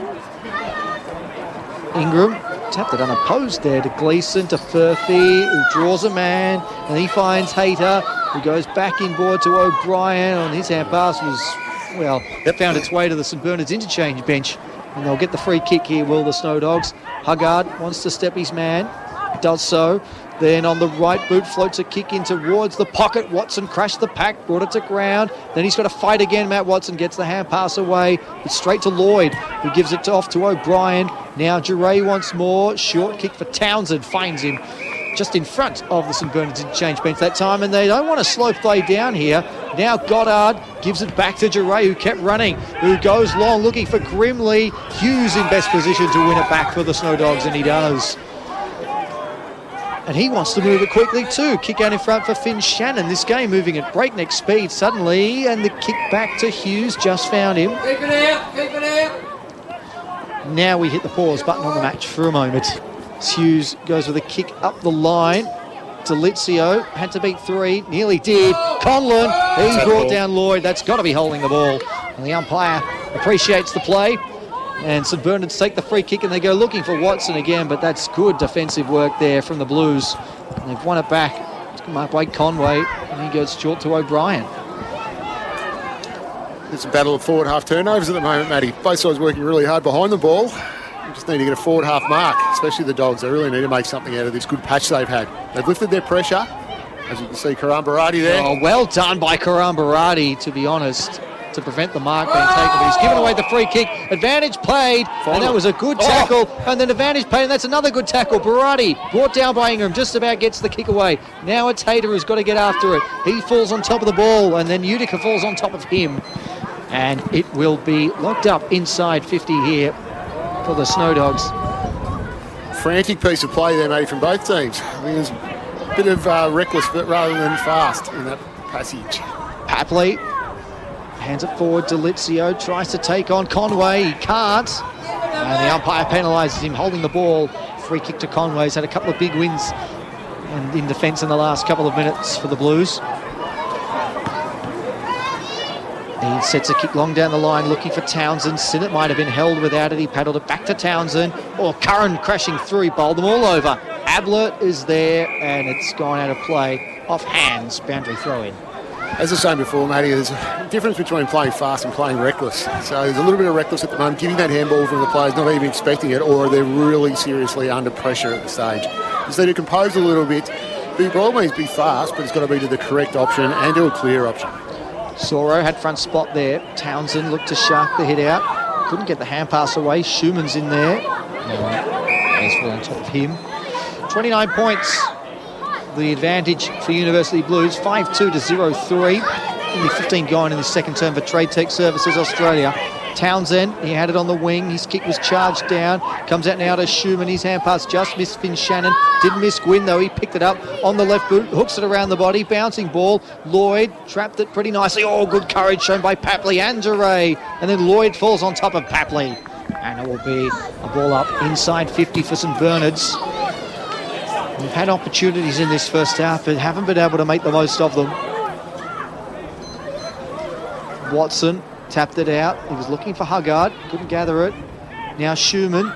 Ingram tapped it unopposed there to Gleeson, to Furphy, who draws a man, and he finds Hayter, who goes back inboard to O'Brien, and his hand pass was, well, found its way to the St Bernard's interchange bench, and they'll get the free kick here, will the Snow Dogs. Huggard wants to step his man, does so. Then on the right boot floats a kick in towards the pocket. Watson crashed the pack, brought it to ground. Then he's got to fight again. Matt Watson gets the hand pass away. It's straight to Lloyd, who gives it off to O'Brien. Now Duray wants more. Short kick for Townsend, finds him just in front of the St Bernard's interchange bench that time, and they don't want to slow play down here. Now Goddard gives it back to Duray, who kept running, who goes long looking for Grimley. Hughes in best position to win it back for the Snow Dogs, and he does. And he wants to move it quickly too. Kick out in front for Finn Shannon. This game moving at breakneck speed suddenly. And the kick back to Hughes. Just found him. Keep it out. Now we hit the pause button on the match for a moment. Hughes goes with a kick up the line. Delizio had to beat 3. Nearly did. Conlon. He brought down Lloyd. That's got to be holding the ball. And the umpire appreciates the play. And St Bernard's take the free kick and they go looking for Watson again, but that's good defensive work there from the Blues. And they've won it back. It's marked by Conway, and he goes short to O'Brien. It's a battle of forward half turnovers at the moment, Matty. Both sides working really hard behind the ball. We just need to get a forward half mark, especially the Dogs. They really need to make something out of this good patch they've had. They've lifted their pressure. As you can see, Karan Barati there. Oh, well done by Karan Barati, to be honest, to prevent the mark being taken. But he's given away the free kick. Advantage played, and that was a good tackle. And then advantage played, and that's another good tackle. Barati, brought down by Ingram, just about gets the kick away. Now it's Hayter who's got to get after it. He falls on top of the ball, and then Utica falls on top of him. And it will be locked up inside 50 here for the Snow Dogs. Frantic piece of play there, Matty, from both teams. I mean, there's a bit of reckless, but rather than fast in that passage. Papley hands it forward to Lizio, tries to take on Conway, he can't, and the umpire penalises him holding the ball. Free kick to Conway. He's had a couple of big wins and in defence in the last couple of minutes for the Blues. He sets a kick long down the line looking for Townsend. Sinnott might have been held without it. He paddled it back to Townsend. Curran crashing through, he bowled them all over. Ablett is there and it's gone out of play. Off hands, boundary throw in. As I was saying before, Matty, there's a difference between playing fast and playing reckless. So there's a little bit of reckless at the moment, giving that handball from the players not even expecting it, or they're really seriously under pressure at the stage. Just need to compose a little bit. By all means, be fast, but it's got to be to the correct option and to a clear option. Soro had front spot there. Townsend looked to shark the hit out. Couldn't get the hand pass away. Schumann's in there. Hayes fall on top of him. 29 points the advantage for University Blues, 5-2 to 0-3. Only 15 going in the second term for Trade Tech Services Australia. Townsend, he had it on the wing. His kick was charged down. Comes out now to Schumann. His hand pass just missed Finn Shannon. Didn't miss Gwynn, though. He picked it up on the left boot. Hooks it around the body. Bouncing ball. Lloyd trapped it pretty nicely. Oh, good courage shown by Papley and Duray. And then Lloyd falls on top of Papley. And it will be a ball up inside 50 for St Bernard's. We've had opportunities in this first half, but haven't been able to make the most of them. Watson tapped it out. He was looking for Huggard. Couldn't gather it. Now Schumann.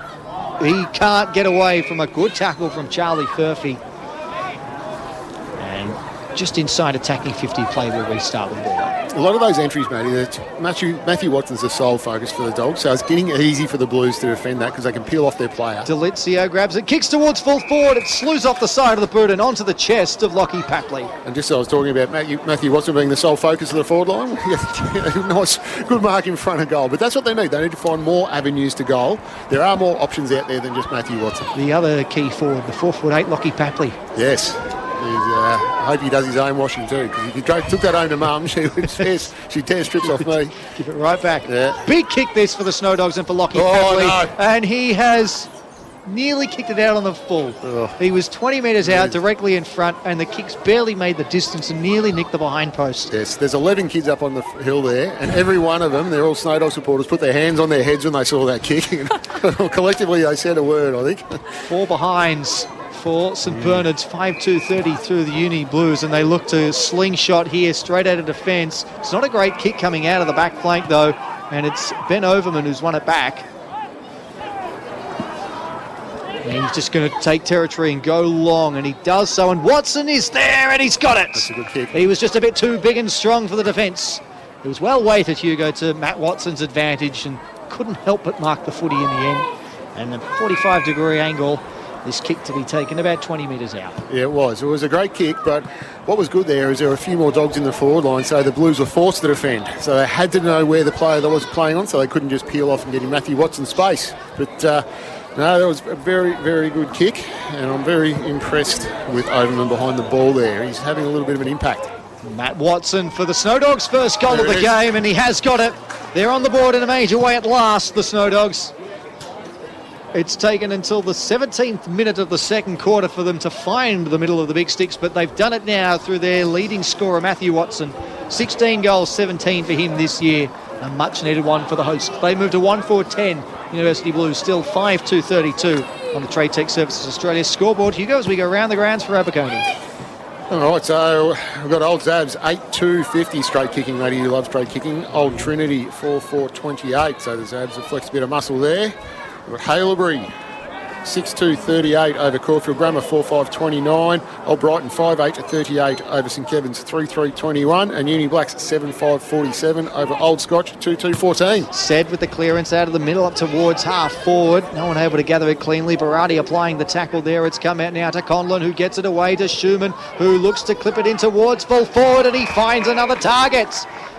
He can't get away from a good tackle from Charlie Furphy. And just inside attacking 50 play will restart the ball. A lot of those entries, Matty, Matthew Watson's the sole focus for the Dogs, so it's getting easy for the Blues to defend that because they can peel off their player. Delizio grabs it, kicks towards full forward. It slews off the side of the boot and onto the chest of Lockie Papley. And just as I was talking about Matthew Watson being the sole focus of the forward line, nice, good mark in front of goal. But that's what they need. They need to find more avenues to goal. There are more options out there than just Matthew Watson. The other key forward, the 4'8", Lockie Papley. Yes. I hope he does his own washing too, because if he took that home to Mum, she'd tear strips off me. Give it right back. Yeah. Big kick this for the Snow Dogs and for Lockie Papley. No. And he has nearly kicked it out on the full. Oh. He was 20 metres out, directly in front, and the kicks barely made the distance and nearly nicked the behind post. Yes, there's 11 kids up on the hill there, and every one of them, they're all Snow Dog supporters, put their hands on their heads when they saw that kick. Collectively, they said a word, I think. 4 behinds for St Bernard's, 5-2-30 through the Uni Blues, and they look to slingshot here straight out of defence. It's not a great kick coming out of the back flank though, and it's Ben Overman who's won it back. And he's just going to take territory and go long, and he does so, and Watson is there, and he's got it. That's a good kick. He was just a bit too big and strong for the defence. It was well weighted, Hugo, to Matt Watson's advantage, and couldn't help but mark the footy in the end. And the 45-degree angle, this kick to be taken about 20 metres out. Yeah, it was. It was a great kick, but what was good there is there were a few more Dogs in the forward line, so the Blues were forced to defend. So they had to know where the player that was playing on, so they couldn't just peel off and get in Matthew Watson space. But no, that was a very, very good kick, and I'm very impressed with Overman behind the ball there. He's having a little bit of an impact. Matt Watson for the Snow Dogs' first goal of the game, and he has got it. They're on the board in a major way at last, the Snow Dogs. It's taken until the 17th minute of the second quarter for them to find the middle of the big sticks, but they've done it now through their leading scorer, Matthew Watson. 16 goals, 17 for him this year. A much-needed one for the hosts. They move to 1-4-10. University Blues still 5-2-32 on the Trade Tech Services Australia scoreboard. Hugo, as we go around the grounds for Abercrombie. All right, so we've got Old Zabs 8-2-50 straight kicking. Matty, you love straight kicking. Old Trinity 4-4-28. So the Zabs have flexed a bit of muscle there. We've got Haileybury 6-2-38 over Caulfield Grammar 4-5-29. Old Brighton 5-8-38 over St Kevin's 3-3-21. And Uni Blacks 7-5-47 over Old Scotch 2-2-14. Said with the clearance out of the middle up towards half forward. No one able to gather it cleanly. Berardi applying the tackle there. It's come out now to Conlon, who gets it away to Schumann, who looks to clip it in towards full forward, and he finds another target.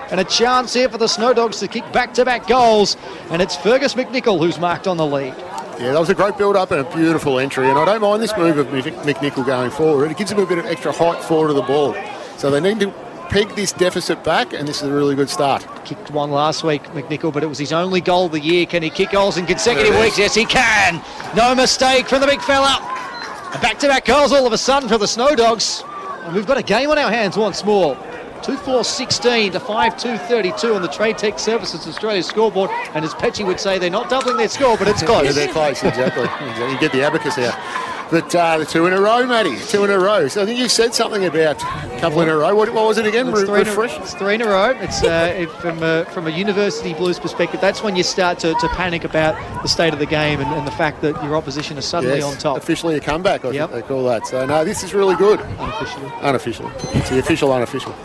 And a chance here for the Snow Dogs to kick back-to-back goals. And it's Fergus McNichol who's marked on the lead. Yeah, that was a great build-up and a beautiful entry. And I don't mind this move of McNichol going forward. It gives him a bit of extra height forward of the ball. So they need to peg this deficit back, and this is a really good start. Kicked one last week, McNichol, but it was his only goal of the year. Can he kick goals in consecutive weeks? Yes, he can. No mistake from the big fella. And back-to-back goals all of a sudden for the Snow Dogs. And we've got a game on our hands once more. 2-4-16 to 5-2-32 on the Trade Tech Services Australia scoreboard. And as Petchy would say, they're not doubling their score, but it's close. Yeah, they're close, exactly. You get the abacus out. But the 2 in a row, Matty. 2 in a row. So I think you said something about a couple in a row. What was it again? It's 3 in a row. It's from a University Blues perspective, that's when you start to panic about the state of the game and the fact that your opposition is suddenly on top. Officially a comeback, I think they call that. So no, this is really good. Unofficially. It's the official unofficial.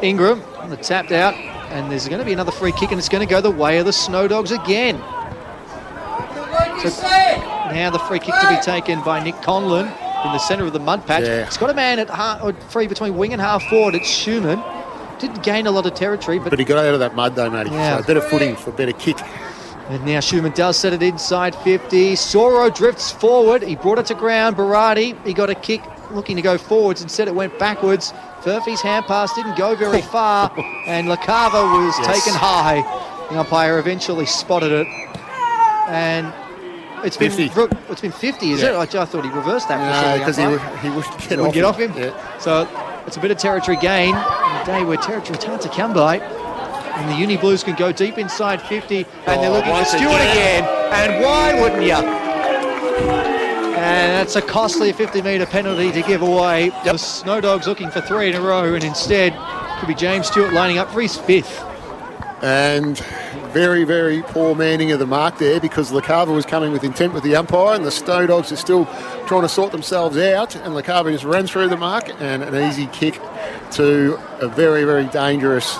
Ingram on the tapped out, and there's going to be another free kick, and it's going to go the way of the Snow Dogs again. So now the free kick to be taken by Nick Conlon in the centre of the mud patch. Yeah. It's got a man at free between wing and half forward. It's Schumann. Didn't gain a lot of territory, but he got out of that mud though, Matty. Yeah. So better footing for better kick. And now Schumann does set it inside 50. Soro drifts forward. He brought it to ground. Berardi, he got a kick looking to go forwards. Instead, it went backwards. Furphy's hand pass didn't go very far, and LaCava was taken high. The umpire eventually spotted it, and it's been 50, is it? I thought he reversed that. No, because he wouldn't get off him. Yeah. So it's a bit of territory gain on a day where territory's hard to come by. And the Uni Blues can go deep inside 50, and they're looking for Stewart again. And why wouldn't you? And that's a costly 50-metre penalty to give away. The Snow Dogs looking for 3 in a row, and instead could be James Stewart lining up for his 5th. And very, very poor manning of the mark there, because LaCava was coming with intent with the umpire, and the Snow Dogs are still trying to sort themselves out, and LaCava just ran through the mark, and an easy kick to a very, very dangerous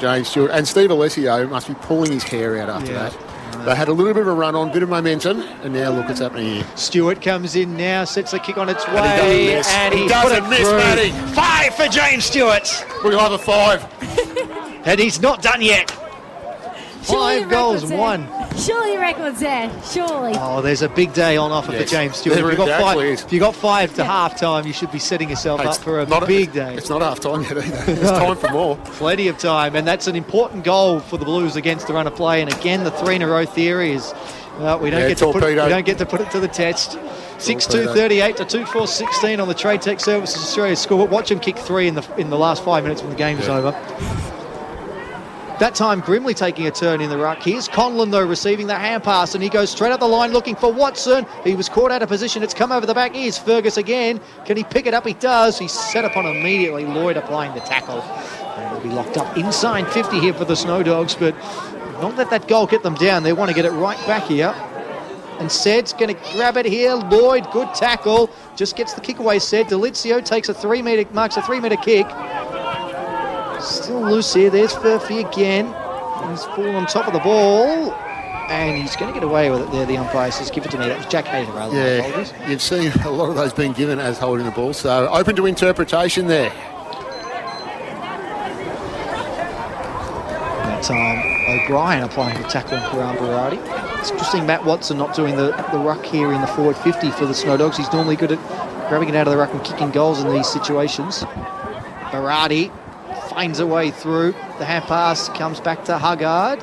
James Stewart. And Steve Alessio must be pulling his hair out after that. They had a little bit of a run on, bit of momentum, and now look what's happening here. Stewart comes in now, sets the kick on its way, and he doesn't miss, Matty. 5 for James Stewart. We'll have a 5. And he's not done yet. 5 goals, 1. Surely the record's there. Surely. Oh, there's a big day on offer for James Stewart. If you got 5 to half time, you should be setting yourself up for a big day. It's not half time yet either. There's time for more. Plenty of time, and that's an important goal for the Blues against the run of play. And again, the 3 in a row theory is we don't get to put it to the test. 6-2-38 to 2-4-16 on the Trade Tech Services Australia score. Watch him kick 3 in the last 5 minutes when the game is over. That time, Grimley taking a turn in the ruck. Here's Conlon, though, receiving the hand pass, and he goes straight up the line looking for Watson. He was caught out of position. It's come over the back. Here's Fergus again. Can he pick it up? He does. He's set upon immediately. Lloyd applying the tackle. And they'll be locked up inside 50 here for the Snow Dogs, but not let that goal get them down. They want to get it right back here. And Sed's going to grab it here. Lloyd, good tackle. Just gets the kick away, Sed. Delizio takes marks a 3-metre kick. Still loose here. There's Furphy again. He's fallen on top of the ball. And he's going to get away with it there. The umpire says, give it to me. That was Jack Hayter. Yeah, you've seen a lot of those being given as holding the ball. So open to interpretation there. That time, O'Brien applying the tackle on Karan Berardi. It's interesting, Matt Watson not doing the ruck here in the forward 50 for the Snow Dogs. He's normally good at grabbing it out of the ruck and kicking goals in these situations. Berardi finds a way through. The hand pass comes back to Huggard,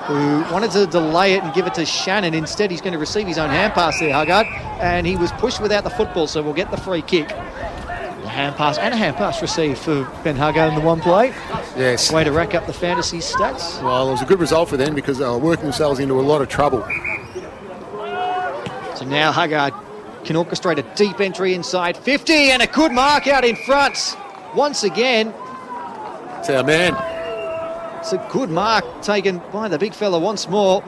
who wanted to delay it and give it to Shannon. Instead, he's going to receive his own hand pass there, Huggard, and he was pushed without the football, so we'll get the free kick. The hand pass received for Ben Huggard in the one play. Yes. Way to rack up the fantasy stats. Well, it was a good result for them because they were working themselves into a lot of trouble. So now Huggard can orchestrate a deep entry inside 50 and a good mark out in front. Once again, it's our man. It's a good mark taken by the big fella once more.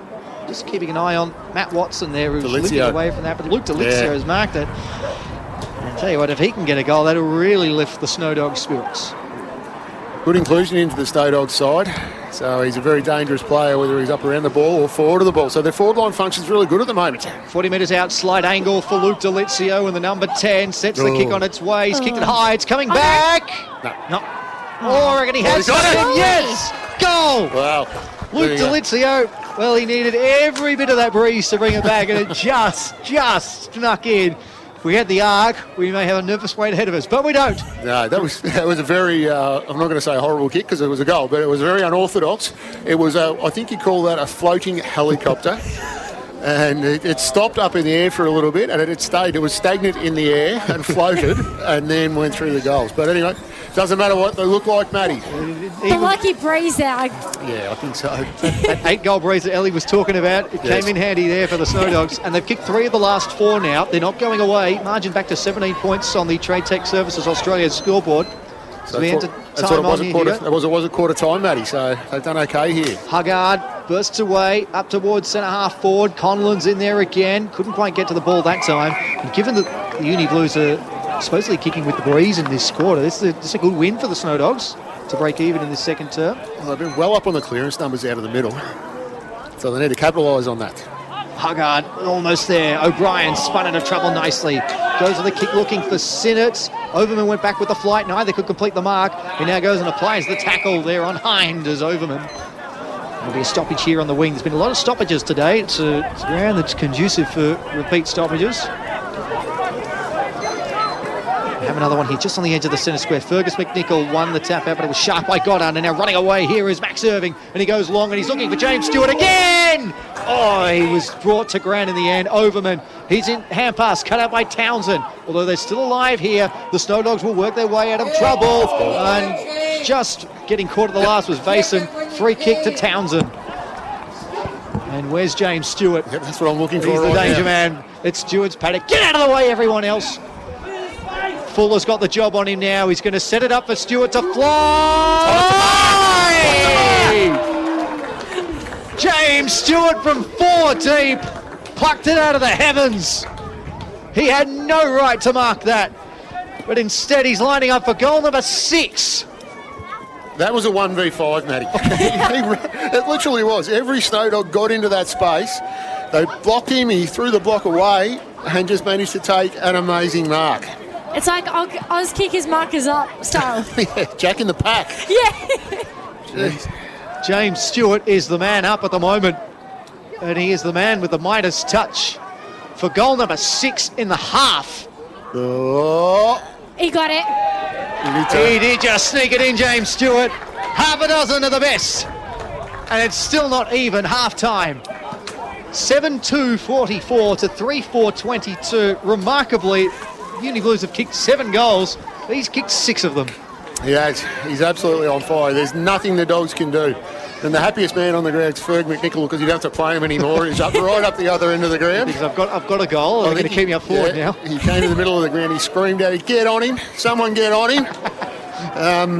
Just keeping an eye on Matt Watson there, who's limping away from that. But Luke Delizio has marked it. And I tell you what, if he can get a goal, that'll really lift the Snow Dogs' spirits. Good inclusion into the Snow Dogs side. So he's a very dangerous player, whether he's up around the ball or forward of the ball. So their forward line function's really good at the moment. 40 metres out, slight angle for Luke Delizio, and the number 10 sets the kick on its way. He's kicked it high. It's coming back. No. Oh, I reckon he has got it. Yes! Goal! Wow. Luke Delizio, well, he needed every bit of that breeze to bring it back, and it just snuck in. If we had the arc, we may have a nervous wait ahead of us, but we don't. No, that was a very, I'm not going to say a horrible kick because it was a goal, but it was very unorthodox. It was, I think you call that a floating helicopter. And it stopped up in the air for a little bit, and it was stagnant in the air and floated and then went through the goals. But anyway, doesn't matter what they look like, Matty. The lucky breeze there. Yeah, I think so. That 8-goal breeze that Ellie was talking about, it came in handy there for the Snow Dogs, and they've kicked 3 of the last 4 now. They're not going away. Margin back to 17 points on the Trade Tech Services Australia scoreboard. So it wasn't quarter time, Matty, so they've done okay here. Huggard bursts away, up towards centre-half forward. Conlon's in there again. Couldn't quite get to the ball that time. And given that the Uni Blues are supposedly kicking with the breeze in this quarter, this is a good win for the Snow Dogs to break even in this second term. Well, they've been well up on the clearance numbers out of the middle, so they need to capitalise on that. Huggard almost there. O'Brien spun out of trouble nicely. Goes with the kick looking for Sinnott. Overman went back with the flight. Neither could complete the mark. He now goes and applies the tackle there on Hind as Overman. There'll be a stoppage here on the wing. There's been a lot of stoppages today. It's a ground that's conducive for repeat stoppages. have another one here, just on the edge of the centre square. Fergus McNichol won the tap out, but it was sharp by Goddard, and now running away here is Max Irving, and he goes long, and he's looking for James Stewart again! Oh, he was brought to ground in the end. Overman, he's in hand pass, cut out by Townsend. Although they're still alive here, the Snow Dogs will work their way out of trouble, and just getting caught at the last was Vason. Free kick to Townsend. And where's James Stewart? Yep, that's what I'm looking for. He's the danger man. It's Stewart's paddock. Get out of the way, everyone else. Fuller's got the job on him now. He's going to set it up for Stewart to fly. James Stewart from 4 deep plucked it out of the heavens. He had no right to mark that, but instead he's lining up for goal number 6. That was a 1v5, Matty. It literally was. Every Snow Dog got into that space. They blocked him, he threw the block away and just managed to take an amazing mark. It's like Oz kick his markers up style. Yeah, Jack in the pack. Yeah. James Stewart is the man up at the moment, and he is the man with the Midas touch for goal number 6 in the half. Oh. He got it. He did just sneak it in, James Stewart. Half a dozen of the best. And it's still not even half-time. 7-2-44 to 3-4-22. Remarkably, Uni Blues have kicked 7 goals. He's kicked 6 of them. He has. He's absolutely on fire. There's nothing the Dogs can do. And the happiest man on the ground is Ferg McNichol, because you don't have to play him anymore. He's up right up the other end of the ground. Because I've got a goal. They're going to keep me up forward now. He came to the middle of the ground. He screamed out, "Get on him! Someone get on him!"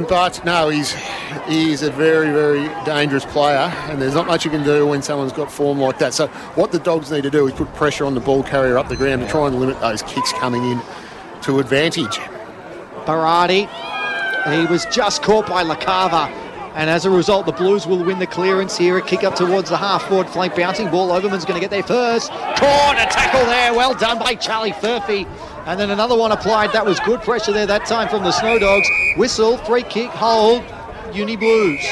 But no, he is a very, very dangerous player, and there's not much you can do when someone's got form like that. So what the Dogs need to do is put pressure on the ball carrier up the ground and try and limit those kicks coming in to advantage. Barati, he was just caught by LaCava. And as a result, the Blues will win the clearance here. A kick up towards the half-forward flank, bouncing ball. Overman's going to get there first. Caught, a tackle there. Well done by Charlie Furphy. And then another one applied. That was good pressure there that time from the Snow Dogs. Whistle, free kick, hold, Uni Blues.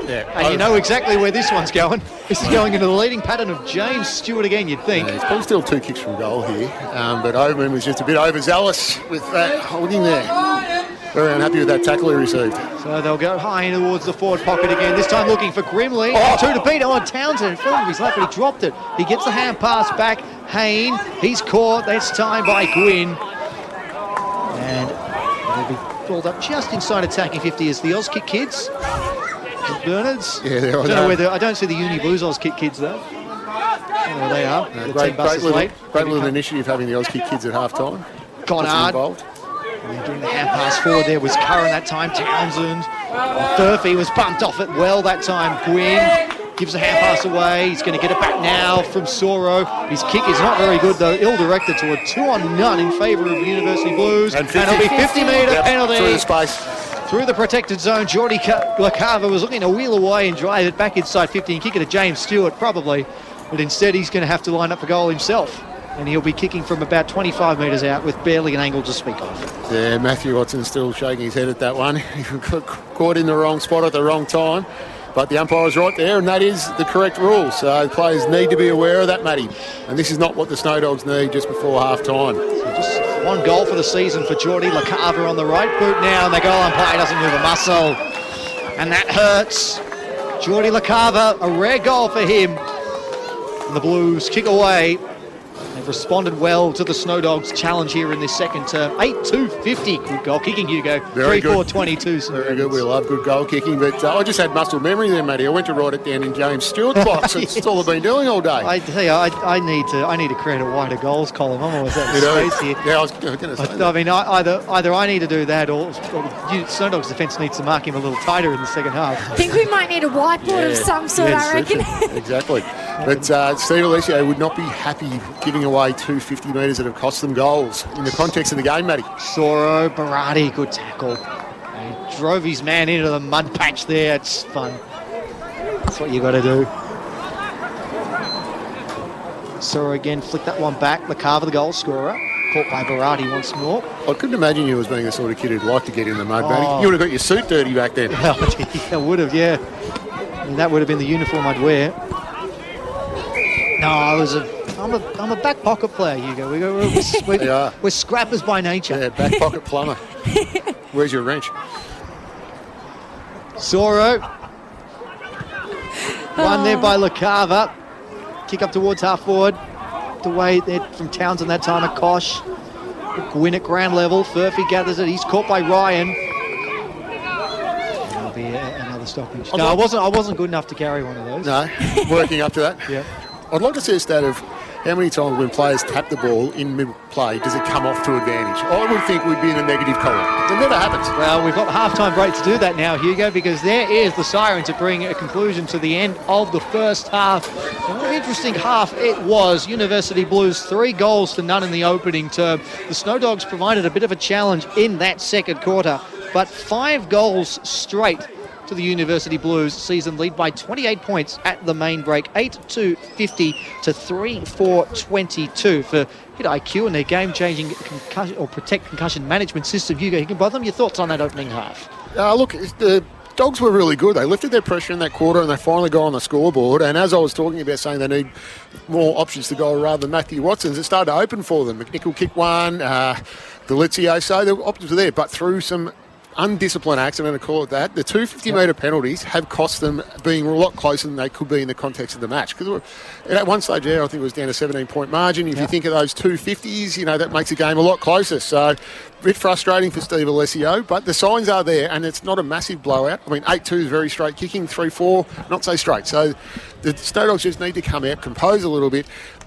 Yeah, and you know exactly where this one's going. This is going into the leading pattern of James Stewart again, you'd think. It's probably still 2 kicks from goal here. But Overman was just a bit overzealous with that holding there. Very unhappy with that tackle he received. So they'll go high in towards the forward pocket again, this time looking for Grimley. 2 to beat on Townsend in front of his lap, but he dropped it. He gets the hand pass back. Hayne, he's caught. That's time by Gwynn. And it'll be pulled up just inside attacking 50 as the Oz Kick kids. The Bernards. Yeah, they're on. I don't see the Uni Blues Oz Kick kids though. There they are. Great little initiative having the Oz Kick kids at half time. Goddard. And doing the hand pass forward there was Curran that time. Townsend. Furphy was bumped off it well that time. Gwynn gives the hand pass away. He's going to get it back now from Soro. His kick is not very good though. Ill-directed to a 2-on-none in favour of University Blues. And it'll be 50-metre penalty. Through the space. Through the protected zone. Geordie LaCava was looking to wheel away and drive it back inside 50 and kick it to James Stewart probably. But instead he's going to have to line up for goal himself. And he'll be kicking from about 25 metres out with barely an angle to speak of. Yeah, Matthew Watson's still shaking his head at that one. He got caught in the wrong spot at the wrong time. But the umpire is right there, and that is the correct rule. So players need to be aware of that, Matty. And this is not what the Snow Dogs need just before half-time. So just 1 goal for the season for Geordie LaCava on the right boot now, and the goal umpire doesn't move a muscle. And that hurts. Geordie LaCava, a rare goal for him. And the Blues kick away. They've responded well to the Snow Dogs' challenge here in this second term. 8-2-50. Good goal kicking, Hugo. 3-4-22. Very good. We love good goal kicking. But I just had muscle memory there, Matty. I went to write it down in James Stewart's box. That's all I've been doing all day. I tell you, I need to create a wider goals column. I'm always out of space here. Yeah, I was going to say that. I mean, either I need to do that or Snow Dogs' defence needs to mark him a little tighter in the second half. I think we might need a whiteboard of some sort, I reckon. Exactly. But Steve Alessio would not be happy giving away 2 50 metres that have cost them goals in the context of the game, Matty. Soro, Barati, good tackle. He drove his man into the mud patch there. It's fun. That's what you got to do. Soro again flicked that one back. LaCava, the goal scorer. Caught by Barati once more. I couldn't imagine you as being the sort of kid who'd like to get in the mud, Matty. You would have got your suit dirty back then. I would have, yeah. And that would have been the uniform I'd wear. No, I'm a back pocket player, Hugo. We're scrappers by nature. Yeah, back pocket plumber. Where's your wrench? Soro. One there by LaCava. Kick up towards half forward. Away there from Townsend that time, a Kosh. Gwyn at ground level. Furphy gathers it. He's caught by Ryan. That'll be another stoppage. No, I wasn't good enough to carry one of those. No, working up to that. Yeah. I'd like to see a stat of how many times when players tap the ball in mid-play does it come off to advantage. I would think we'd be in a negative column. It never happens. Well, we've got half-time break to do that now, Hugo, because there is the siren to bring a conclusion to the end of the first half. And what an interesting half it was. University Blues 3 goals to none in the opening term. The Snow Dogs provided a bit of a challenge in that second quarter, but 5 goals straight to the University Blues season lead by 28 points at the main break, 8-2-50 to 3-4-22 for hit IQ and their game-changing concussion management system. Hugo Higginbotham, your thoughts on that opening half? Look, the Dogs were really good. They lifted their pressure in that quarter and they finally got on the scoreboard. And as I was talking about saying they need more options to goal rather than Matthew Watson's, it started to open for them. McNichol kicked one, Delizio, so the options were there, but through some undisciplined acts, I'm going to call it that. The 250-metre penalties have cost them being a lot closer than they could be in the context of the match. Because at one stage there, I think it was down to 17-point margin. If you think of those 250s, that makes the game a lot closer. So a bit frustrating for Steve Alessio, but the signs are there, and it's not a massive blowout. I mean, 8-2 is very straight kicking, 3-4, not so straight. So the Snow Dogs just need to come out, compose a little bit.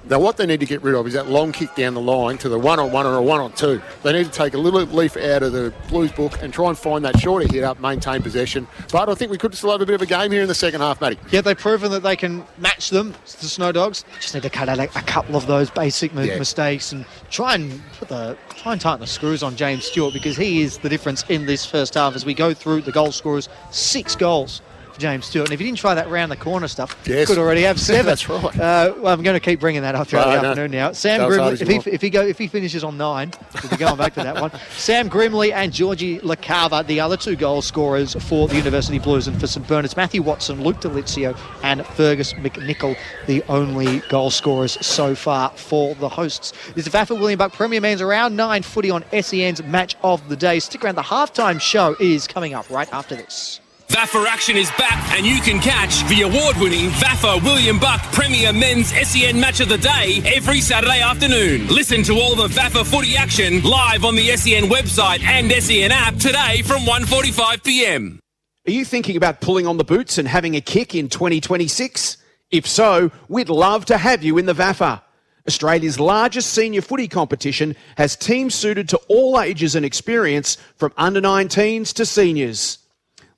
Now, what they need to get rid of is that long kick down the line to the 1-on-1 or a 1-on-2. They need to take a little leaf out of the Blues book and try and find that shorter hit up, maintain possession. But I think we could still have a bit of a game here in the second half, Matty. Yeah, they've proven that they can match them, the Snow Dogs. They just need to cut out a couple of those basic mistakes and try and tighten the screws on James Stewart, because he is the difference in this first half as we go through the goal scorers. 6 goals. James Stewart. And if you didn't try that round the corner stuff, you could already have 7. That's right. Well, I'm going to keep bringing that up throughout the afternoon now. Sam Grimley, if he finishes on 9, we'll be going back to that one. Sam Grimley and Georgie LaCava, the other 2 goal scorers for the University Blues, and for St Bernard's, Matthew Watson, Luke Delizio and Fergus McNichol, the only goal scorers so far for the hosts. This is VAFA William Buck Premier Men's Round 9 footy on SEN's Match of the Day. Stick around, the halftime show is coming up right after this. VAFA action is back, and you can catch the award-winning VAFA William Buck Premier Men's SEN Match of the Day every Saturday afternoon. Listen to all the VAFA footy action live on the SEN website and SEN app today from 1:45 p.m. Are you thinking about pulling on the boots and having a kick in 2026? If so, we'd love to have you in the VAFA. Australia's largest senior footy competition has teams suited to all ages and experience, from under-19s to seniors.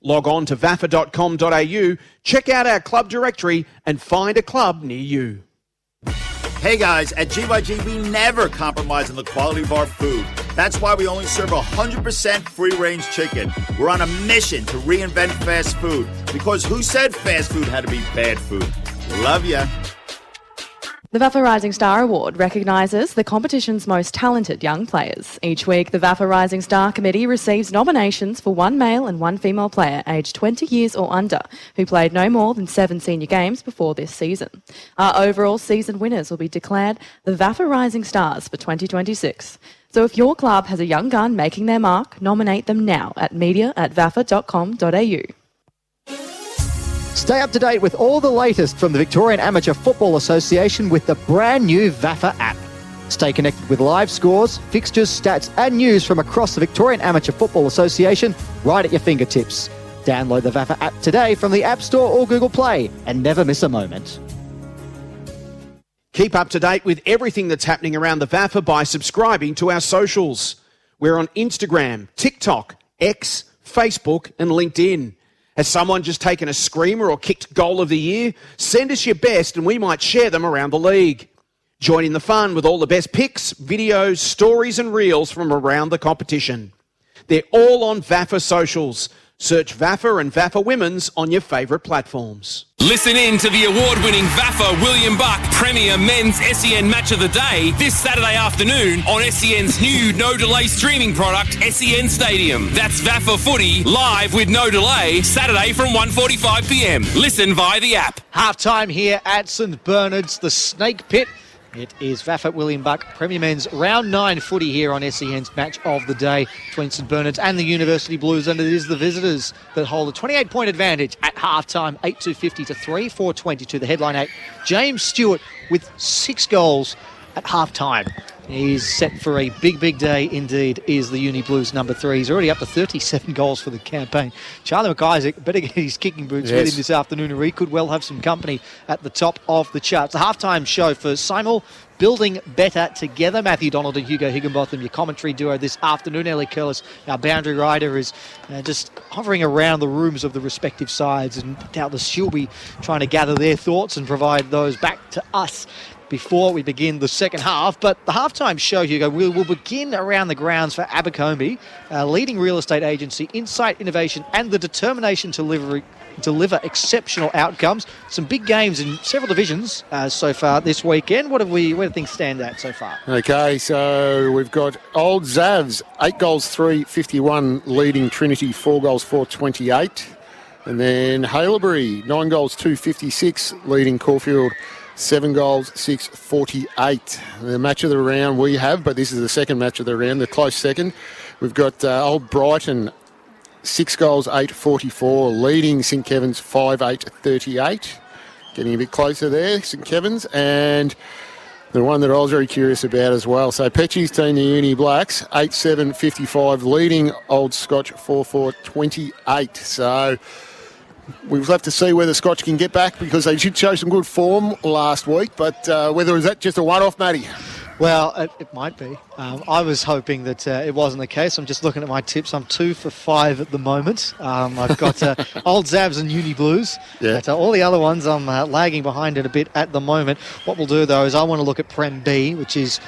Log on to vafa.com.au, check out our club directory and find a club near you. Hey guys, at GYG we never compromise on the quality of our food. That's why we only serve 100% free-range chicken. We're on a mission to reinvent fast food, because who said fast food had to be bad food? Love ya. The VAFA Rising Star Award recognises the competition's most talented young players. Each week, the VAFA Rising Star Committee receives nominations for 1 male and 1 female player aged 20 years or under who played no more than 7 senior games before this season. Our overall season winners will be declared the VAFA Rising Stars for 2026. So if your club has a young gun making their mark, nominate them now at media@vafa.com.au. Stay up to date with all the latest from the Victorian Amateur Football Association with the brand new VAFA app. Stay connected with live scores, fixtures, stats and news from across the Victorian Amateur Football Association right at your fingertips. Download the VAFA app today from the App Store or Google Play and never miss a moment. Keep up to date with everything that's happening around the VAFA by subscribing to our socials. We're on Instagram, TikTok, X, Facebook and LinkedIn. Has someone just taken a screamer or kicked goal of the year? Send us your best and we might share them around the league. Join in the fun with all the best pics, videos, stories and reels from around the competition. They're all on VAFA socials. Search VAFA and VAFA Women's on your favourite platforms. Listen in to the award-winning VAFA William Buck Premier Men's SEN Match of the Day this Saturday afternoon on SEN's new no-delay streaming product, SEN Stadium. That's VAFA Footy, live with no delay, Saturday from 1:45pm. Listen via the app. Half-time here at St Bernard's, the Snake Pit. It is VAFA William Buck Premier Men's Round 9 footy here on SEN's Match of the Day between St Bernard's and the University Blues, and it is the visitors that hold a 28-point advantage at half-time, 8-250 to 3-4-22. The headline 8, James Stewart with 6 goals at half-time. He's set for a big, big day indeed, is the Uni Blues number 3. He's already up to 37 goals for the campaign. Charlie McIsaac better get his kicking boots with him this afternoon, or he could well have some company at the top of the charts. The halftime show for Simul, Building Better Together. Matthew Donald and Hugo Higginbotham, your commentary duo this afternoon. Elly Kirlis, our boundary rider, is just hovering around the rooms of the respective sides, and doubtless she'll be trying to gather their thoughts and provide those back to us before we begin the second half. But the halftime show, Hugo, we will begin around the grounds for Abercrombie, leading real estate agency, insight, innovation, and the determination to deliver exceptional outcomes. Some big games in several divisions so far this weekend. Where do things stand at so far? Okay, so we've got Old Zavs, 8 goals, 351, leading Trinity, 4 goals, 428. And then Haileybury, 9 goals, 256, leading Caulfield, 7 goals, 648. The match of the round we have, but this is the second match of the round, the close second. We've got Old Brighton, 6 goals, 844, leading St Kevin's, 5-8-38. Getting a bit closer there, St Kevin's. And the one that I was very curious about as well. So Petchy's team, the Uni Blacks, 8-7-55, leading Old Scotch, 4-4-28. So we'll have to see whether Scotch can get back, because they did show some good form last week, but whether is that just a one-off, Matty? Well, it might be. I was hoping that it wasn't the case. I'm just looking at my tips. I'm 2 for 5 at the moment. I've got Old Zavs and Uni Blues. Yeah. But all the other ones, I'm lagging behind it a bit at the moment. What we'll do, though, is I want to look at Prem B, which is,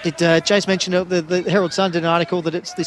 Jace mentioned, the Herald Sun did an article that it's the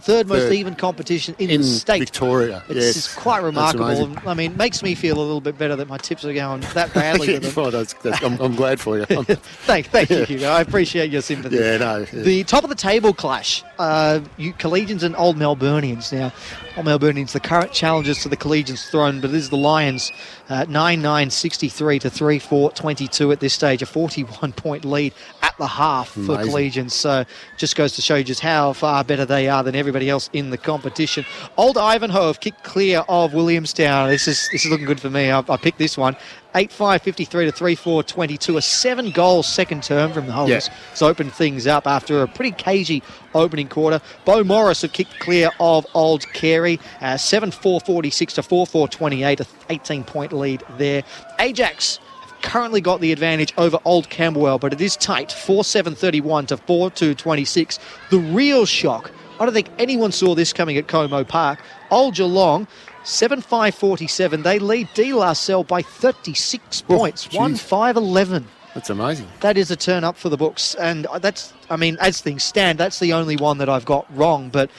third most even competition in the state. Victoria. It's quite remarkable. I mean, it makes me feel a little bit better that my tips are going that badly with them. Well, I'm glad for you. Thank you, Hugo. I appreciate your sympathy. The top of the table clash, Collegians and Old Melburnians. Now, Old Melburnians, the current challengers to the Collegians throne, but it is the Lions, 9-9-63 to 3-4-22 at this stage, a 41-point lead at the half for Collegians. So just goes to show you just how far better they are than everybody else in the competition. Old Ivanhoe have kicked clear of Williamstown. This is looking good for me. I picked this one. 8-5-53 to 3-4-22. A 7-goal second term from the holders. It's opened things up after a pretty cagey opening quarter. Beau Morris have kicked clear of Old Carey. 7-4-46 to 4-4-28. A 18-point lead there. Ajax currently got the advantage over Old Camberwell, but it is tight. 4-7-31 to 4-2-26. The real shock, I don't think anyone saw this coming at Como Park. Old Geelong, 7-5-47. They lead De La Salle by 36 points. 1-5-11. That's amazing. That is a turn up for the books. And as things stand, that's the only one that I've got wrong. But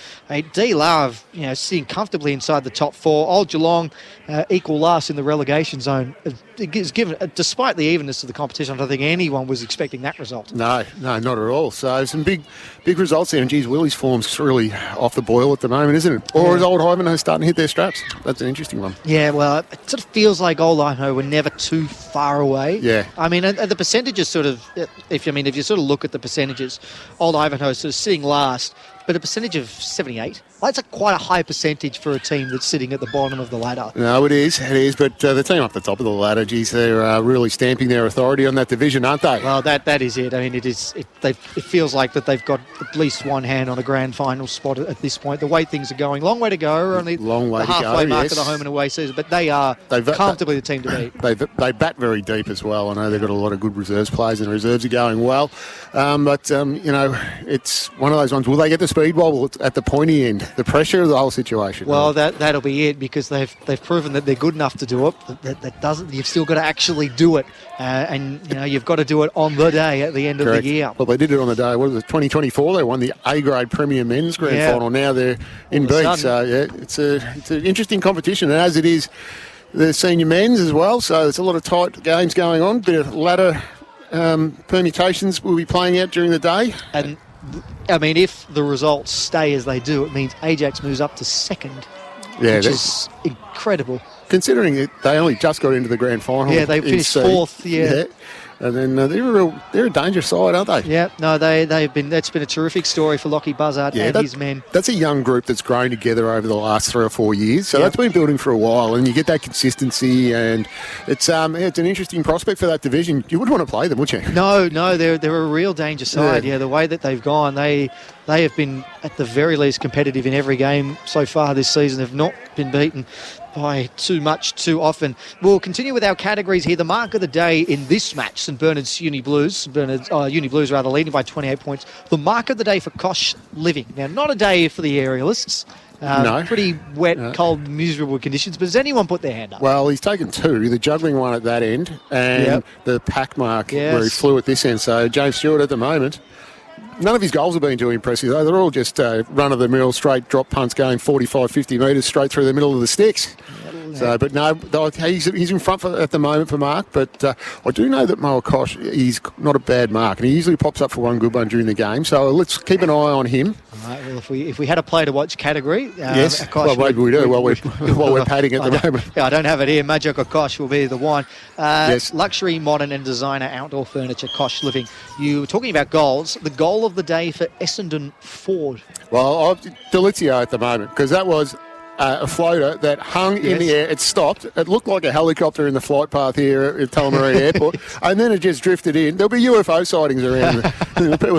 De La, sitting comfortably inside the top 4. Old Geelong, equal last in the relegation zone. Despite the evenness of the competition, I don't think anyone was expecting that result. No, not at all. So some big results there. And geez, Willie's form's really off the boil at the moment, isn't it? Or is Old Ivanhoe starting to hit their straps? That's an interesting one. Yeah, well, it sort of feels like Old Ivanhoe were never too far away. Yeah. I mean, the percentages sort of, if you sort of look at the percentages, Old Ivanhoe sort of sitting last, but a percentage of 78. That's quite a high percentage for a team that's sitting at the bottom of the ladder. No, it is. But the team up the top of the ladder, geez, they're really stamping their authority on that division, aren't they? Well, that is it. I mean, it feels like that they've got at least one hand on a grand final spot at this point. The way things are going, long way to go. We're only the halfway mark of the home and away season, but they are comfortably the team to beat. They bat very deep as well. I know they've got a lot of good reserves players, and the reserves are going well. But it's one of those ones. Will they get the speed bobble at the pointy end? The pressure of the whole situation. Well, that'll be it, because they've proven that they're good enough to do it. That doesn't. You've still got to actually do it, and you've got to do it on the day at the end of the year. Well, they did it on the day. What was it? 2024. They won the A-grade Premier Men's Grand Final. Now they're in B. So it's an interesting competition, and as it is. the senior men's as well, so there's a lot of tight games going on. Bit of ladder permutations we'll be playing out during the day. And, I mean, if the results stay as they do, it means Ajax moves up to second, which is incredible. Considering they only just got into the grand final. Yeah, they finished fourth, yeah. And then they're a dangerous side, aren't they? Yeah, no, they've been. That's been a terrific story for Lockie Buzzard and his men. That's a young group that's grown together over the last 3 or 4 years. So that's been building for a while, and you get that consistency, and it's an interesting prospect for that division. You wouldn't want to play them, would you? No, they're a real danger side. Yeah, the way that they've gone, they have been at the very least competitive in every game so far this season. They've not been beaten by too much too often. We'll continue with our categories here. The mark of the day in this match, St Bernard's Uni Blues leading by 28 points. The mark of the day for Kosh Living. Now, not a day for the aerialists. No. Pretty wet, cold, miserable conditions. But has anyone put their hand up? Well, he's taken 2, the juggling one at that end and the pack mark where he flew at this end. So James Stewart at the moment, none of his goals have been too impressive, though. They're all just run-of-the-mill, straight drop punts going 45, 50 metres straight through the middle of the sticks. So, but no, he's in front at the moment for mark. But I do know that Moa Kosh, he's not a bad mark, and he usually pops up for one good one during the game. So let's keep an eye on him. All right, well, if we had a play to watch category, yes, Kosh well, maybe we do while we're padding at the moment. Yeah, I don't have it here. Majok Kosh will be the one. Yes. Luxury, modern and designer outdoor furniture, Kosh Living. You were talking about goals. The goal of the day for Essendon Ford. Well, Delizio at the moment, because that was a floater that hung in the air. It stopped. It looked like a helicopter in the flight path here at Tullamarine Airport, and then it just drifted in. There'll be UFO sightings around.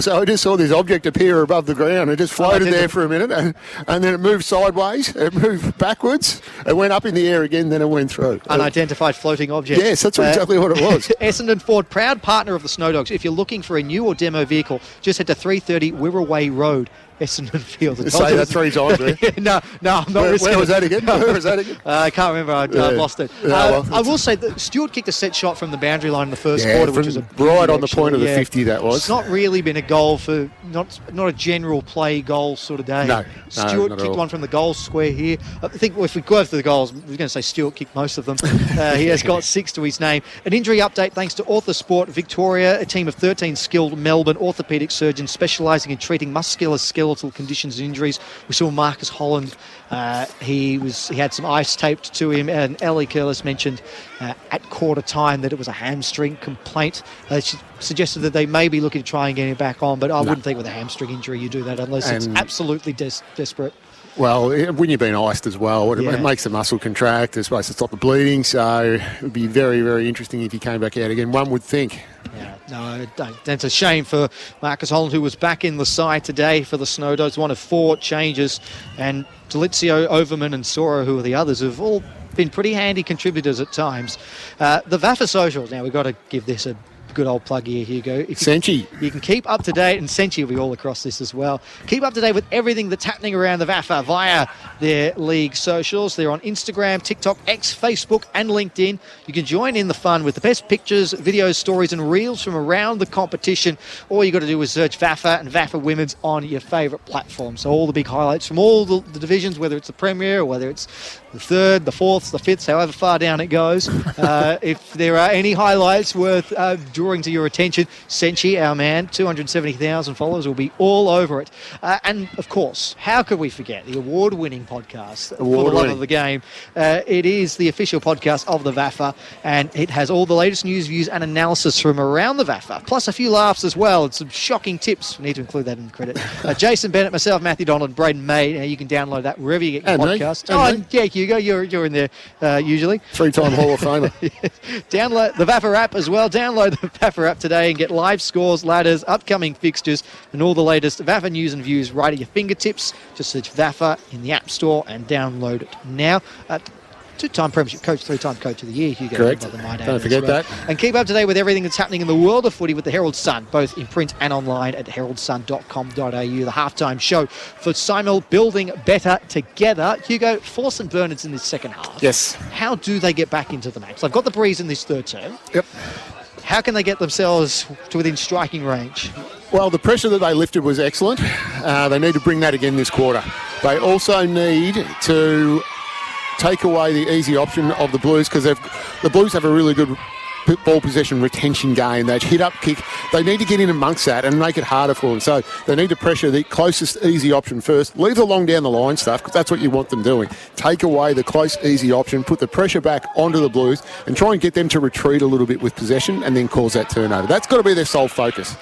So I just saw this object appear above the ground. It just floated there for a minute, and then it moved sideways. It moved backwards. It went up in the air again, then it went through. Unidentified floating object. Yes, that's exactly what it was. Essendon Ford, proud partner of the Snow Dogs. If you're looking for a new or demo vehicle, just head to 330 Wirraway Road, Essendon Field. Say that 3 times, eh? No, I'm not. Where was that again? Where was that again? I can't remember. I've lost it. I will say that Stewart kicked a set shot from the boundary line in the first quarter, which was right on the point of the 50. That was. It's not really been a goal for not a general play goal sort of day. No, Stewart kicked one from the goal square here. I think if we go for the goals, we're going to say Stewart kicked most of them. He has got 6 to his name. An injury update thanks to Orthosport Victoria, a team of 13 skilled Melbourne orthopaedic surgeons specialising in treating musculoskeletal conditions and injuries. We saw Marcus Holland. He had some ice taped to him, and Elly Kirlis mentioned at quarter time that it was a hamstring complaint. She suggested that they may be looking to try and get him back on, but I wouldn't think with a hamstring injury you do that unless it's absolutely desperate. Well, when you've been iced as well, it makes the muscle contract. It's supposed to stop the bleeding, so it would be very, very interesting if he came back out again, one would think. Yeah, no, that's a shame for Marcus Holland, who was back in the side today for the Snow Dogs, one of 4 changes, and Delizio, Overman and Sora, who are the others, have all been pretty handy contributors at times. The VAFA socials, now we've got to give this a good old plug here, Hugo. Senchi. You can keep up to date, and Senchi will be all across this as well. Keep up to date with everything that's happening around the VAFA via their league socials. They're on Instagram, TikTok, X, Facebook and LinkedIn. You can join in the fun with the best pictures, videos, stories and reels from around the competition. All you got to do is search VAFA and VAFA Women's on your favourite platform. So all the big highlights from all the divisions, whether it's the Premier or whether it's the 3rd, the 4th, the 5th, however far down it goes. If there are any highlights worth drawing to your attention, Senchi, our man, 270,000 followers, will be all over it. And, of course, how could we forget the award-winning podcast for the love of the game? It is the official podcast of the VAFA, and it has all the latest news, views and analysis from around the VAFA, plus a few laughs as well and some shocking tips. We need to include that in the credit. Jason Bennett, myself, Matthew Donald, Braden May. You can download that wherever you get your podcast. Yeah, Hugo, you're in there usually. 3-time Hall of Famer. Download the VAFA app as well. Download the VAFA app today and get live scores, ladders, upcoming fixtures and all the latest VAFA news and views right at your fingertips. Just search VAFA in the App Store and download it now. 2-time Premiership coach, 3-time Coach of the Year, Hugo. Correct. Don't forget that. And keep up to date with everything that's happening in the world of footy with the Herald Sun, both in print and online at heraldsun.com.au. The halftime show for Simon Building Better Together. Hugo, for St Bernard's in this second half. Yes. How do they get back into the match? They've got the breeze in this third term. Yep. How can they get themselves to within striking range? Well, the pressure that they lifted was excellent. They need to bring that again this quarter. They also need to take away the easy option of the Blues, because the Blues have a really good ball possession retention game. That hit up kick, they need to get in amongst that and make it harder for them. So they need to pressure the closest easy option first. Leave the long down the line stuff, because that's what you want them doing. Take away the close easy option, put the pressure back onto the Blues and try and get them to retreat a little bit with possession and then cause that turnover. That's got to be their sole focus.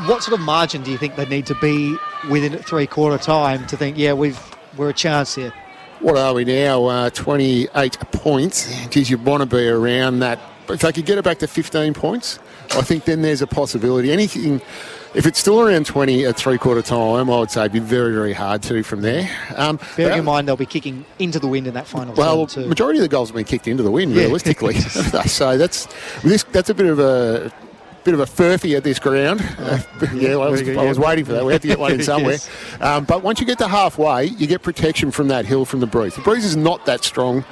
What sort of margin do you think they need to be within at three-quarter time to think, we're a chance here? What are we now? 28 points. Geez, you want to be around that. If they could get it back to 15 points, I think then there's a possibility. Anything, if it's still around 20 at three-quarter time, I would say it'd be very, very hard to from there. Bearing in mind they'll be kicking into the wind in that final well, turn too. Majority of the goals have been kicked into the wind, realistically. So that's a bit of a furphy at this ground. I was waiting for that. We have to get one in somewhere. Yes. But once you get to halfway, you get protection from that hill from the breeze. The breeze is not that strong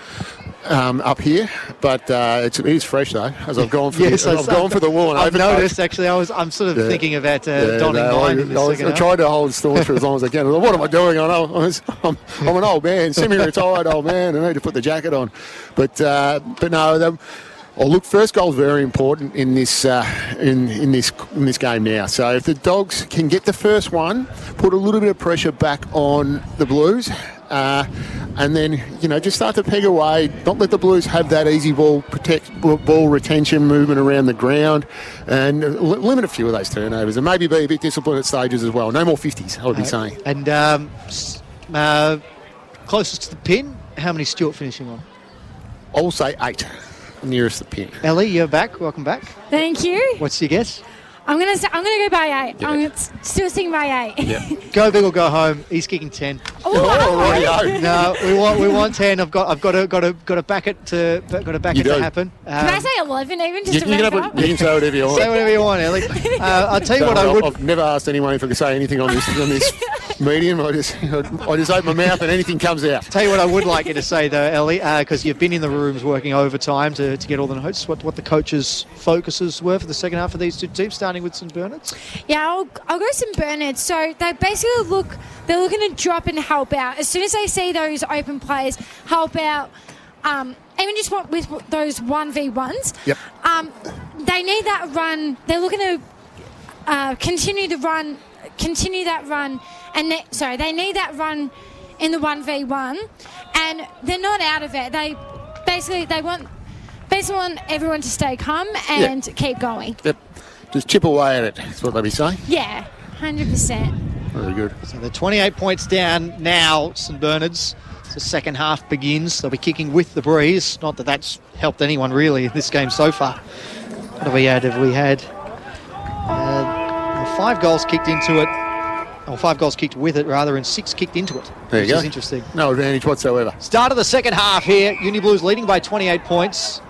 up here, but it is fresh though. As I've gone for the wall. And I've noticed actually. I'm sort of thinking about donning mine in the second half. I tried to hold staunch for as long as I can. What am I doing? I'm an old man, semi-retired old man. I need to put the jacket on, but no. First goal is very important in this in this game now. So if the Dogs can get the first one, put a little bit of pressure back on the Blues, and then just start to peg away. Not let the Blues have that easy ball retention movement around the ground, and limit a few of those turnovers, and maybe be a bit disciplined at stages as well. No more 50s, I would be saying. And closest to the pin, how many Stuart finishing on? I'll say 8. Nearest the pin. Ellie, you're back. Welcome back. Thank you. What's your guess? I'm gonna go by 8. Yeah. I'm still sticking by 8. Yeah. Go big or go home. He's kicking 10. No, we want 10. I've got to back it to happen. Can I say 11 even just to you wrap it up? You can say whatever you want. Say whatever you want, Ellie. I'll tell you what I would. I've never asked anyone if I could say anything on this medium. I just open my mouth and anything comes out. Tell you what I would like you to say though, Ellie, because you've been in the rooms working overtime to get all the notes. What the coaches' focuses were for the second half of these two teams, starting with St Bernard's. Yeah, I'll go St Bernard's. So they basically they're looking to drop and help out as soon as they see those open players, help out. Even just with those 1v1s. Yep. They need that run. They're looking to continue that run, and they need that run in the 1v1, and they're not out of it. They want everyone to stay calm and keep going. Yep. Just chip away at it. That's what they'll be saying. Yeah, 100%. Very good. So they're 28 points down now, St Bernard's. The second half begins. They'll be kicking with the breeze. Not that that's helped anyone really in this game so far. What have we had? We had 5 goals kicked into it. Or 5 goals kicked with it, rather, and 6 kicked into it. There you go. Which is interesting. No advantage whatsoever. Start of the second half here. Uni Blues leading by 28 points.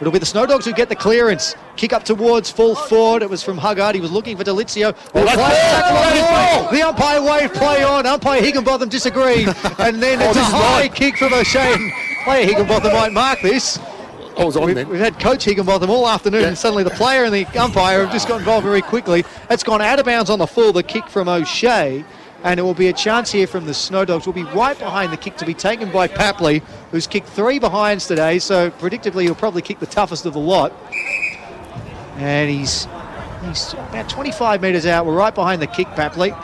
It'll be the Snow Dogs who get the clearance. Kick up towards full forward. It was from Huggard. He was looking for Delizio. The umpire waved play on. Umpire Higginbotham disagreed. And then it's a high kick from O'Shea. Player Higginbotham might mark this. We've had Coach Higginbotham all afternoon, and suddenly the player and the umpire have just got involved very quickly. It's gone out of bounds on the full, the kick from O'Shea. And it will be a chance here from the Snow Dogs. Will be right behind the kick to be taken by Papley, who's kicked 3 behinds today. So predictably, he'll probably kick the toughest of the lot. And he's about 25 metres out. We're right behind the kick, Papley.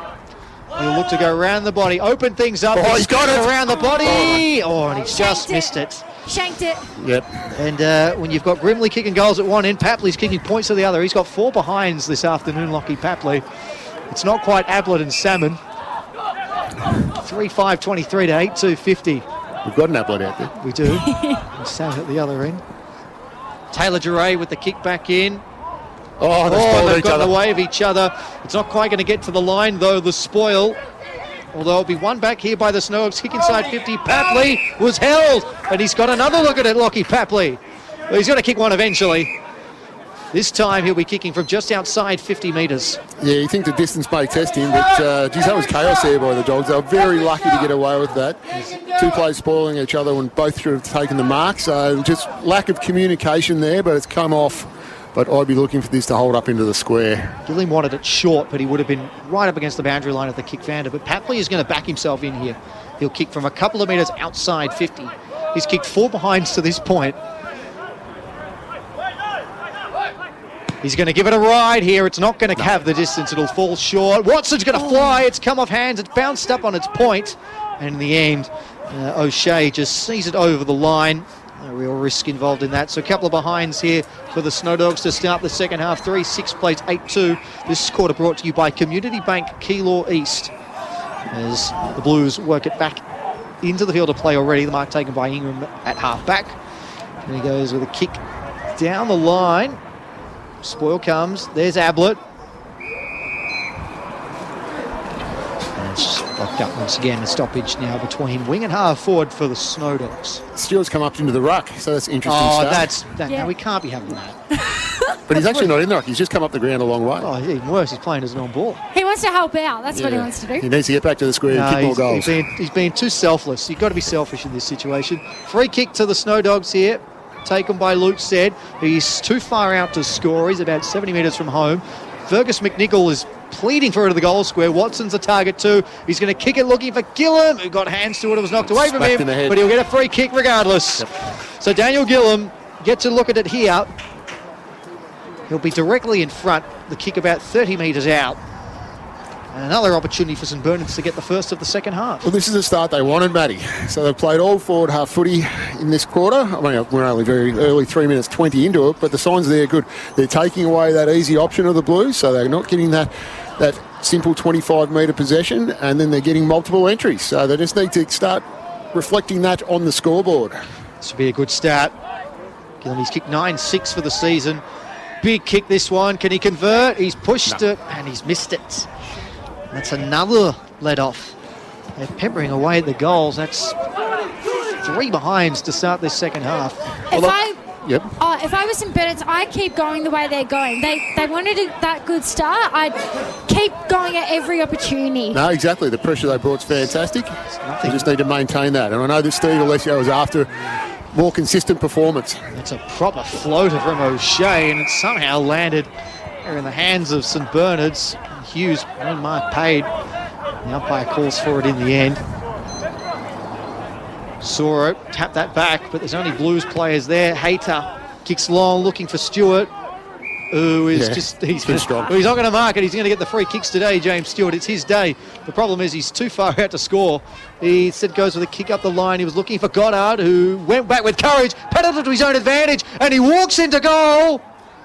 He'll look to go around the body, open things up. He's got it around the body. And he's just missed it. Shanked it. Yep. And when you've got Grimley kicking goals at one end, Papley's kicking points to the other. He's got 4 behinds this afternoon, Lockie Papley. It's not quite Ablett and Salmon. 3-5-23 to 8-2-50. We've got an Ablett out there. We do. And Sam at the other end. Taylor Duray with the kick back in. They've got in the way of each other. It's not quite going to get to the line, though, the spoil. Although it'll be one back here by the Snow Dogs. Kick inside 50. Papley was held. And he's got another look at it, Lockie Papley. Well, he's got to kick one eventually. This time he'll be kicking from just outside 50 metres. Yeah, you think the distance may test him, but geez, that was chaos there by the Dogs. They were very lucky to get away with that. 2 players spoiling each other when both should have taken the mark. So just lack of communication there, but it's come off. But I'd be looking for this to hold up into the square. Gilliam wanted it short, but he would have been right up against the boundary line of the kick Vander. But Papley is going to back himself in here. He'll kick from a couple of metres outside 50. He's kicked 4 behinds to this point. He's going to give it a ride here. It's not going to have the distance. It'll fall short. Watson's going to fly. It's come off hands. It's bounced up on its point. And in the end, O'Shea just sees it over the line. No real risk involved in that. So a couple of behinds here for the Snow Dogs to start the second half. 3-6 plays 8-2. This quarter brought to you by Community Bank Keilor East. As the Blues work it back into the field of play already. The mark taken by Ingram at half back. And he goes with a kick down the line. Spoil comes. There's Ablett. And it's just locked up once again. A stoppage now between wing and half forward for the Snow Dogs. Stewart's come up into the ruck, so that's interesting stuff. No, we can't be having that. But he's actually not in the ruck. He's just come up the ground a long way. Oh, even worse, he's playing as an on-ball. He wants to help out. That's what he wants to do. He needs to get back to the square and kick more goals. He's been too selfless. You've got to be selfish in this situation. Free kick to the Snow Dogs here. Taken by Luke Said. He's too far out to score. He's about 70 metres from home. Fergus McNichol is pleading for it to the goal square. Watson's a target too. He's going to kick it looking for Gillum, who got hands to it. It was knocked away from him, but he'll get a free kick regardless. Yep. So Daniel Gillum gets a look at it here. He'll be directly in front. The kick about 30 metres out. And another opportunity for St Bernard's to get the first of the second half. Well, this is the start they wanted, Matty. So they've played all forward half footy in this quarter. I mean, we're only very early, 3 minutes 20 into it, but the signs there are good. They're taking away that easy option of the Blues, so they're not getting that simple 25-metre possession, and then they're getting multiple entries. So they just need to start reflecting that on the scoreboard. This would be a good start. Gillum's kicked 9-6 for the season. Big kick, this one. Can he convert? He's pushed it, and he's missed it. That's another let-off. They're peppering away at the goals. That's 3 behinds to start this second half. If I was St Bernard's, I'd keep going the way they're going. They wanted that good start. I'd keep going at every opportunity. No, exactly. The pressure they brought is fantastic. They just need to maintain that. And I know that Steve Alessio is after more consistent performance. That's a proper floater from O'Shea, and it's somehow landed in the hands of St Bernard's. Hughes, one mark paid. The umpire calls for it in the end. Soro tapped that back, but there's only Blues players there. Hayter kicks long, looking for Stewart, who is he's strong. Well, he's not going to mark it. He's going to get the free kicks today, James Stewart. It's his day. The problem is he's too far out to score. He instead goes with a kick up the line. He was looking for Goddard, who went back with courage, pedalled it to his own advantage, and he walks into goal.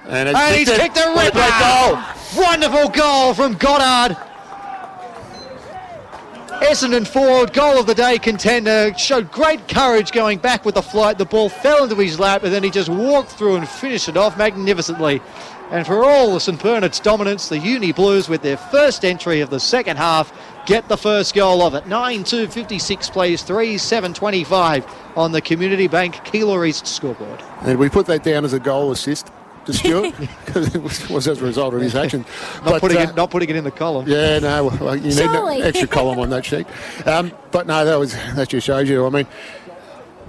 And he's kicked a ripper. Goal. Wonderful goal from Goddard. Essendon forward, goal of the day contender. Showed great courage going back with the flight. The ball fell into his lap, and then he just walked through and finished it off magnificently. And for all the St Bernard's dominance, the Uni Blues, with their first entry of the second half, get the first goal of it. 9-2, 56 plays 3-7-25 on the Community Bank Keilor East scoreboard. And we put that down as a goal assist to Stewart, because it was as a result of his action. Not putting it in the column. Yeah, no, well, you need an extra column on that sheet. But no, that just shows you. I mean,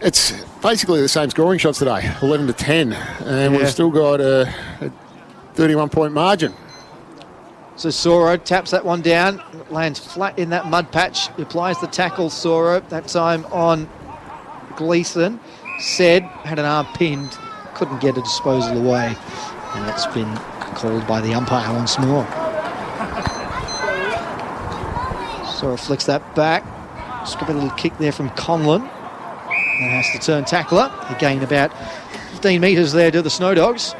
it's basically the same scoring shots today, 11-10, and we've still got a 31-point margin. So Soro taps that one down, lands flat in that mud patch, applies the tackle. Soro, that time on Gleeson. Said had an arm pinned, couldn't get a disposal away, and that's been called by the umpire once more. Soro flicks that back. Just got a little kick there from Conlon. Now has to turn tackler. He gained about 15 metres there to the Snow Dogs.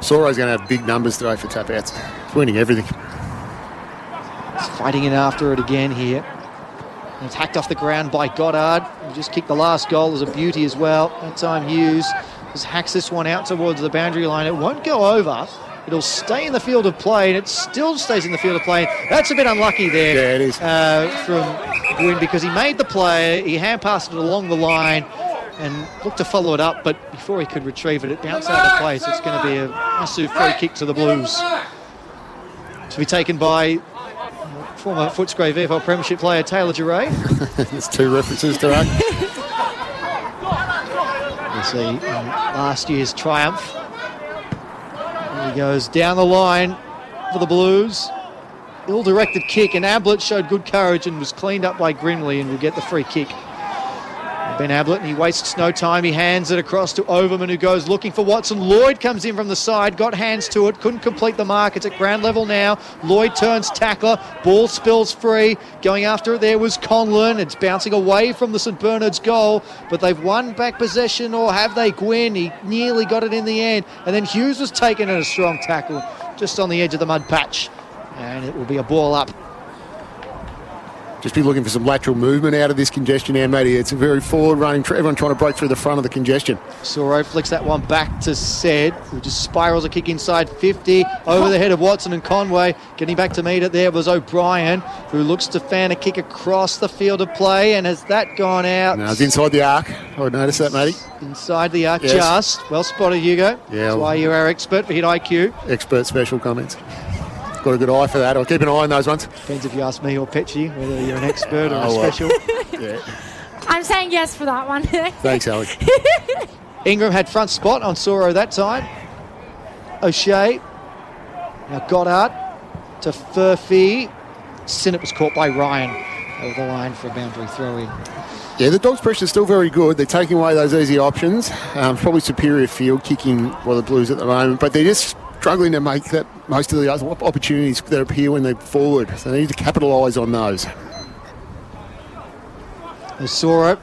Soro's going to have big numbers today for tap-outs. He's winning everything. He's fighting in after it again here. And it's hacked off the ground by Goddard. He just kicked the last goal as a beauty as well. That time Hughes just hacks this one out towards the boundary line. It won't go over. It'll stay in the field of play, and it still stays in the field of play. That's a bit unlucky there. Yeah, it is. From Gwyn, because he made the play, he hand-passed it along the line and looked to follow it up, but before he could retrieve it, it bounced out of play, so it's going to be a massive free kick to the Blues. To be taken by former Footscray VAFA Premiership player Taylor Duray. There's 2 references to that. You see last year's triumph. And he goes down the line for the Blues. Ill-directed kick, and Ablett showed good courage and was cleaned up by Grimley and will get the free kick. Ben Ablett, and he wastes no time. He hands it across to Overman, who goes looking for Watson. Lloyd comes in from the side, got hands to it, couldn't complete the mark. It's at ground level now. Lloyd turns tackler, ball spills free. Going after it there was Conlon. It's bouncing away from the St Bernard's goal, but they've won back possession, or have they? Gwynn, he nearly got it in the end. And then Hughes was taken in a strong tackle just on the edge of the mud patch. And it will be a ball up. Just be looking for some lateral movement out of this congestion now, matey. It's a very forward running, everyone trying to break through the front of the congestion. Soro flicks that one back to Sed, who just spirals a kick inside 50, over the head of Watson and Conway. Getting back to meet it there was O'Brien, who looks to fan a kick across the field of play, and has that gone out? No, it's inside the arc. I would notice that, matey. Inside the arc, yes. Just. Well spotted, Hugo. Yeah. That's why you're our expert for hit IQ. Expert special comments. Got a good eye for that. I'll keep an eye on those ones. Depends if you ask me or Petchy, whether you're an expert or a special. Yeah. I'm saying yes for that one. Thanks, Elly. Ingram had front spot on Soro that time. O'Shea. Now Goddard to Furphy. Sinnott was caught by Ryan over the line for a boundary throw in. Yeah, the Dogs' pressure is still very good. They're taking away those easy options. Probably superior field kicking for the Blues at the moment, but they're just struggling to make that most of the other opportunities that appear when they're forward. So they need to capitalise on those. They saw it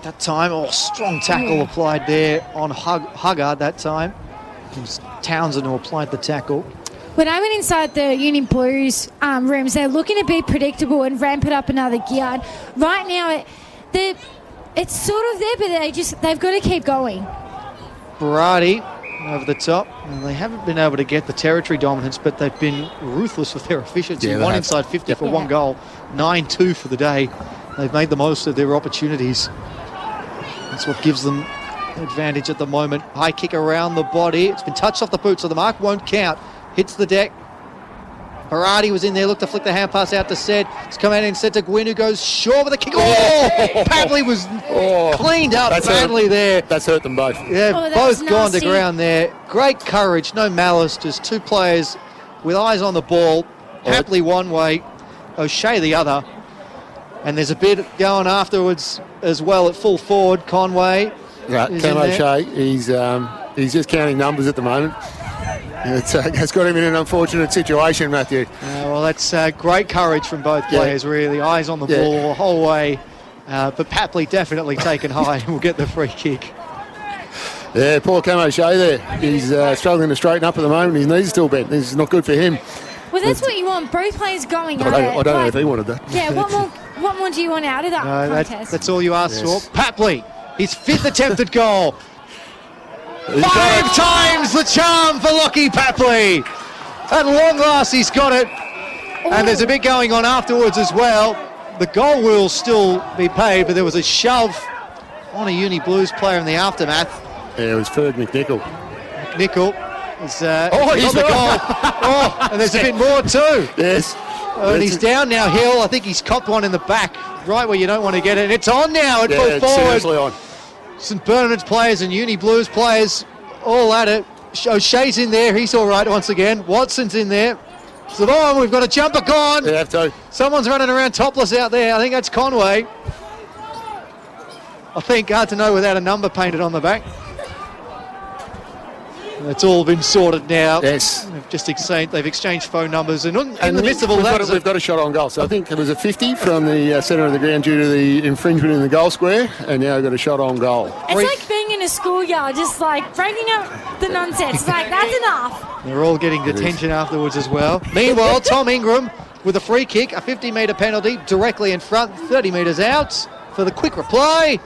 that time. Strong tackle applied there on Huggard that time. It was Townsend who applied the tackle. When I went inside the Uni Blues rooms, they're looking to be predictable and ramp it up another gear. Right now, it's sort of there, but they've got to keep going. Berardi over the top. And they haven't been able to get the territory dominance, but they've been ruthless with their efficiency. Yeah, one inside 50 for one goal. 9-2 for the day. They've made the most of their opportunities. That's what gives them advantage at the moment. High kick around the body. It's been touched off the boot, so the mark won't count. Hits the deck. Berardi was in there, looked to flick the hand pass out to Sed. It's come out and Sed to Gwynn, who goes short with a kick. Padley was cleaned up badly there. That's hurt them both. Yeah, both gone to ground there. Great courage, no malice, just two players with eyes on the ball. Padley one way, O'Shea the other. And there's a bit going afterwards as well at full forward. Conway. Yeah, Cam O'Shea, he's just counting numbers at the moment. It's got him in an unfortunate situation, Matthew. Well, that's great courage from both players, really. Eyes on the ball the whole way. But Papley definitely taken high and will get the free kick. Yeah, poor Cam O'Shea there. He's struggling to straighten up at the moment. His knees still bent. This is not good for him. Well, that's what you want. Both players going at it. I don't know if he wanted that. Yeah, what more do you want out of that contest? That's all you asked for. Papley, his fifth attempt at goal. 5 times the charm for Lockie Papley. At long last, he's got it. And there's a bit going on afterwards as well. The goal will still be paid, but there was a shove on a Uni Blues player in the aftermath. Yeah, it was Ferg McNichol. McNichol is he's got the goal. And there's a bit more too. Yes. And he's down now, Hill. I think he's copped one in the back, right where you don't want to get it. And it's on now at full forward. Seriously on. St Bernard's players and Uni Blues players all at it. O'Shea's in there. He's all right once again. Watson's in there. Savon, we've got a jumper gone. Yeah, have to. Someone's running around topless out there. I think that's Conway. I think hard to know without a number painted on the back. It's all been sorted now. Yes. They've exchanged phone numbers. And in the midst of all that... We've got a shot on goal. So I think it was a 50 from the centre of the ground due to the infringement in the goal square. And now we've got a shot on goal. It's like being in a schoolyard, just like breaking up the nonsense. Like, that's enough. They're all getting detention afterwards as well. Meanwhile, Tom Ingram with a free kick, a 50-metre penalty directly in front, 30 metres out for the quick reply.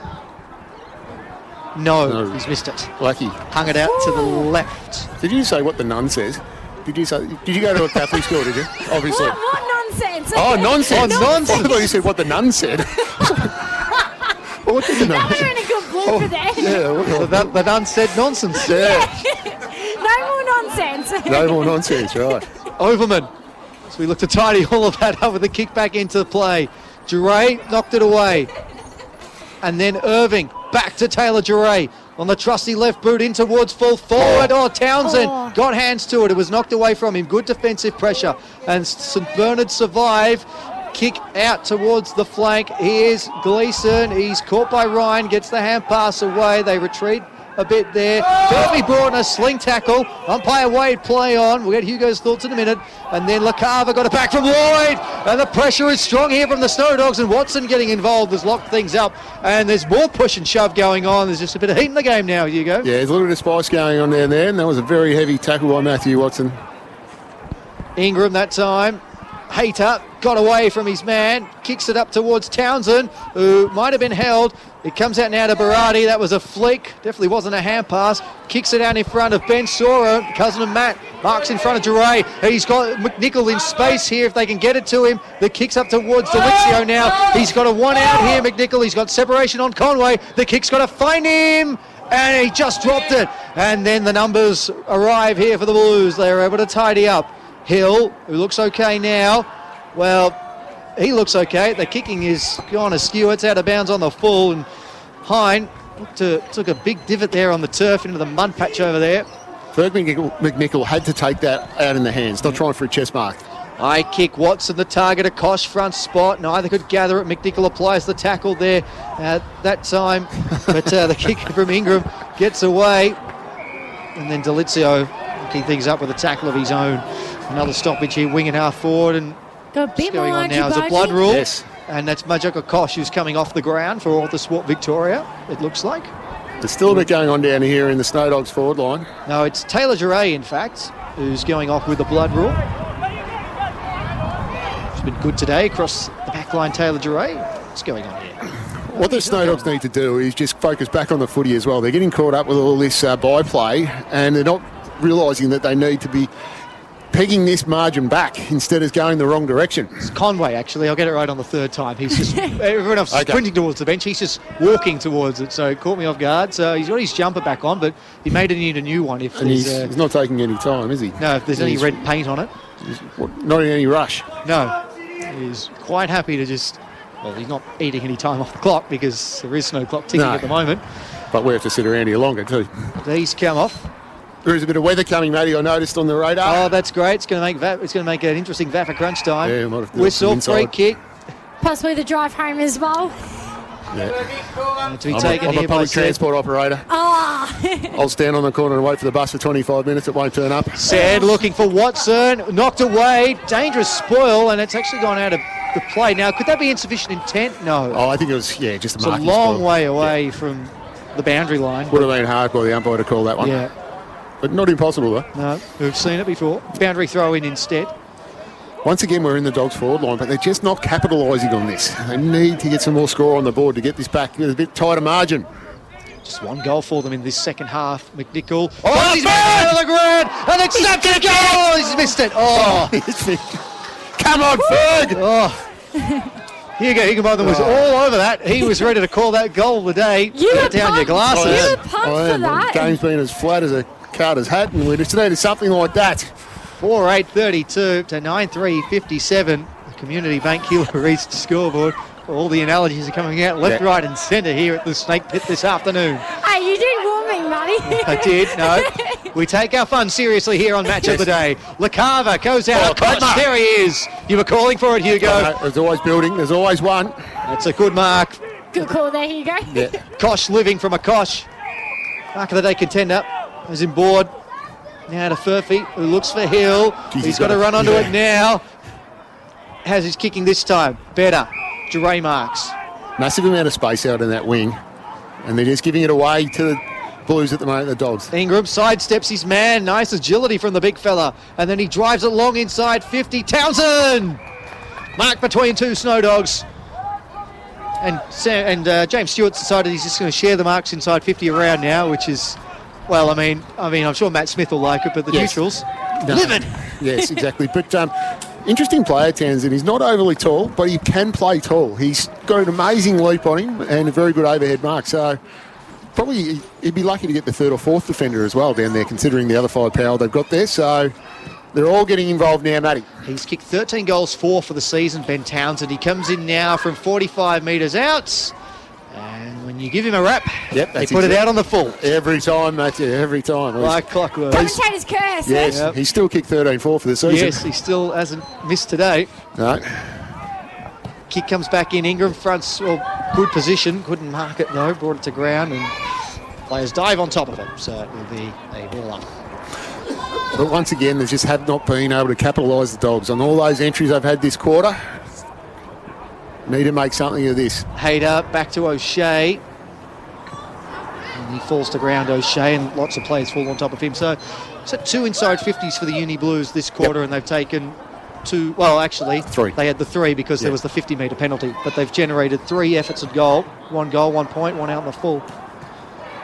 No, he's missed it. Lucky. Hung it out to the left. Did you say what the nun says? Did you go to a Catholic school, did you? Obviously. What nonsense? Oh, nonsense. Oh, nonsense. I thought you said what the nun said. What did the nun Now we're in a good mood for that. Yeah. The nun said nonsense. Yeah. No more nonsense. No more nonsense, right. Overman. So we look to tidy all of that up with a kick back into play. Duray knocked it away. And then Irving back to Taylor Duray on the trusty left boot in towards full forward. Townsend got hands to it. It was knocked away from him. Good defensive pressure. And St Bernard survive. kick out towards the flank. Here's Gleeson. He's caught by Ryan, gets the hand pass away. They retreat a bit there. Kirby brought in a sling tackle. Umpire Wade play on. We'll get Hugo's thoughts in a minute. And then LaCava got it back from Lloyd. And the pressure is strong here from the Snow Dogs, and Watson getting involved has locked things up. And there's more push and shove going on. There's just a bit of heat in the game now, Hugo. Yeah, there's a little bit of spice going on down there, and that was a very heavy tackle by Matthew Watson. Ingram that time. Hayter got away from his man, kicks it up towards Townsend, who might have been held. It comes out now to Berardi. That was a flick. Definitely wasn't a hand pass. Kicks it out in front of Ben Sora, cousin of Matt. Marks in front of Duray. He's got McNichol in space here if they can get it to him. The kick's up towards Delizio now. He's got a one out here, McNichol. He's got separation on Conway. The kick's got to find him. And he just dropped it. And then the numbers arrive here for the Blues. They are able to tidy up. Hill, who looks okay now. Well, he looks okay. The kicking is gone askew. It's out of bounds on the full. And Hine took a big divot there on the turf into the mud patch over there. Ferg McNichol had to take that out in the hands, not trying for a chest mark. High kick, Watson the target, a Kosh front spot. Neither could gather it. McNichol applies the tackle there at that time. But the kick from Ingram gets away. And then Delizio picking things up with a tackle of his own. Another stoppage here, wing and half forward, and Got a bit going more on now is a Djibouti. blood rule. Yes. And that's Majaka Kosh who's coming off the ground for all the Sport Victoria, it looks like. There's still a bit going on down here in the Snow Dogs forward line. No, it's Taylor Giray, in fact, who's going off with the blood rule. It's been good today across the back line, Taylor Giray. What's going on here? What the Snow Dogs need to do is just focus back on the footy as well. They're getting caught up with all this byplay, and they're not realising that they need to be pegging this margin back instead of going the wrong direction. It's Conway, actually. I'll get it right on the third time. He's just everyone else is sprinting towards the bench. He's just walking towards it, so it caught me off guard. So he's got his jumper back on, but he may need a new one if and he's not taking any time, is he? No, if there's any red paint on it. Not in any rush. No, he's quite happy to just. Well, he's not eating any time off the clock because there is no clock ticking at the moment. But we have to sit around here longer too. These come off. There is a bit of weather coming, Matty, I noticed on the radar. Oh, that's great. It's going to make an interesting VAFA crunch time. Yeah, might have to do Whistle, some free inside. kick. Possibly the drive home as well. Yeah. To be taken I'm here a by public Sed. transport operator. Oh. I'll stand on the corner and wait for the bus for 25 minutes. It won't turn up. Sed looking for Watson. Knocked away. Dangerous spoil, and it's actually gone out of the play. Now, could that be insufficient intent? No. Oh, I think it was, just a It's a marking long spoil. way away from the boundary line. Would have been hard by the umpire to call that one. Yeah. But not impossible, though. No, we've seen it before. Boundary throw in instead. Once again, we're in the Dogs forward line, but they're just not capitalising on this. They need to get some more score on the board to get this back with a bit tighter margin. Just one goal for them in this second half. McNichol. Oh, he's missed it on the ground, and it's snapped in a goal. He's missed it. Oh, Come on, Ferg! oh. Hugo Higginbotham was all over that. He was ready to call that goal of the day. You Get were down your pumped. glasses. You were pumped for that. The game's been as flat as a Carter's hat, and we just needed something like that. 4-8-32 to 9-3-57. The Community Bank Killer reached the scoreboard. All the analogies are coming out left, right and centre here at the Snake Pit this afternoon. Hey, you did warm me, Matty. I did, no. We take our fun seriously here on Match of the Day. LaCava goes out. great mark. There he is. You were calling for it, Hugo. There's always building. There's always one. That's a good mark. Good call there, Hugo. Yeah. Kosh living from a Kosh. Mark of the Day contender. Is in board. Now to Furphy, who looks for Hill. He's got to run onto it now. How's his kicking this time? Better. Duray marks. Massive amount of space out in that wing, and they're just giving it away to the Blues at the moment, the Dogs. Ingram sidesteps his man. Nice agility from the big fella. And then he drives it long inside 50. Townsend! Mark between two Snow Dogs. And James Stewart's decided he's just going to share the marks inside 50 around now, which is, well, I mean, I'm sure Matt Smith will like it, but the neutrals, livid. Yes, exactly. But interesting player, Townsend. He's not overly tall, but he can play tall. He's got an amazing leap on him and a very good overhead mark. So probably he'd be lucky to get the third or fourth defender as well down there, considering the other firepower they've got there. So they're all getting involved now, Matty. He's kicked 13 goals, 4 for the season, Ben Townsend. He comes in now from 45 metres out. And when you give him a rap, they put it out on the full. Every time, Matthew, every time. Like clockwork. Commentator's curse. Yes, He's still kicked 13-4 for the season. Yes, he still hasn't missed today. No. kick comes back in. Ingram fronts, good position. Couldn't mark it though. Brought it to ground and players dive on top of it. So it will be a ball up. But once again, they just have not been able to capitalise the Dogs on all those entries they've had this quarter. Need to make something of this. Hayter back to O'Shea. And he falls to ground, O'Shea, and lots of players fall on top of him. So it's at 2 inside 50s for the Uni Blues this quarter, and they've taken 2, well, actually, 3. They had the 3 because there was the 50-metre penalty, but they've generated 3 efforts at goal. 1 goal, 1 point, 1 out in the full.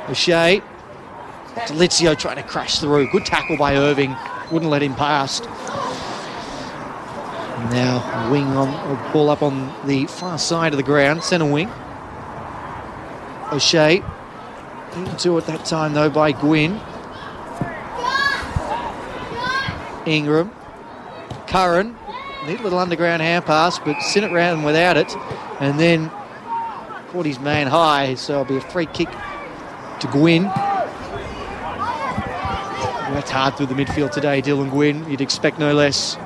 O'Shea. Delizio trying to crash through. Good tackle by Irving. Wouldn't let him past. Now wing on, ball up on the far side of the ground, centre wing. O'Shea into at that time though by Gwynn. Ingram. Curran. Neat little underground hand pass, but sent it round without it. And then caught his man high, so it'll be a free kick to Gwynn. Worked hard through the midfield today, Dylan Gwynn. You'd expect no less.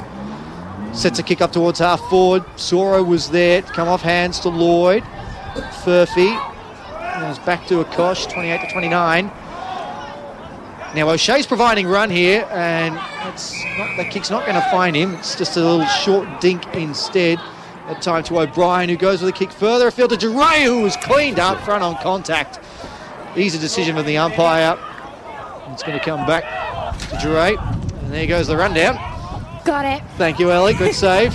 Sets a kick up towards half forward. Soro was there. Come off hands to Lloyd. Furphy. Goes back to Akosh, 28 to 29. Now O'Shea's providing run here, and the kick's not going to find him. It's just a little short dink instead. That time to O'Brien, who goes with a kick further afield to Duray, who was cleaned up front on contact. Easy decision from the umpire. It's going to come back to Duray. And there goes the rundown. Got it. Thank you, Ellie. Good save.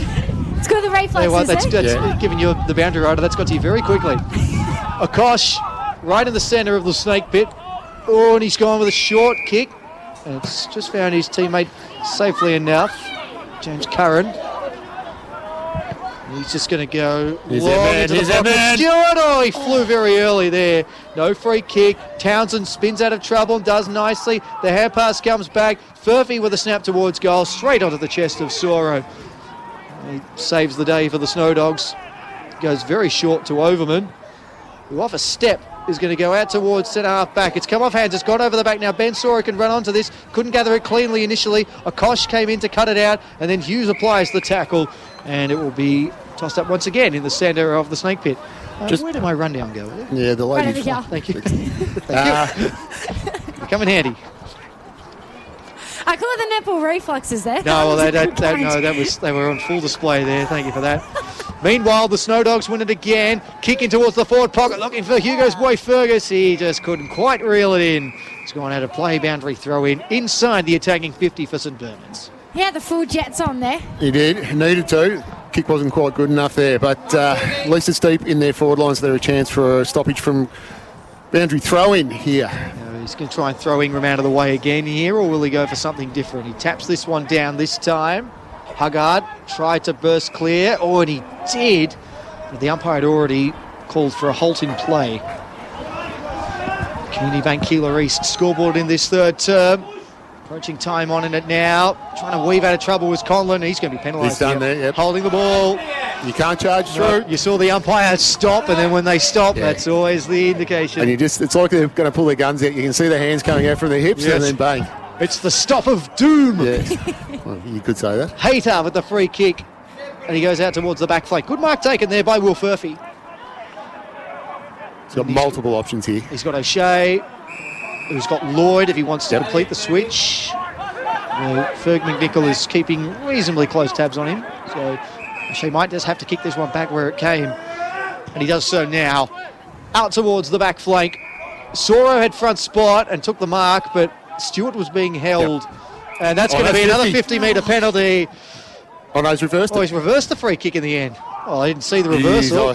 It's got the reflexes. That's giving you the boundary rider. That's got to you very quickly. Akosh, right in the centre of the snake pit. Oh, and he's gone with a short kick. And it's just found his teammate safely enough. James Curran. He's just going to go long into the pocket. Stewart, oh, he flew very early there. No free kick. Townsend spins out of trouble and does nicely. The hand pass comes back. Furphy with a snap towards goal, straight onto the chest of Soro. He saves the day for the Snow Dogs. Goes very short to Overman, who off a step is going to go out towards centre half back. It's come off hands. It's gone over the back now. Ben Soro can run onto this. Couldn't gather it cleanly initially. Akosh came in to cut it out, and then Hughes applies the tackle, and it will be tossed up once again in the centre of the snake pit. Where did my rundown go? Yeah, the lady. Right, thank you. Thank you. Come in handy. I call it the nipple reflexes there. No, well, they were on full display there. Thank you for that. Meanwhile, the Snow Dogs win it again. Kicking towards the forward pocket, looking for Hugo's boy Fergus. He just couldn't quite reel it in. He's gone out of play, boundary throw in inside the attacking 50 for St Bernard's. Yeah, the full jets on there. He did. He needed to. Kick wasn't quite good enough there, but at least it's deep in their forward lines. There a chance for a stoppage from boundary throw in here. He's going to try and throw Ingram out of the way again here, or will he go for something different? He taps this one down this time. Huggard tried to burst clear. Oh, and he did. But the umpire had already called for a halt in play. Community Bank Keilor East scoreboard in this third term. Approaching time on in it now. Trying to weave out of trouble was Conlon. He's going to be penalised. He's done here. there, yep. Holding the ball. You can't charge through. No. You saw the umpire stop, and then when they stop, that's always the indication. And it's like they're going to pull their guns out. You can see their hands coming out from their hips, and then bang. It's the stop of doom. Yes. Well, you could say that. Hayter with the free kick, and he goes out towards the back flank. Good mark taken there by Will Furphy. He's got multiple options here. He's got O'Shea, who's got Lloyd if he wants to complete the switch. Ferg McNichol is keeping reasonably close tabs on him, so O'Shea might just have to kick this one back where it came, and he does so now. Out towards the back flank. Soro had front spot and took the mark, but Stewart was being held, and that's going to be another 50-metre penalty. Oh, no, he's reversed it. Oh, he's reversed the free kick in the end. Well, I didn't see the reversal.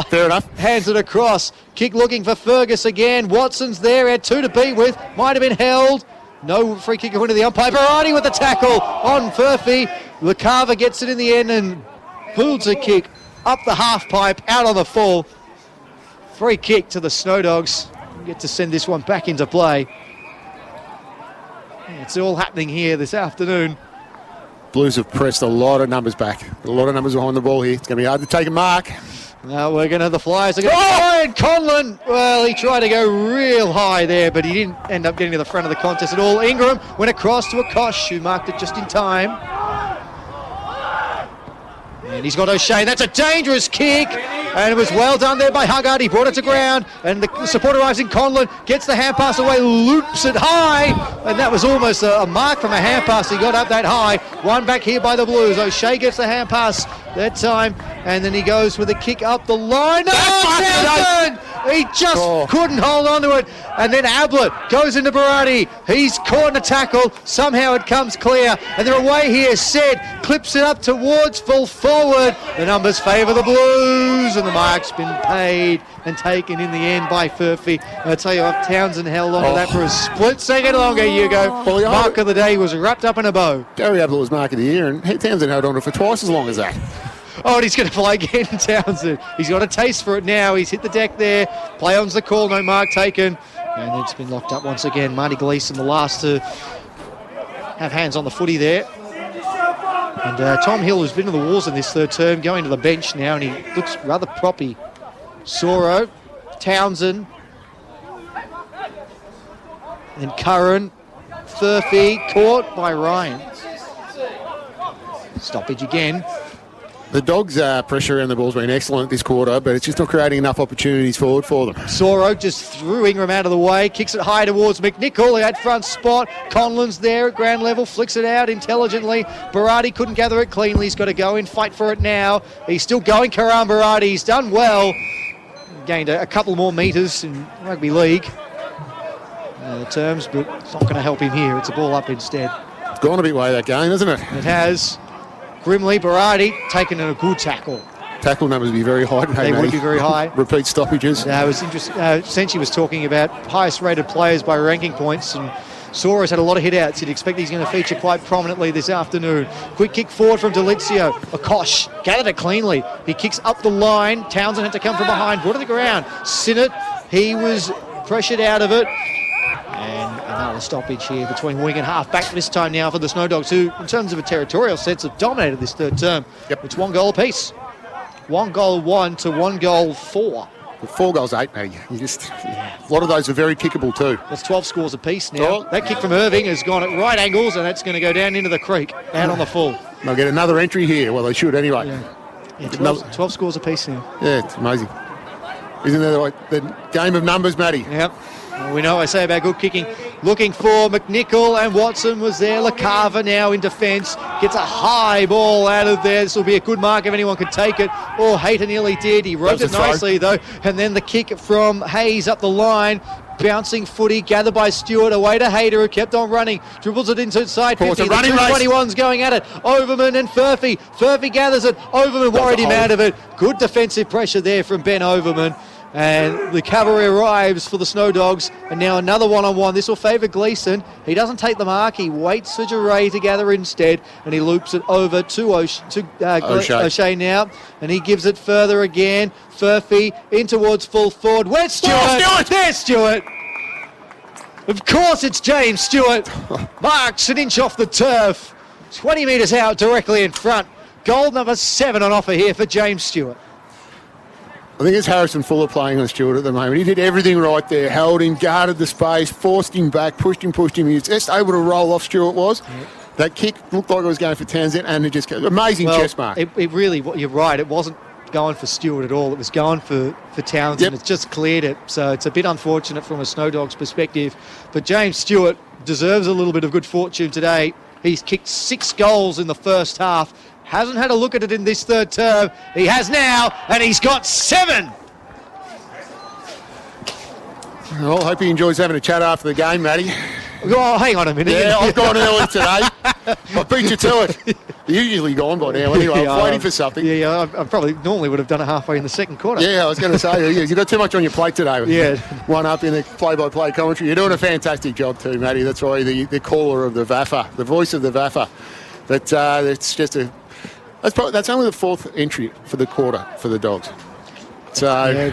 Fair enough. Hands it across. Kick looking for Fergus again. Watson's there, had 2 to beat with. Might have been held. No free kick win to the umpire. Variety with the tackle on Furphy. LaCava gets it in the end and builds a kick up the half pipe, out on the full. Free kick to the Snow Dogs. Get to send this one back into play. It's all happening here this afternoon. Blues have pressed a lot of numbers back. A lot of numbers behind the ball here. It's going to be hard to take a mark. Now the Flyers are going to... Oh, and Conlon! Well, he tried to go real high there, but he didn't end up getting to the front of the contest at all. Ingram went across to Akosh, who marked it just in time. And he's got O'Shea. That's a dangerous kick. And it was well done there by Huggard. He brought it to ground. And the support arrives in Conlon. Gets the hand pass away. Loops it high. And that was almost a mark from a hand pass. He got up that high. One back here by the Blues. O'Shea gets the hand pass that time. And then he goes with a kick up the line. Oh, he just couldn't hold on to it. And then Ablett goes into Berardi. He's caught in a tackle. Somehow it comes clear. And they're away here. Said clips it up towards full forward. The numbers favour the Blues. And the mark's been paid and taken in the end by Furphy. And I tell you what, Townsend held on to that for a split second longer, Hugo. Well, mark of the day was wrapped up in a bow. Gary Ablett was mark of the year, and Townsend held on to it for twice as long as that. Oh, and he's going to play again, Townsend. He's got a taste for it now. He's hit the deck there. Play on's the call, no mark taken. And it's been locked up once again. Marty Gleeson, the last to have hands on the footy there. And Tom Hill, who's been to the wars in this third term, going to the bench now, and he looks rather proppy. Soro, Townsend, and Curran. Furphy, caught by Ryan. Stoppage again. The Dogs' pressure around the ball's been excellent this quarter, but it's just not creating enough opportunities forward for them. Soro just threw Ingram out of the way, kicks it high towards McNichol at front spot. Conlon's there at ground level, flicks it out intelligently. Berardi couldn't gather it cleanly. He's got to go in, fight for it now. He's still going, Karan Berardi. He's done well. Gained a couple more metres in rugby league terms, but it's not going to help him here. It's a ball up instead. It's gone a bit way, that game, hasn't it? It has. Grimley, Berardi taking a good tackle. Tackle numbers would be very high today. They would be very high. Repeat stoppages. It was interesting. Senchi was talking about highest rated players by ranking points, and Sora's had a lot of hit outs. You'd expect he's going to feature quite prominently this afternoon. Quick kick forward from Delizio. Akosh gathered it cleanly. He kicks up the line. Townsend had to come from behind, brought it to the ground. Sinnott, he was pressured out of it. And another stoppage here between wing and half. Back this time now for the Snow Dogs, who, in terms of a territorial sense, have dominated this third term. Yep. It's 1 goal apiece. 1 goal 1 to 1 goal 4. 4 goals 8, Matty. A lot of those are very kickable too. That's 12 scores apiece now. That kick from Irving has gone at right angles, and that's going to go down into the creek, out on the full. They'll get another entry here. Well, they should anyway. Yeah, 12 scores apiece now. Yeah, it's amazing. Isn't that the game of numbers, Matty? Yep. Well, we know what I say about good kicking. Looking for McNichol, and Watson was there. LaCava now in defence. Gets a high ball out of there. This will be a good mark if anyone could take it. Oh, Hayter nearly did. He wrote it nicely, though. And then the kick from Hayes up the line. Bouncing footy, gathered by Stewart, away to Hayter, who kept on running. Dribbles it inside 50. The 221's going at it. Overman and Furphy. Furphy gathers it. Overman worried him out of it. Good defensive pressure there from Ben Overman. And the cavalry arrives for the Snow Dogs, and now another one-on-one. This will favour Gleeson. He doesn't take the mark. He waits for Duray to gather instead, and he loops it over to O'Shea now, and he gives it further again. Furphy in towards full forward. Where's Stewart? Stewart! There's Stewart. Of course it's James Stewart. Marks an inch off the turf. 20 metres out, directly in front. Goal number 7 on offer here for James Stewart. I think it's Harrison Fuller playing on Stewart at the moment. He did everything right there. Held him, guarded the space, forced him back, pushed him. He was just able to roll off, Stewart was. Yep. That kick looked like it was going for Townsend, and it just amazing chest mark. It really, you're right, it wasn't going for Stewart at all. It was going for Townsend. Yep. It's just cleared it. So it's a bit unfortunate from a Snow Dogs perspective. But James Stewart deserves a little bit of good fortune today. He's kicked 6 goals in the first half. Hasn't had a look at it in this third term. He has now, and he's got 7. Well, I hope he enjoys having a chat after the game, Matty. Oh, hang on a minute. Yeah, I've gone early today. I beat you to it. You're usually gone by now anyway. I'm waiting for something. Yeah, I probably normally would have done it halfway in the second quarter. Yeah, I was going to say, you've got too much on your plate today. Yeah. One up in the play-by-play commentary. You're doing a fantastic job too, Matty. That's why the caller of the VAFA, the voice of the VAFA. But it's just that's only the 4th entry for the quarter for the Dogs. So,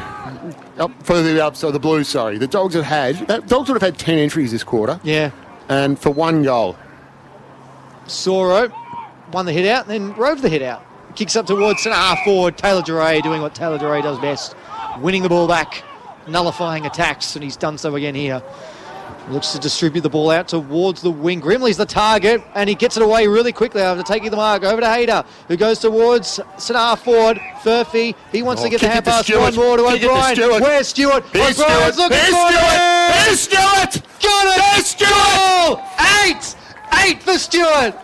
the Blues, sorry. The Dogs would have had 10 entries this quarter. Yeah. And for 1 goal. Soro won the hit out, and then rove the hit out. Kicks up towards centre forward. Taylor Duray doing what Taylor Duray does best. Winning the ball back, nullifying attacks, and he's done so again here. Looks to distribute the ball out towards the wing. Grimley's the target, and he gets it away really quickly after taking the mark. Over to Hayter, who goes towards Sanar Ford. Furphy, he wants to get the hand pass. One more to O'Brien. Where's Stewart? O'Brien's looking for it. There's Stewart! Got it! There's Stewart! 8 for Stewart.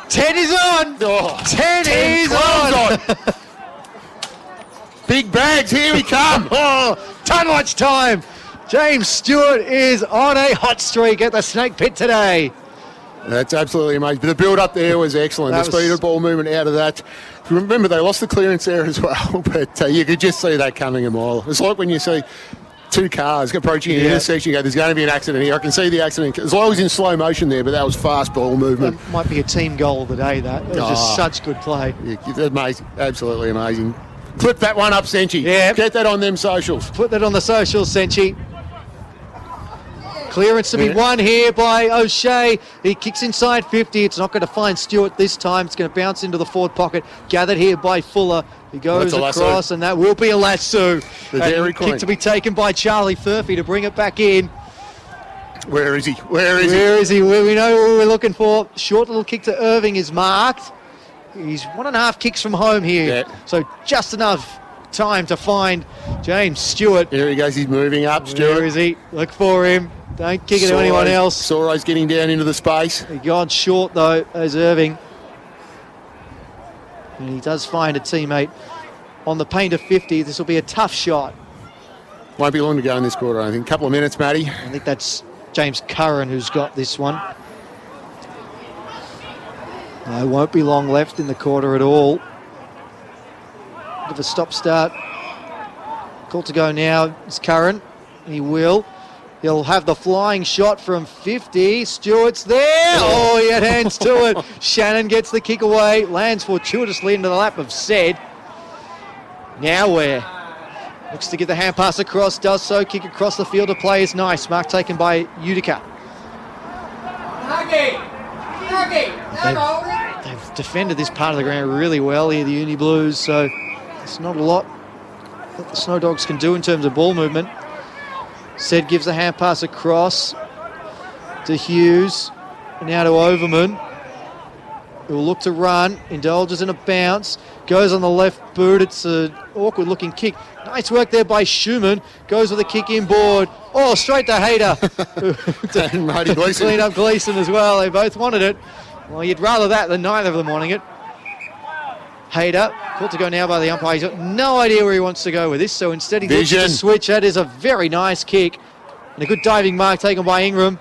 10 is on. 10 is on. Big bags, here we come. Too much time. James Stewart is on a hot streak at the Snake Pit today. That's absolutely amazing. But the build-up there was excellent. The speed of ball movement out of that. Remember, they lost the clearance there as well, but you could just see that coming a mile. It's like when you see two cars approaching an intersection, you go, there's going to be an accident here. I can see the accident. As long as in slow motion there, but that was fast ball movement. That might be a team goal of the day, that. It was just such good play. Yeah, amazing. Absolutely amazing. Clip that one up, Senchi. Yeah. Get that on them socials. Put that on the socials, Senchi. Clearance to be won here by O'Shea. He kicks inside 50. It's not going to find Stewart this time. It's going to bounce into the forward pocket. Gathered here by Fuller. He goes across, and that will be a lasso. The Dairy Queen. Kick to be taken by Charlie Furphy to bring it back in. Where is he? Where is he? We know what we're looking for. Short little kick to Irving is marked. He's 1.5 kicks from home here. Yeah. So just enough time to find James Stewart. There he goes. He's moving up, Stewart. Where is he? Look for him. Don't kick it to anyone else. Soro's getting down into the space. He got short, though, as Irving. And he does find a teammate on the paint of 50. This will be a tough shot. Won't be long to go in this quarter, I think. Couple of minutes, Matty. I think that's James Curran who's got this one. No, won't be long left in the quarter at all. Bit of a stop-start. Call to go now is Curran. He will. He'll have the flying shot from 50. Stewart's there. Oh, he had hands to it. Shannon gets the kick away. Lands fortuitously into the lap of Sed. Now where? Looks to get the hand pass across. Does so. Kick across the field of play is nice. Mark taken by Utica. They've defended this part of the ground really well here, the Uni Blues. So there's not a lot that the Snow Dogs can do in terms of ball movement. Sed gives the hand pass across to Hughes. Now to Overman, who will look to run. Indulges in a bounce. Goes on the left boot. It's an awkward looking kick. Nice work there by Schumann. Goes with a kick inboard. Oh, straight to Hayter. And Marty Gleason. Clean up Gleason as well. They both wanted it. Well, you'd rather that than neither of them wanting it. Hayter, called to go now by the umpire. He's got no idea where he wants to go with this, so instead he looks to switch. That is a very nice kick. And a good diving mark taken by Ingram.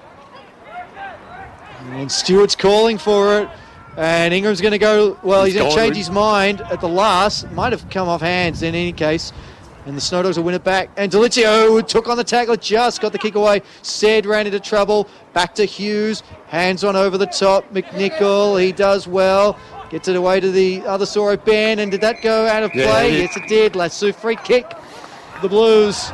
And Stewart's calling for it. And Ingram's going to go, well, he's going to change his mind at the last. Might have come off hands in any case. And the Snow Dogs will win it back. And Delizio took on the tackler, just got the kick away. Sed ran into trouble. Back to Hughes. Hands on over the top. McNichol, he does well. Gets it away to the other Soro Ben. And did that go out of play? Yes, it did. Lasso free kick. The Blues.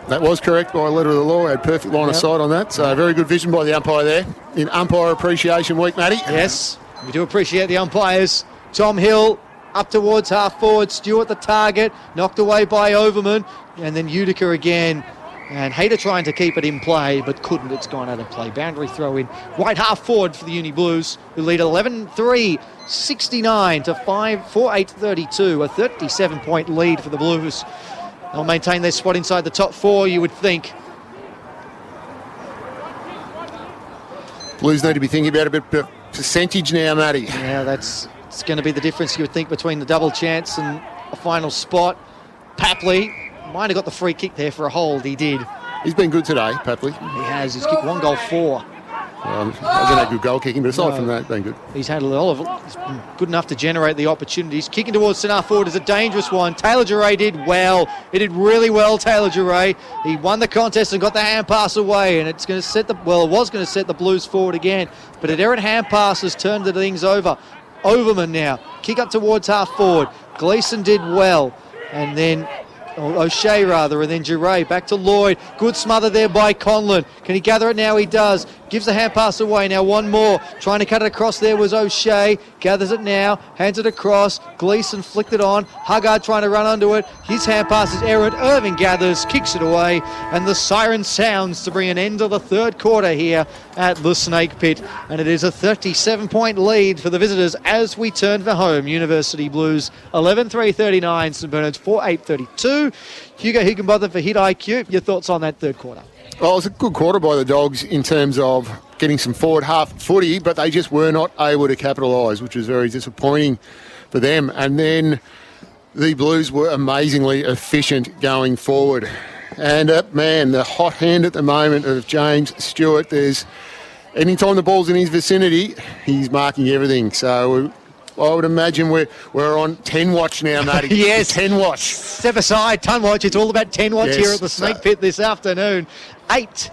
That was correct by letter of the law. Had perfect line of sight on that. So very good vision by the umpire there. In Umpire Appreciation Week, Matty. Yes, we do appreciate the umpires. Tom Hill up towards half forward. Stewart the target. Knocked away by Overman. And then Utica again. And Hayter trying to keep it in play, but couldn't. It's gone out of play. Boundary throw in. Right half forward for the Uni Blues, who lead 11-3, 69 to 4-8-32. A 37-point lead for the Blues. They'll maintain their spot inside the top four, you would think. Blues need to be thinking about a bit of percentage now, Matty. Yeah, it's going to be the difference, you would think, between the double chance and a final spot. Papley might have got the free kick there for a hold. He did. He's been good today, Papley. He has. He's kicked 1 goal, 4. Wasn't that good goal kicking, but aside from that, been good. He's had a lot of. He's been good enough to generate the opportunities. Kicking towards Sanar forward is a dangerous one. Taylor Duray did well. He did really well, Taylor Duray. He won the contest and got the hand pass away, and it's going to set the. Well, it was going to set the Blues forward again, but an errant hand pass has turned the things over. Overman now kick up towards half forward. Gleason did well, and then O'Shea rather, and then Giray back to Lloyd. Good smother there by Conlon. Can he gather it now? He does. Gives the hand pass away. Now one more. Trying to cut it across there was O'Shea. Gathers it now. Hands it across. Gleeson flicked it on. Huggard trying to run under it. His hand pass is errant. Irving gathers, kicks it away, and the siren sounds to bring an end to the third quarter here at the Snake Pit. And it is a 37-point lead for the visitors as we turn for home. University Blues 11-3-39. St Bernard's 4-8-32. Hugo Higginbotham for Hit IQ. Your thoughts on that third quarter? Well, it was a good quarter by the Dogs in terms of getting some forward half footy, but they just were not able to capitalise, which was very disappointing for them. And then the Blues were amazingly efficient going forward. And, the hot hand at the moment of James Stewart, anytime the ball's in his vicinity, he's marking everything. So I would imagine we're on 10 watch now, Matty. Yes. 10 watch. Step aside, 10 watch. It's all about 10 watch here at the Snake Pit this afternoon. 8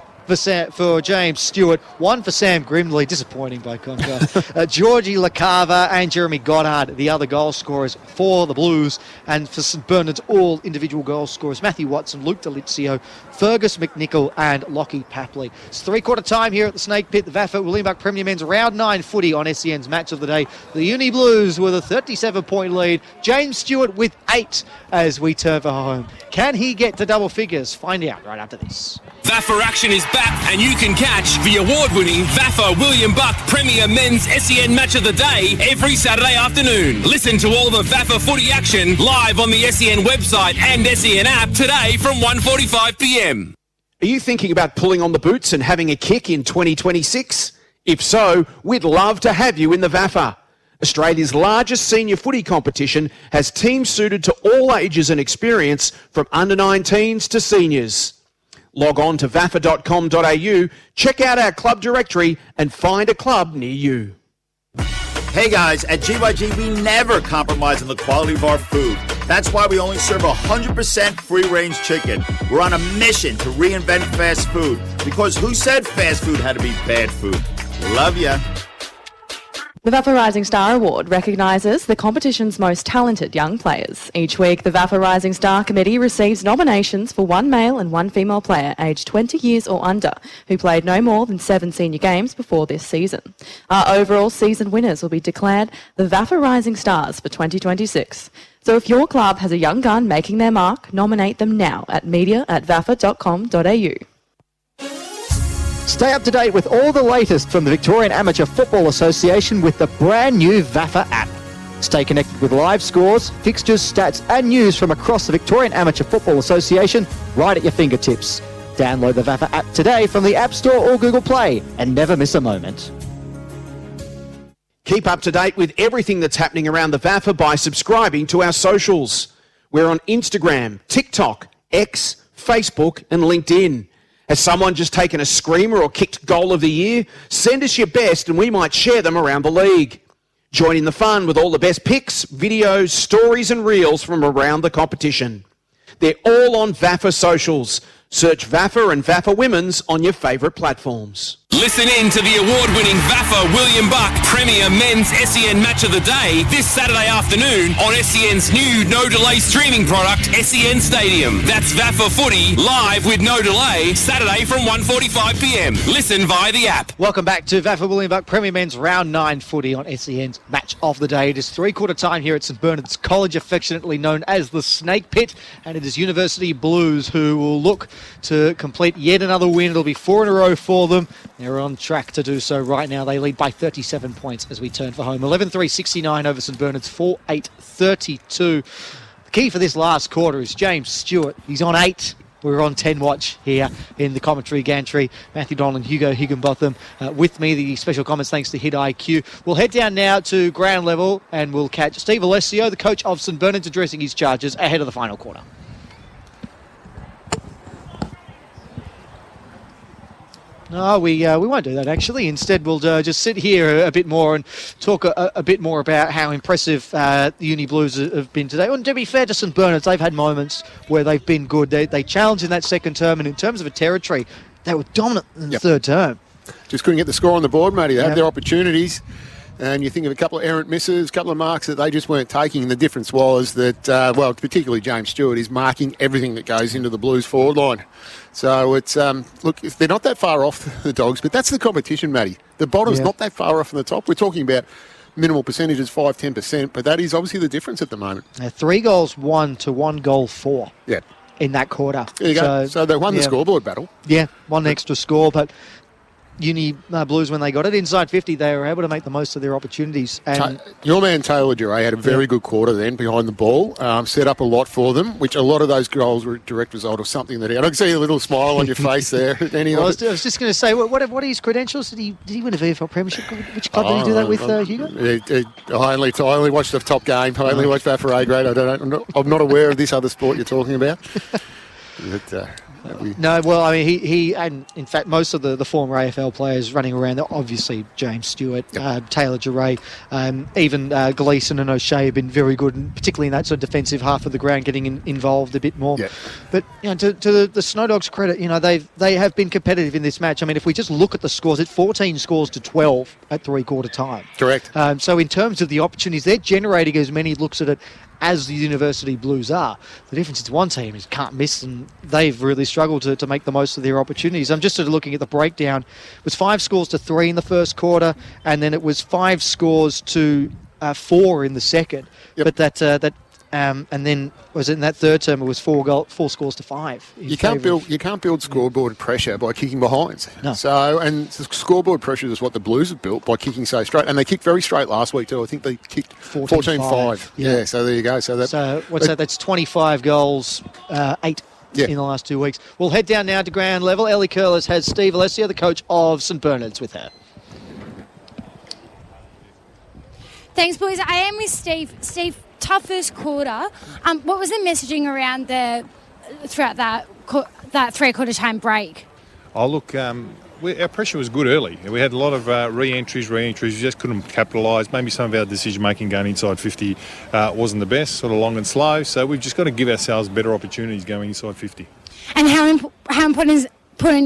for James Stewart, 1 for Sam Grimley, disappointing by contrast. Georgie LaCava and Jeremy Goddard, the other goal scorers for the Blues, and for St Bernard's all individual goal scorers, Matthew Watson, Luke Delizio, Fergus McNichol and Lockie Papley. It's three-quarter time here at the Snake Pit, the VAFA William Buck Premier Men's Round 9 footy on SEN's Match of the Day. The Uni Blues with a 37-point lead, James Stewart with 8 as we turn for home. Can he get to double figures? Find out right after this. VAFA action is back, and you can catch the award-winning VAFA William Buck Premier Men's SEN Match of the Day every Saturday afternoon. Listen to all the VAFA footy action live on the SEN website and SEN app today from 1:45 p.m. Are you thinking about pulling on the boots and having a kick in 2026? If so, we'd love to have you in the VAFA. Australia's largest senior footy competition has teams suited to all ages and experience, from under-19s to seniors. Log on to vafa.com.au, check out our club directory and find a club near you. Hey guys, at GYG we never compromise on the quality of our food. That's why we only serve 100% free-range chicken. We're on a mission to reinvent fast food, because who said fast food had to be bad food? Love ya. The VAFA Rising Star Award recognises the competition's most talented young players. Each week, the VAFA Rising Star Committee receives nominations for one male and one female player aged 20 years or under who played no more than 7 senior games before this season. Our overall season winners will be declared the VAFA Rising Stars for 2026. So if your club has a young gun making their mark, nominate them now at media@vafa.com.au. Stay up to date with all the latest from the Victorian Amateur Football Association with the brand new VAFA app. Stay connected with live scores, fixtures, stats and news from across the Victorian Amateur Football Association right at your fingertips. Download the VAFA app today from the App Store or Google Play and never miss a moment. Keep up to date with everything that's happening around the VAFA by subscribing to our socials. We're on Instagram, TikTok, X, Facebook and LinkedIn. Has someone just taken a screamer or kicked goal of the year? Send us your best and we might share them around the league. Join in the fun with all the best pics, videos, stories and reels from around the competition. They're all on VAFA socials. Search VAFA and VAFA Women's on your favourite platforms. Listen in to the award-winning VAFA William Buck Premier Men's SEN Match of the Day this Saturday afternoon on SEN's new no-delay streaming product, SEN Stadium. That's VAFA Footy, live with no delay, Saturday from 1:45 p.m. Listen via the app. Welcome back to VAFA William Buck Premier Men's Round 9 footy on SEN's Match of the Day. It is three-quarter time here at St Bernard's College, affectionately known as the Snake Pit, and it is University Blues who will look to complete yet another win. It'll be 4 in a row for them. They're on track to do so right now. They lead by 37 points as we turn for home. 11-3-69 over St Bernard's 4-8-32. The key for this last quarter is James Stewart. He's on 8. We're on 10 watch here in the commentary gantry. Matthew Donald and Hugo Higginbotham with me. The special comments thanks to Hit IQ. We'll head down now to ground level and we'll catch Steve Alessio, the coach of St Bernard's, addressing his charges ahead of the final quarter. No, we won't do that, actually. Instead, we'll just sit here a bit more and talk a bit more about how impressive the Uni Blues have been today. And to be fair to St Bernard's, they've had moments where they've been good. They challenged in that second term, and in terms of a territory, they were dominant in the third term. Just couldn't get the score on the board, Matty. They had their opportunities. And you think of a couple of errant misses, a couple of marks that they just weren't taking. And the difference was that, particularly James Stewart is marking everything that goes into the Blues forward line. So it's, look, if they're not that far off the Dogs, but that's the competition, Matty. The bottom's not that far off from the top. We're talking about minimal percentages, 5-10%, but that is obviously the difference at the moment. 3 goals 1 to 1 goal 4. Yeah. In that quarter. There you go. So they won the scoreboard battle. Yeah, one extra score, but Uni Blues, when they got it inside 50, they were able to make the most of their opportunities. And your man Taylor Duray had a very good quarter then behind the ball, set up a lot for them, which a lot of those goals were a direct result of something that I can see a little smile on your face there. I was just going to say, what are his credentials? Did he win a VFL premiership? Which club did he do that with, Hugo? I only watched the top game. I only watched VAFA A grade. I'm not aware of this other sport you're talking about. No, well, I mean, he and in fact, most of the former AFL players running around there, obviously James Stewart, Taylor Duray, even Gleeson and O'Shea have been very good, and particularly in that sort of defensive half of the ground, getting involved a bit more. Yep. But to the Snow Dogs' credit, they have been competitive in this match. I mean, if we just look at the scores, it's 14 scores to 12 at three-quarter time. Correct. So in terms of the opportunities, they're generating as many looks at it as the University Blues are. The difference is one team is can't miss, and they've really struggled to make the most of their opportunities. I'm just sort of looking at the breakdown. It was 5 scores to 3 in the first quarter, and then it was 5 scores to 4 in the second. Yep. But and then was it in that third term? It was 4 scores to 5. You can't build scoreboard pressure by kicking behinds. No. So, and the scoreboard pressure is what the Blues have built by kicking so straight, and they kicked very straight last week too. I think they kicked 14-5. Yeah. So there you go. So what's that? That's 25 goals, 8. Yeah. In the last 2 weeks. We'll head down now to ground level. Elly Kirlis has Steve Alessio, the coach of St Bernard's, with her. Thanks, boys. I am with Steve. Steve, tough first quarter. What was the messaging around throughout that three-quarter time break? Oh, look, our pressure was good early. We had a lot of re-entries. We just couldn't capitalise. Maybe some of our decision-making going inside 50 wasn't the best, sort of long and slow. So we've just got to give ourselves better opportunities going inside 50. And how important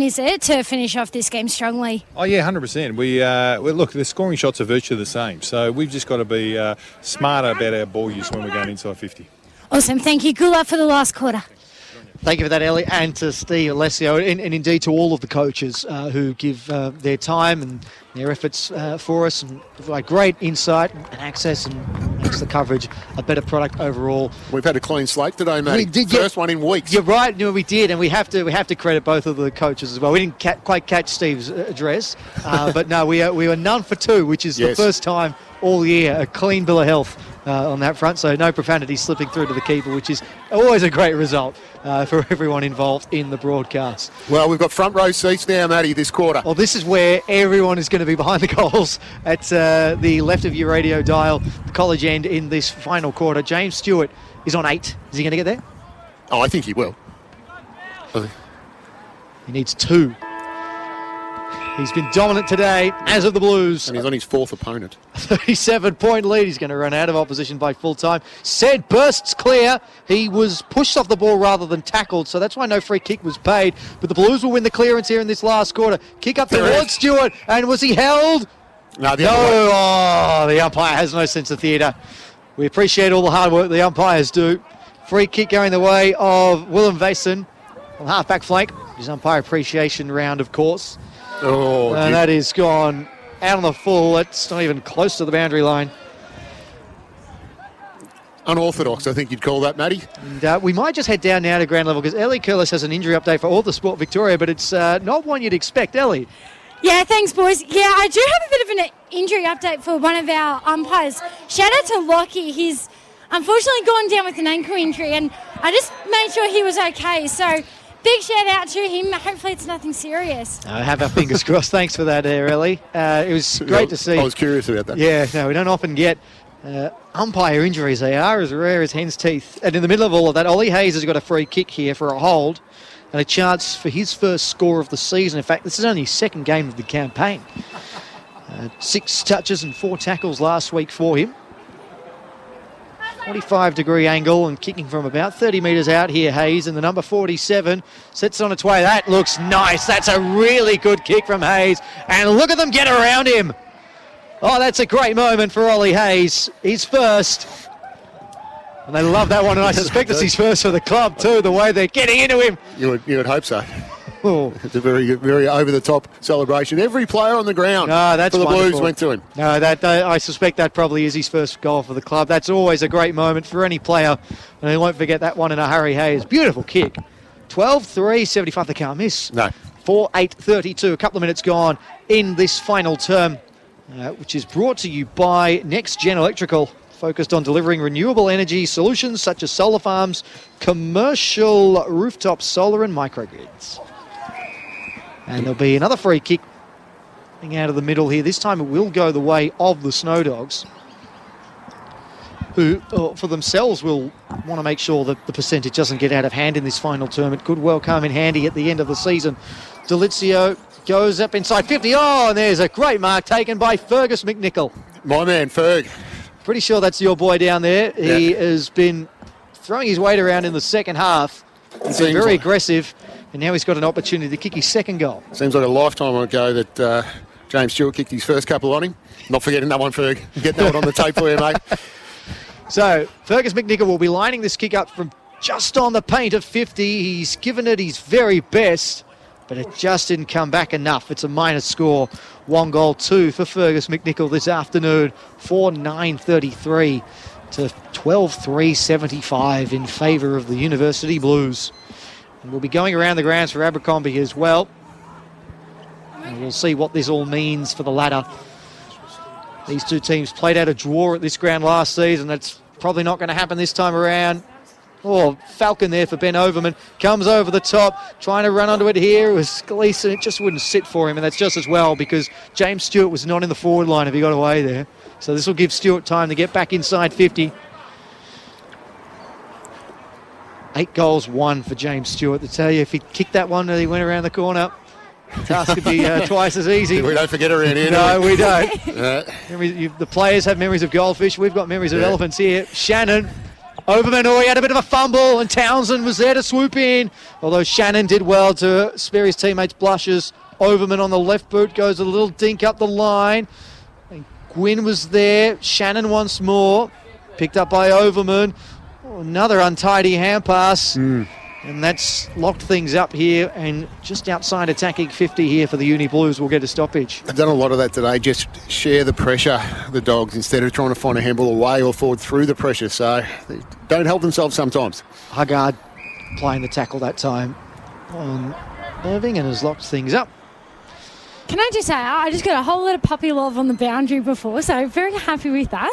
is it to finish off this game strongly? Oh, yeah, 100%. We look, the scoring shots are virtually the same. So we've just got to be smarter about our ball use when we're going inside 50. Awesome. Thank you. Good luck for the last quarter. Thank you for that, Ellie, and to Steve Alessio, and indeed to all of the coaches who give their time and their efforts for us, and provide great insight and access, and makes the coverage a better product overall. We've had a clean slate today, mate. We did, First one in weeks. You're right. No, we did, and we have to credit both of the coaches as well. We didn't quite catch Steve's address, but no, we were none for 2, which is the first time all year, a clean bill of health on that front. So no profanity slipping through to the keeper, which is always a great result for everyone involved in the broadcast. Well, we've got front row seats now, Matty, this quarter. Well, this is where everyone is going to be behind the goals at the left of your radio dial, the college end in this final quarter. James Stewart is on 8. Is he going to get there? Oh, I think he will. He needs 2. He's been dominant today, as of the Blues. And he's on his 4th opponent. 37-point lead. He's going to run out of opposition by full time. Said bursts clear. He was pushed off the ball rather than tackled, so that's why no free kick was paid. But the Blues will win the clearance here in this last quarter. Kick up towards Stewart, and was he held? No, the umpire has no sense of theatre. We appreciate all the hard work the umpires do. Free kick going the way of Willem Vason on half-back flank. His umpire appreciation round, of course. And that is gone out on the full. It's not even close to the boundary line. Unorthodox, I think you'd call that, Matty. And we might just head down now to ground level, because Elly Kirlis has an injury update for all the Sport Victoria, but it's not one you'd expect. Elly. Yeah, thanks, boys. Yeah, I do have a bit of an injury update for one of our umpires. Shout out to Lockie. He's unfortunately gone down with an ankle injury, and I just made sure he was okay. So big shout out to him. Hopefully it's nothing serious. I have our fingers crossed. Thanks for that, Elly. It was great to see. I was curious about that. Yeah, no, we don't often get umpire injuries. They are as rare as hen's teeth. And in the middle of all of that, Ollie Hayes has got a free kick here for a hold and a chance for his first score of the season. In fact, this is only his second game of the campaign. 6 touches and 4 tackles last week for him. 45-degree angle and kicking from about 30 metres out here, Hayes, and the number 47 sets on its way. That looks nice. That's a really good kick from Hayes. And look at them get around him. Oh, that's a great moment for Ollie Hayes. He's first. And they love that one, and I suspect it's his first for the club too, the way they're getting into him. You would hope so. Oh. It's a very, very over-the-top celebration. Every player on the ground that's for the wonderful. Blues went to him. No, I suspect that probably is his first goal for the club. That's always a great moment for any player, and he won't forget that one in a hurry. Hayes, beautiful kick. 12-3, 75, they can't miss. No. 4-8-32, a couple of minutes gone in this final term, which is brought to you by Next Gen Electrical, focused on delivering renewable energy solutions such as solar farms, commercial rooftop solar and microgrids. And there'll be another free kick out of the middle here. This time it will go the way of the Snow Dogs, who for themselves will want to make sure that the percentage doesn't get out of hand in this final term. It could well come in handy at the end of the season. Delizio goes up inside 50. Oh, and there's a great mark taken by Fergus McNichol. My man, Ferg. Pretty sure that's your boy down there. He has been throwing his weight around in the second half. He's been very aggressive, and now he's got an opportunity to kick his second goal. Seems like a lifetime ago that James Stewart kicked his first couple on him. Not forgetting that one, Ferg. Get that one on the tape for you, mate. So, Fergus McNichol will be lining this kick up from just on the paint of 50. He's given it his very best, but it just didn't come back enough. It's a minus score. 1-2 for Fergus McNichol this afternoon. 4-9-33 to 12-3-75 in favour of the University Blues. And we'll be going around the grounds for Abercrombie as well. And we'll see what this all means for the ladder. These two teams played out a draw at this ground last season. That's probably not going to happen this time around. Oh, Falcon there for Ben Overman. Comes over the top, trying to run onto it here. It was Gleeson. It just wouldn't sit for him, and that's just as well because James Stewart was not in the forward line if he got away there. So this will give Stewart time to get back inside 50. 8 goals, 1 for James Stewart. To tell you, if he kicked that one and he went around the corner, the task could be twice as easy. We don't forget around here. No, we don't. The players have memories of goldfish. We've got memories of elephants here. Shannon. Overman, he had a bit of a fumble, and Townsend was there to swoop in. Although Shannon did well to spare his teammates' blushes. Overman on the left boot goes a little dink up the line. And Gwynn was there. Shannon once more. Picked up by Overman. Oh, another untidy hand pass. And that's locked things up here, and just outside attacking 50 here for the Uni Blues will get a stoppage. They've done a lot of that today, just share the pressure, the Dogs, instead of trying to find a handball away or forward through the pressure. So they don't help themselves sometimes. Haggard playing the tackle that time on Irving and has locked things up. Can I just say, I just got a whole lot of puppy love on the boundary before, so very happy with that.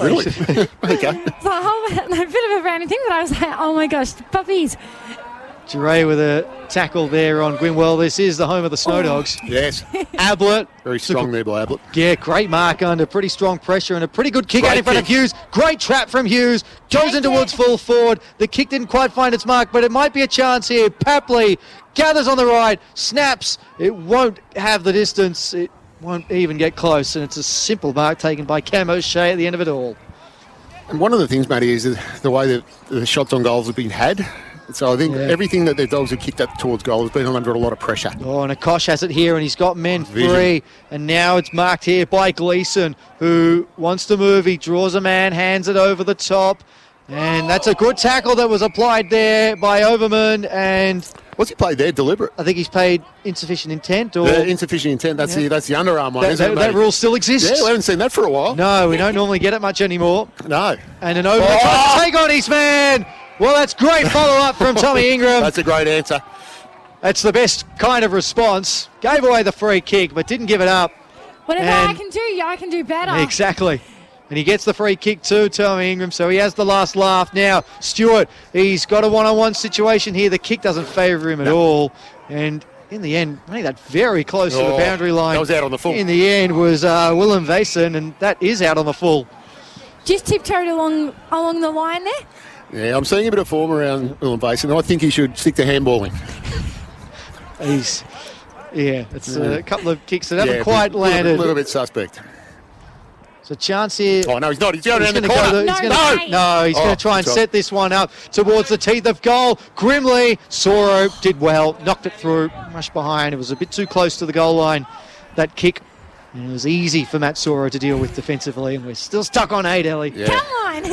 Really? Okay. It's a bit of a random thing, but I was like, oh my gosh, puppies. Duray with a tackle there on Gwynwell. This is the home of the Snow Dogs. Yes. Ablett. Very strong there by Ablett. Yeah, great mark under pretty strong pressure and a pretty good kick out in front of Hughes. Great trap from Hughes. Goes into Woods full forward. The kick didn't quite find its mark, but it might be a chance here. Papley gathers on the right, snaps. It won't have the distance. It won't even get close, and it's a simple mark taken by Cam O'Shea at the end of it all. And one of the things, Matty, is the way that the shots on goals have been had. So I think everything that the Dogs have kicked up towards goal has been under a lot of pressure. Oh, and Akosh has it here, and he's got men free. And now it's marked here by Gleeson, who wants to move. He draws a man, hands it over the top. And that's a good tackle that was applied there by Overman. And what's he played there? Deliberate? I think he's paid insufficient intent. Or insufficient intent. That's the underarm one, isn't it, that rule still exists. Yeah, we haven't seen that for a while. No, we don't normally get it much anymore. No. And an Overman tries to take on his man. Well, that's great follow-up from Tommy Ingram. That's a great answer. That's the best kind of response. Gave away the free kick, but didn't give it up. Whatever I can do, I can do better. Exactly. And he gets the free kick too, Tommy Ingram, so he has the last laugh. Now, Stewart, he's got a one-on-one situation here. The kick doesn't favour him at all. And in the end, I think that very close to the boundary line. That was out on the full. In the end was Willem Vason, and that is out on the full. Just tiptoed along the line there. Yeah, I'm seeing a bit of form around Willem Vason. I think he should stick to handballing. It's a couple of kicks that haven't quite landed. A little bit suspect. It's a chance here. Oh, no, he's not. He's going around the corner. He's going to try and set this one up towards the teeth of goal. Grimley, Soro did well, knocked it through, rushed behind. It was a bit too close to the goal line, that kick. And it was easy for Matt Soro to deal with defensively, and we're still stuck on 8, Ellie. Yeah. Come on.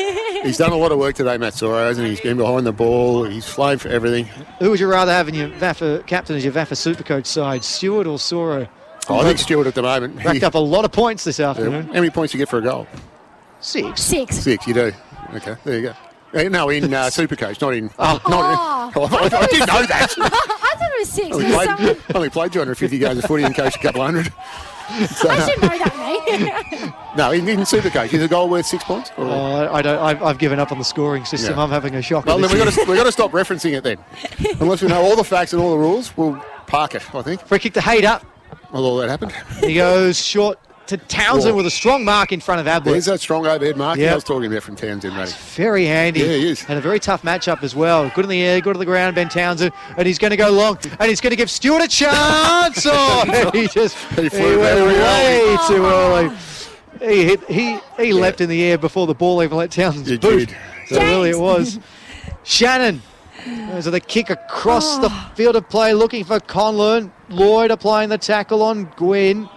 He's done a lot of work today, Matt Soro, hasn't he? He's been behind the ball. He's flown for everything. Who would you rather have in your VAFA captain as your VAFA Supercoach side, Stewart or Soro? I think Stewart at the moment. Racked up a lot of points this afternoon. How many points do you get for a goal? 6. 6. 6, you do. Okay, there you go. No, in Supercoach, not in... Oh. I didn't know that. I thought it was 6. Only played 250 games of footy and coached a couple hundred. So, I should know that, mate. no, in Supercoach, is a goal worth 6 points? Or? I don't. I've given up on the scoring system. Yeah. I'm having a shock. Well, then we've got to stop referencing it then. Unless we know all the facts and all the rules, we'll park it, I think. Free kick to Hayter. Well, all that happened. He goes short to Townsend with a strong mark in front of Ablett. There's that strong overhead mark Yep. I was talking about from Townsend, Matty. Very handy. Yeah, he is. And a very tough matchup as well. Good in the air, good to the ground, Ben Townsend. And he's going to go long. And he's going to give Stewart a chance. Oh, he flew went way early. too early. He leapt in the air before the ball even let Townsend boot. did. So really it was. Shannon. Those are the kick across the field of play, looking for Conlon. Lloyd applying the tackle on Gwynn.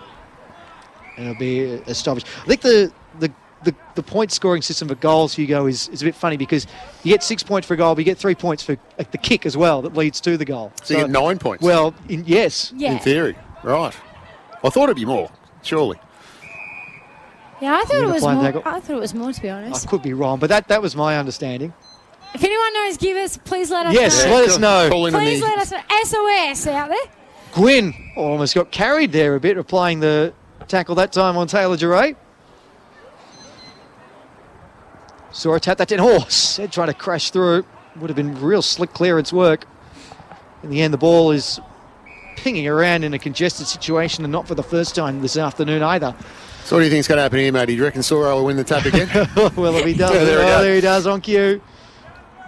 And it'll be established. I think the point scoring system for goals, Hugo, is a bit funny because you get 6 points for a goal, but you get 3 points for the kick as well that leads to the goal. So you get 9 points? Well, yes. Yeah. In theory. Right. I thought it'd be more, surely. Yeah, I thought it was Blind more. tackle. I thought it was more, to be I honest. could be wrong, but that was my understanding. If anyone knows, give us. Please let us Yes, know. let us know. Call in Please on let us know. SOS out there. Gwynn almost got carried there a bit, applying the tackle that time on Taylor Duray. Saw a tap that in. Said trying to crash through. Would have been real slick clearance work. In the end, the ball is pinging around in a congested situation, and not for the first time this afternoon either. So what do you think's going to happen here, Matty? Do you reckon Soro will win the tap again? Well, if he does, there he does on cue.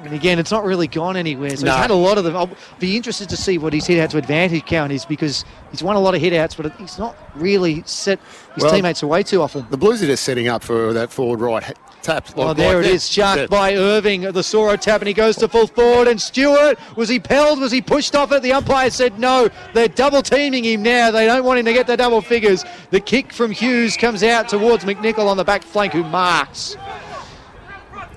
And again, it's not really gone anywhere. So he's had a lot of them. I'll be interested to see what his hit out to advantage count is, because he's won a lot of hit outs, but he's not really set his teammates away too often. The Blues are just setting up for that forward right tap. There it is. Sharked by Irving, the Soro tap, and he goes to full forward. And Stewart, was he pelled? Was he pushed off it? The umpire said no. They're double teaming him now. They don't want him to get the double figures. The kick from Hughes comes out towards McNichol on the back flank, who marks.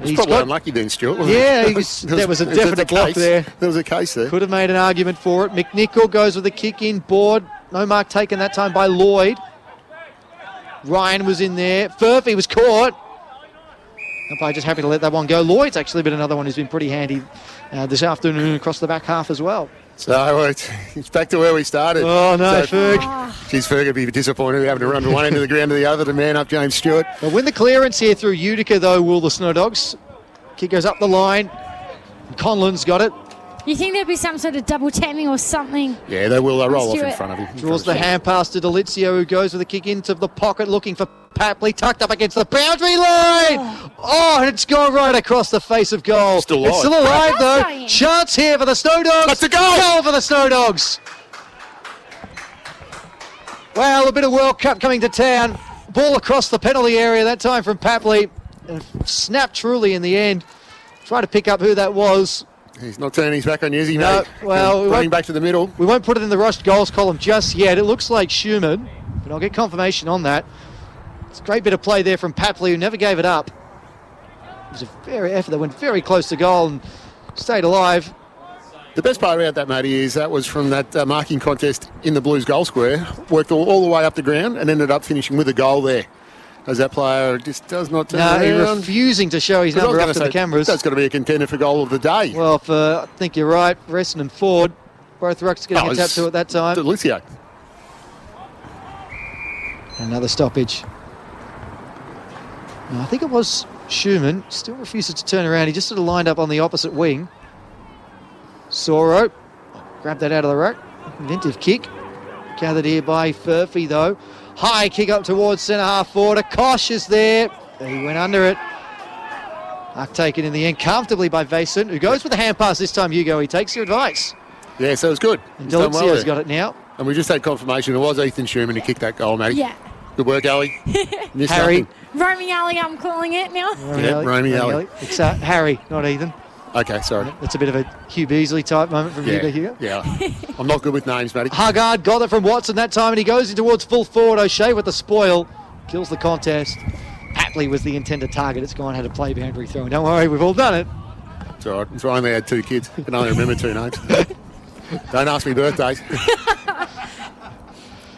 He's probably unlucky then, Stuart. Yeah, there was a definite block there. There was a case there. Could have made an argument for it. McNichol goes with a kick in board. No mark taken that time by Lloyd. Ryan was in there. Furphy was caught. Umpire just happy to let that one go. Lloyd's actually been another one who's been pretty handy this afternoon across the back half as well. So it's back to where we started. Oh, no, so, Ferg. Geez, Ferg would be disappointed having to run from one end of the ground to the other to man up James Stewart. They'll win the clearance here through Utica, though, will the Snow Dogs. Kick goes up the line. Conlon's got it. You think there'd be some sort of double tapping or something? Yeah, they will. They'll roll off in Stewart. front of him. Draws the hand pass to Delizio, who goes with a kick into the pocket, looking for Papley, tucked up against the boundary line. And it's gone right across the face of goal. Still alive. It's still alive, though. Going. Chance here for the Snow Dogs. That's a goal. Goal for the Snow Dogs. Well, a bit of World Cup coming to town. Ball across the penalty area, that time from Papley. And snapped truly in the end. Try to pick up who that was. He's not turning his back on you, is he, No, mate? well, running back to the middle. We won't put it in the rushed goals column just yet. It looks like Schumann, but I'll get confirmation on that. It's a great bit of play there from Papley, who never gave it up. It was a very effort that went very close to goal and stayed alive. The best part about that, matey, is that was from that marking contest in the Blues goal square. Worked all the way up the ground and ended up finishing with a goal there. As that player just does not turn around. He's refusing to show his number up to the cameras. That's got to be a contender for goal of the day. Well, I think you're right. Reston and Ford, both rucks getting a tap to at that time. Delizio. Another stoppage. No, I think it was Schumann. Still refuses to turn around. He just sort of lined up on the opposite wing. Soro grabbed that out of the ruck. Inventive kick. Gathered here by Furphy, though. High kick up towards centre half forward. Kosh is there. He went under it. Huck taken in the end comfortably by Vason, who goes with the hand pass this time, Hugo. He takes your advice. Yeah, so it's good. And Delizio's got it now. And we just had confirmation it was Ethan Schumann who kicked that goal, matey. Yeah. Good work, Ali. Harry. Nothing. Roaming alley, I'm calling it now. Yeah, Roaming alley. It's Harry, not Ethan. Okay, sorry. That's a bit of a Hugh Beasley type moment from Hugo. Yeah. I'm not good with names, matey. Haggard got it from Watson that time, and he goes in towards full forward. O'Shea with the spoil. Kills the contest. Atley was the intended target. It's gone, had a play boundary throw. And don't worry, we've all done it. It's all right. It's I only had 2 kids. I can only remember 2 names. Don't ask me birthdays.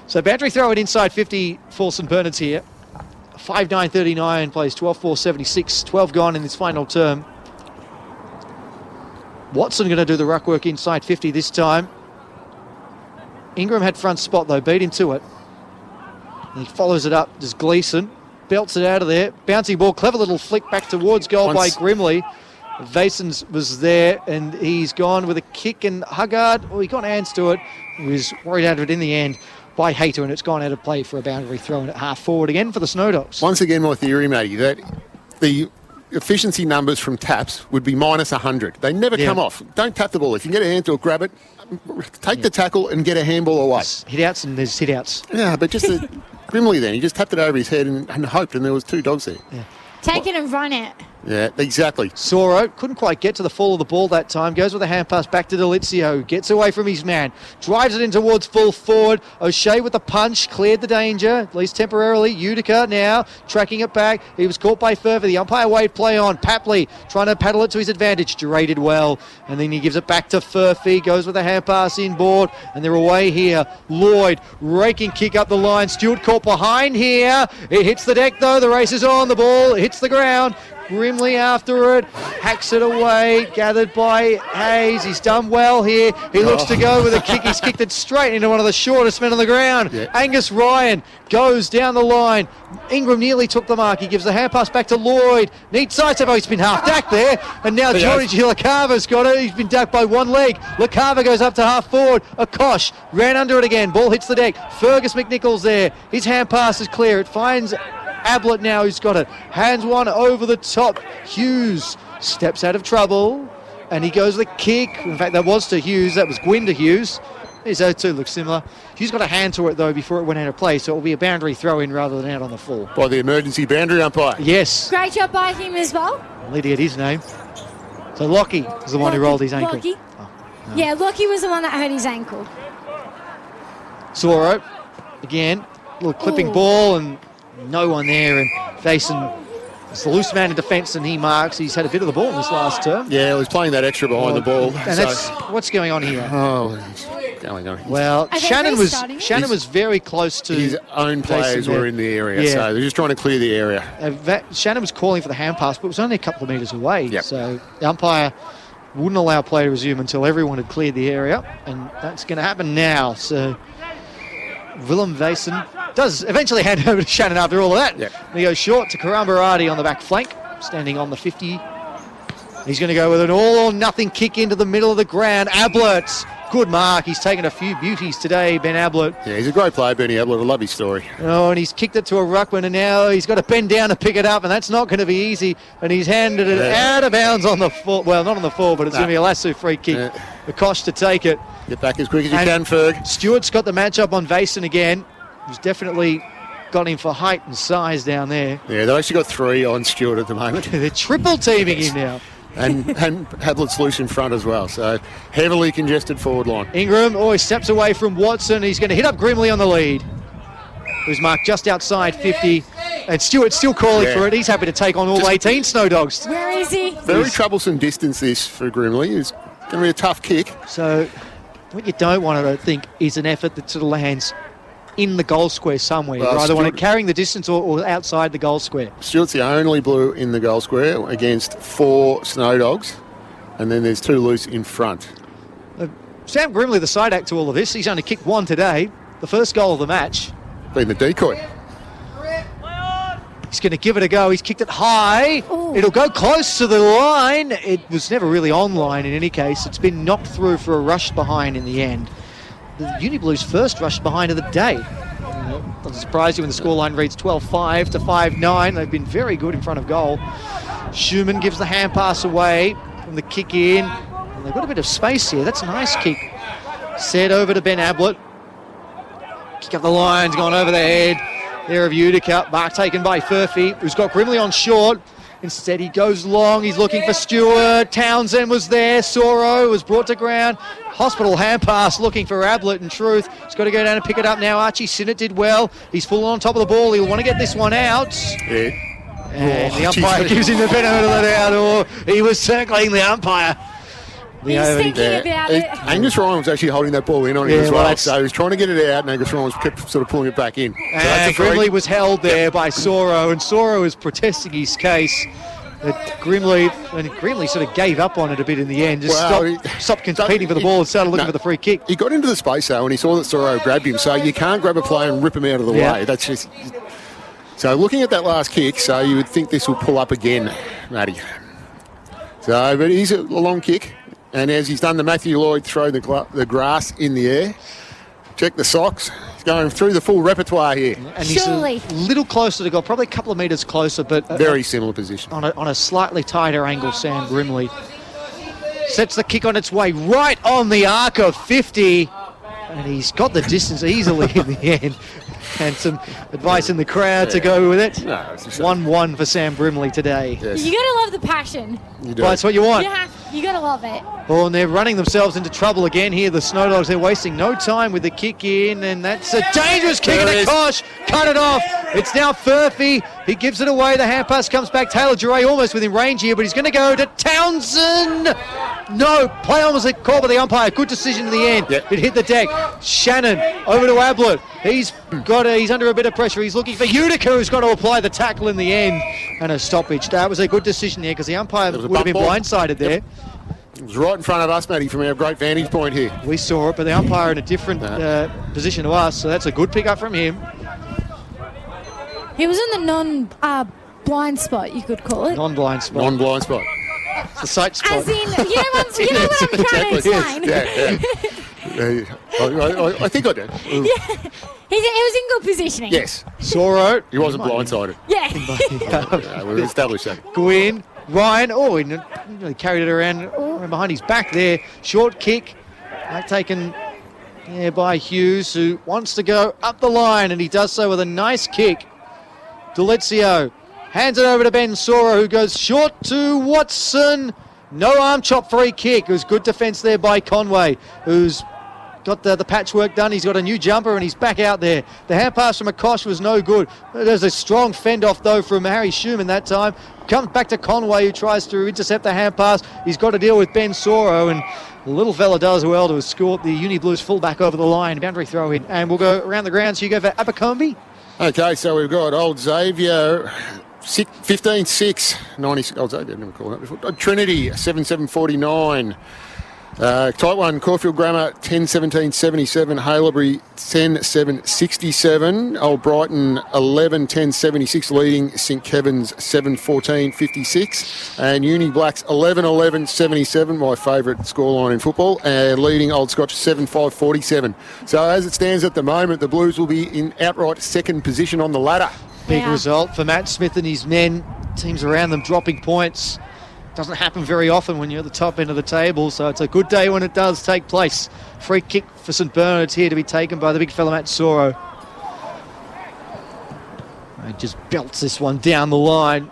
So boundary throw at inside 50 for St Bernard's here. 5-9-39 plays 12-4-76. 12 gone in this final term. Watson going to do the ruck work inside 50 this time. Ingram had front spot though, beat him to it. And he follows it up, does Gleeson. Belts it out of there. Bouncing ball, clever little flick back towards goal by Grimley. Vasons was there and he's gone with a kick, and Haggard, he got hands to it. He was worried out of it in the end by Hayter, and it's gone out of play for a boundary throw in at half forward again for the Snow Dogs. Once again, my theory, matey, that the efficiency numbers from taps would be minus 100. They never come off. Don't tap the ball. If you can get a hand to it, grab it, take the tackle and get a handball away. There's hit outs and there's hit outs. Yeah, but just Grimley then, he just tapped it over his head and hoped, and there was 2 dogs there. Yeah. Take it and run it. Yeah, exactly. Soro couldn't quite get to the fall of the ball that time. Goes with a hand pass back to Delizio. Gets away from his man. Drives it in towards full forward. O'Shea with the punch. Cleared the danger, at least temporarily. Utica now tracking it back. He was caught by Furfer. The umpire waved play on. Papley trying to paddle it to his advantage. Durated well. And then he gives it back to Furphy. Goes with a hand pass inboard. And they're away here. Lloyd raking kick up the line. Stewart caught behind here. It hits the deck though. The race is on. The ball hits the ground. Grimley after it, hacks it away, gathered by Hayes. He's done well here. He looks to go with a kick. He's kicked it straight into one of the shortest men on the ground. Yeah. Angus Ryan goes down the line. Ingram nearly took the mark. He gives the hand pass back to Lloyd. Neat sidestep. Oh, he's been half ducked there. And now Georgie Lacava's got it. He's been ducked by one leg. Lacava goes up to half forward. Akosh ran under it again. Ball hits the deck. Fergus McNichols there. His hand pass is clear. It finds Ablett now, who's got it. Hands one over the top. Hughes steps out of trouble and he goes with a kick. In fact, that was to Hughes. That was Gwyn to Hughes. These two look similar. Hughes got a hand to it though before it went out of play, so it will be a boundary throw in rather than out on the full. By the emergency boundary umpire. Yes. Great job by him as well. I'll get his name. So Lockie is the one who rolled his ankle. Lockie. Yeah, Lockie was the one that hurt his ankle. Soro again, little clipping ball and no one there, and Vason is the loose man in defence and he marks. He's had a bit of the ball in this last term. Yeah, he was playing that extra behind the ball. And that's what's going on here. Oh, going on. Well, Shannon was very close to his own players were in the area, so they're just trying to clear the area. Shannon was calling for the hand pass, but it was only a couple of metres away. So the umpire wouldn't allow play to resume until everyone had cleared the area, and that's going to happen now. So Willem Vason does eventually hand over to Shannon after all of that. He goes short to Karambarati on the back flank, standing on the 50. He's going to go with an all-or-nothing kick into the middle of the ground. Ablett, good mark. He's taken a few beauties today, Ben Ablett. Yeah, he's a great player, Benny Ablett. I love his story. Oh, and he's kicked it to a ruckman, and now he's got to bend down to pick it up, and that's not going to be easy. And he's handed it out of bounds on the full. Well, not on the full, but it's going to be a lasso free kick. Akosh to take it. Get back as quick as you can, Ferg. Stewart's got the match-up on Vason again. He's definitely got him for height and size down there. Yeah, they've actually got 3 on Stewart at the moment. They're triple teaming him now. and Hablett's loose in front as well, so heavily congested forward line. Ingram always steps away from Watson. He's going to hit up Grimley on the lead, who's marked just outside 50, and Stewart's still calling for it. He's happy to take on all 18 Snow Dogs. Where is he? Very troublesome distance this for Grimley. It's going to be a tough kick. So what you don't want to think is an effort that sort of lands in the goal square somewhere. You either want it carrying the distance or outside the goal square. Stewart's the only blue in the goal square against 4 Snow Dogs, and then there's 2 loose in front. Sam Grimley, the side act to all of this. He's only kicked 1 today, the first goal of the match. Been the decoy. He's going to give it a go. He's kicked it high. Ooh. It'll go close to the line. It was never really on line in any case. It's been knocked through for a rush behind in the end. The Uni Blues' first rush behind of the day. Doesn't surprise you when the scoreline reads 12-5 to 5-9. They've been very good in front of goal. Schumann gives the hand pass away from the kick in. And they've got a bit of space here. That's a nice kick. Set over to Ben Ablett. Kick up the line's gone over the head. There of Utica. Mark taken by Furphy, who's got Grimley on short. Instead, he goes long. He's looking for Stewart. Townsend was there. Soro was brought to ground. Hospital hand pass looking for Ablett. In truth, he's got to go down and pick it up now. Archie Sinnott did well. He's full on top of the ball. He'll want to get this one out. Yeah. And the umpire gives him the benefit of the doubt, or he was circling the umpire. He's thinking about it. Angus Ryan was actually holding that ball in on him as well, so he was trying to get it out, and Angus Ryan was kept sort of pulling it back in. And Grimley was held there by Soro, and Soro is protesting his case. Grimley sort of gave up on it a bit in the end, just stopped competing for the ball and started looking for the free kick. He got into the space, though, and he saw that Soro grabbed him, so you can't grab a player and rip him out of the way. That's just... So looking at that last kick, so you would think this will pull up again, Matty. So, but he's a long kick. And as he's done the Matthew Lloyd throw the grass in the air, check the socks. He's going through the full repertoire here. And he's a little closer to goal, probably a couple of metres closer, but... Very similar position. On a slightly tighter angle, Sam Grimley sets the kick on its way right on the arc of 50. And he's got the distance easily in the end. And some advice in the crowd to go with it. 1-1 for Sam Grimley today. Yes. You got to love the passion. You do. Well, that's what you want. You got to love it. Oh, and they're running themselves into trouble again here. The Snow Dogs, they're wasting no time with the kick in, and that's a dangerous kick, and a Kosh cut it off. It's now Furphy. He gives it away. The hand pass comes back. Taylor Duray almost within range here, but he's going to go to Townsend. No, play on was a call by the umpire. Good decision in the end. Yep. It hit the deck. Shannon over to Ablett. He's under a bit of pressure. He's looking for Utica, who's got to apply the tackle in the end, and a stoppage. That was a good decision there because the umpire would have been blindsided there. Yep. It was right in front of us, Matty, from our great vantage point here. We saw it, but the umpire in a different position to us, so that's a good pick-up from him. He was in the non-blind spot, you could call it. Non-blind spot. Non-blind spot. It's the sight spot. As in, you know what I'm trying to explain. I think I do. Yeah. He was in good positioning. Yes. Soro. He wasn't blindsided. Yeah. We've established that. Gwyn. Ryan. Oh, he nearly carried it around behind his back there. Short kick. Taken by Hughes, who wants to go up the line, and he does so with a nice kick. Delezio hands it over to Ben Soro, who goes short to Watson. No arm chop free kick. It was good defence there by Conway, who's got the patchwork done. He's got a new jumper and he's back out there. The hand pass from Akosh was no good. There's a strong fend off though from Harry Schumann that time. Comes back to Conway, who tries to intercept the hand pass. He's got to deal with Ben Soro, and the little fella does well to escort the Uni Blues fullback over the line. Boundary throw in, and we'll go around the ground. So you go for Abercrombie. Okay, so we've got Old Xavier 15-6, 96. Old Xavier, I've never called that before. Trinity 7-7-49. Type 1, Caulfield Grammar 10-17-77, Haileybury 10-7-67, Old Brighton 11-10-76, leading St Kevin's 7-14-56, and Uni Blacks 11-11-77, my favourite scoreline in football, and leading Old Scotch 7-5-47. So as it stands at the moment, the Blues will be in outright second position on the ladder. Big result for Matt Smith and his men. Teams around them dropping points. Doesn't happen very often when you're at the top end of the table, so it's a good day when it does take place. Free kick for St Bernard's here to be taken by the big fella Matt Soro. He just belts this one down the line,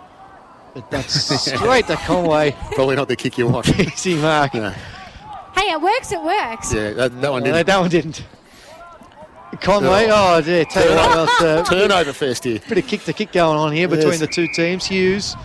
but that's straight to Conway. Probably not the kick you want. Easy mark. No. Hey, it works, it works. Yeah, that one didn't. That one didn't. Conway, oh dear, tell you what else. Turnover fest here. Bit of kick-to-kick going on here between the two teams. Hughes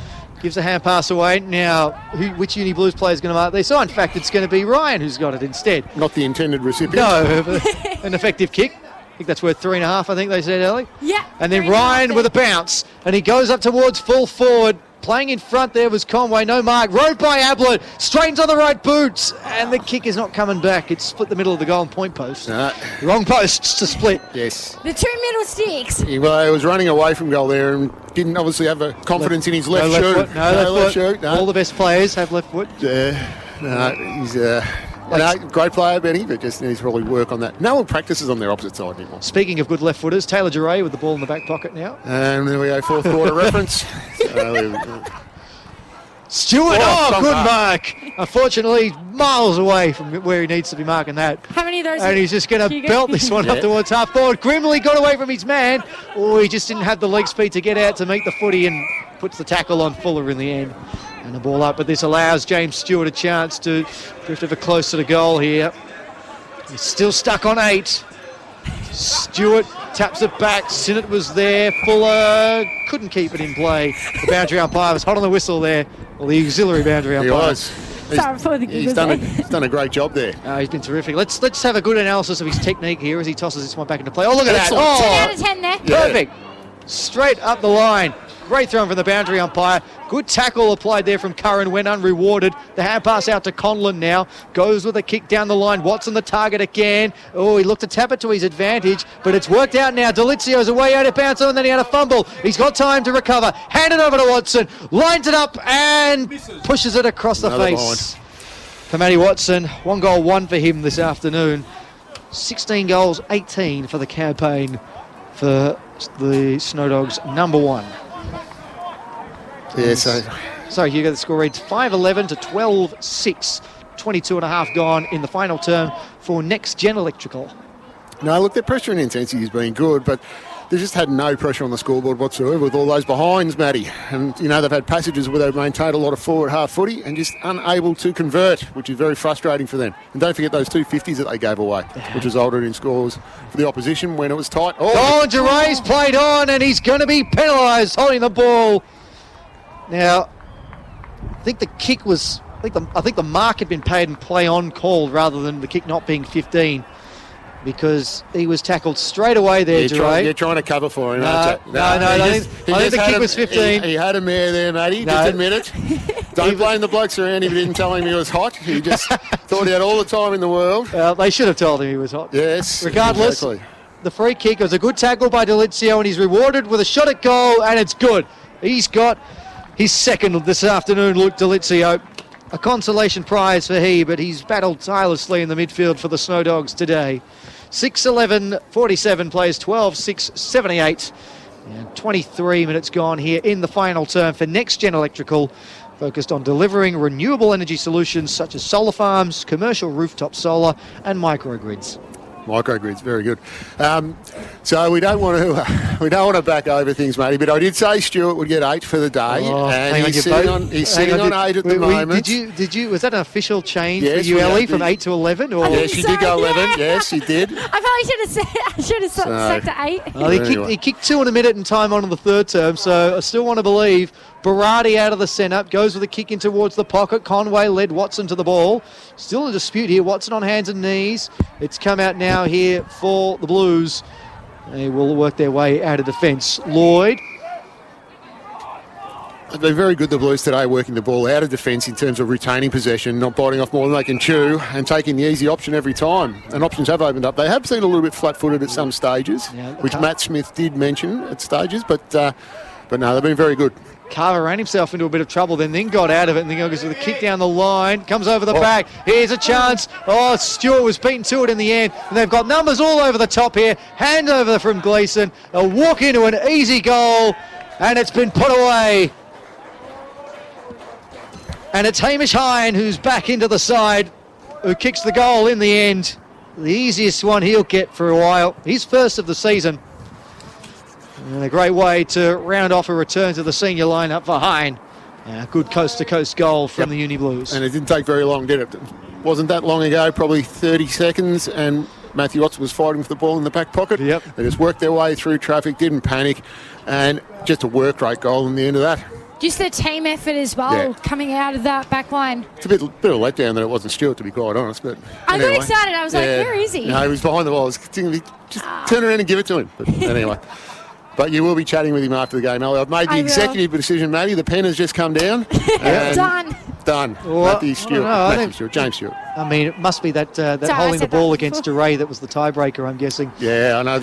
gives a hand pass away. Now, which Uni Blues player is going to mark this? Oh, in fact, it's going to be Ryan who's got it instead. Not the intended recipient. No, an effective kick. I think that's worth 3.5, I think they said, Ellie. Yeah. And then Ryan with a bounce, and he goes up towards full forward. Playing in front there was Conway, no mark. Rode by Ablett, straightens on the right boot, and the kick is not coming back. It's split the middle of the goal and point post. No. Wrong posts to split. Yes. The two middle sticks. He was running away from goal there and didn't obviously have a confidence in his left shoe. No left foot. No. All the best players have left foot. He's great player, Benny, but just needs to probably work on that. No one practices on their opposite side anymore. Speaking of good left footers, Taylor Duray with the ball in the back pocket now. And there we go, fourth quarter reference. Stewart, good mark. Unfortunately, miles away from where he needs to be marking that. How many of those? And he's just going to belt this one up towards half forward. Grimley got away from his man. Oh, he just didn't have the leg speed to get out to meet the footy, and puts the tackle on Fuller in the end. And the ball up, but this allows James Stewart a chance to drift ever closer to goal here. He's still stuck on 8. Stewart taps it back. Sinnott was there. Fuller couldn't keep it in play. The boundary umpire was hot on the whistle there. Well, the auxiliary boundary umpire. He was. Sorry for the He's done a great job there. He's been terrific. Let's have a good analysis of his technique here as he tosses this one back into play. Oh, look at that. Excellent. 10 Oh, out of 10 there. perfect. Straight up the line. Great throw from the boundary umpire. Good tackle applied there from Curran, went unrewarded. The hand pass out to Conlon now. Goes with a kick down the line. Watson the target again. Oh, he looked to tap it to his advantage, but it's worked out now. Delizio's away out of bounds, and then he had a fumble. He's got time to recover. Hand it over to Watson. Lines it up and pushes it across the face. For Matty Watson, 1 goal, 1 for him this afternoon. 16 goals, 18 for the campaign for the Snow Dogs, number 1. Yeah, so Sorry, Hugo, the score reads 5-11 to 12-6. 22 and a half gone in the final term for Next Gen Electrical. no, look, their pressure and intensity has been good, but they just had no pressure on the scoreboard whatsoever with all those behinds, Matty. And, you know, they've had passages where they've maintained a lot of forward half footy and just unable to convert, which is very frustrating for them. And don't forget those 2 50s that they gave away, which resulted in scores for the opposition when it was tight. Oh, Gervais played on, and he's going to be penalised holding the ball. Now, I think the kick was... I think the mark had been paid and play on called rather than the kick not being 15, because he was tackled straight away there, Gervais. You're trying to cover for him, No, aren't you? I think the kick was 15. He had him there, Matty. No. Just admit it. Don't blame the blokes around him. He didn't tell him he was hot. He just thought he had all the time in the world. They should have told him he was hot. Yes. Regardless, exactly. the free kick was a good tackle by Delizio, and he's rewarded with a shot at goal, and it's good. He's got his second this afternoon, Luke Delizio. A consolation prize for he, but he's battled tirelessly in the midfield for the Snow Dogs today. 6-11-47 plays 12-6-78. And 23 minutes gone here in the final term for Next Gen Electrical, focused on delivering renewable energy solutions such as solar farms, commercial rooftop solar and microgrids. Microgrids, very good. So we don't want to back over things, matey. But I did say Stewart would get 8 for the day, and he's sitting on 8 at the moment. Did you? Was that an official change Yes, for you, we Ellie, did. from 8 to 11? Or Yes, she did go 11. Yeah. Yes, she did. I should have stuck to 8. Well, Anyway. he kicked 2 in a minute in time on the third term, so I still want to believe. Berardi out of the centre, goes with a kick in towards the pocket. Conway led Watson to the ball. Still a dispute here. Watson on hands and knees. It's come out now here for the Blues. They will work their way out of defence. Lloyd. They've been very good, the Blues, today, working the ball out of defence in terms of retaining possession, not biting off more than they can chew, and taking the easy option every time. And options have opened up. They have seen a little bit flat-footed at some stages, which Matt Smith did mention at stages, but no, they've been very good. Carver ran himself into a bit of trouble, then got out of it, and then goes with a kick down the line, comes over the back. Here's a chance. Oh, Stewart was beaten to it in the end, and they've got numbers all over the top here. Hand over from Gleeson. They'll walk into an easy goal, and it's been put away. And it's Hamish Hine who's back into the side, who kicks the goal in the end. The easiest one he'll get for a while. He's first of the season. And a great way to round off a return to the senior lineup for Hine. And a good coast-to-coast goal from the Uni Blues. And it didn't take very long, did it? Wasn't that long ago, probably 30 seconds, and Matthew Watson was fighting for the ball in the back pocket. Yep. They just worked their way through traffic, didn't panic, and just a work rate goal in the end of that. Just the team effort as well, coming out of that back line. It's a bit of a letdown that it wasn't Stewart, to be quite honest. But I anyway. got excited. I was like, where is he? No, he was behind the ball. I was thinking, just turn around and give it to him. But anyway. But you will be chatting with him after the game, Ellie. I've made the executive decision, Matty. The pen has just come down. Done. Matthew Stewart. James Stewart. I mean, it must be that holding the ball against DeRay that was the tiebreaker, I'm guessing. Yeah, I know.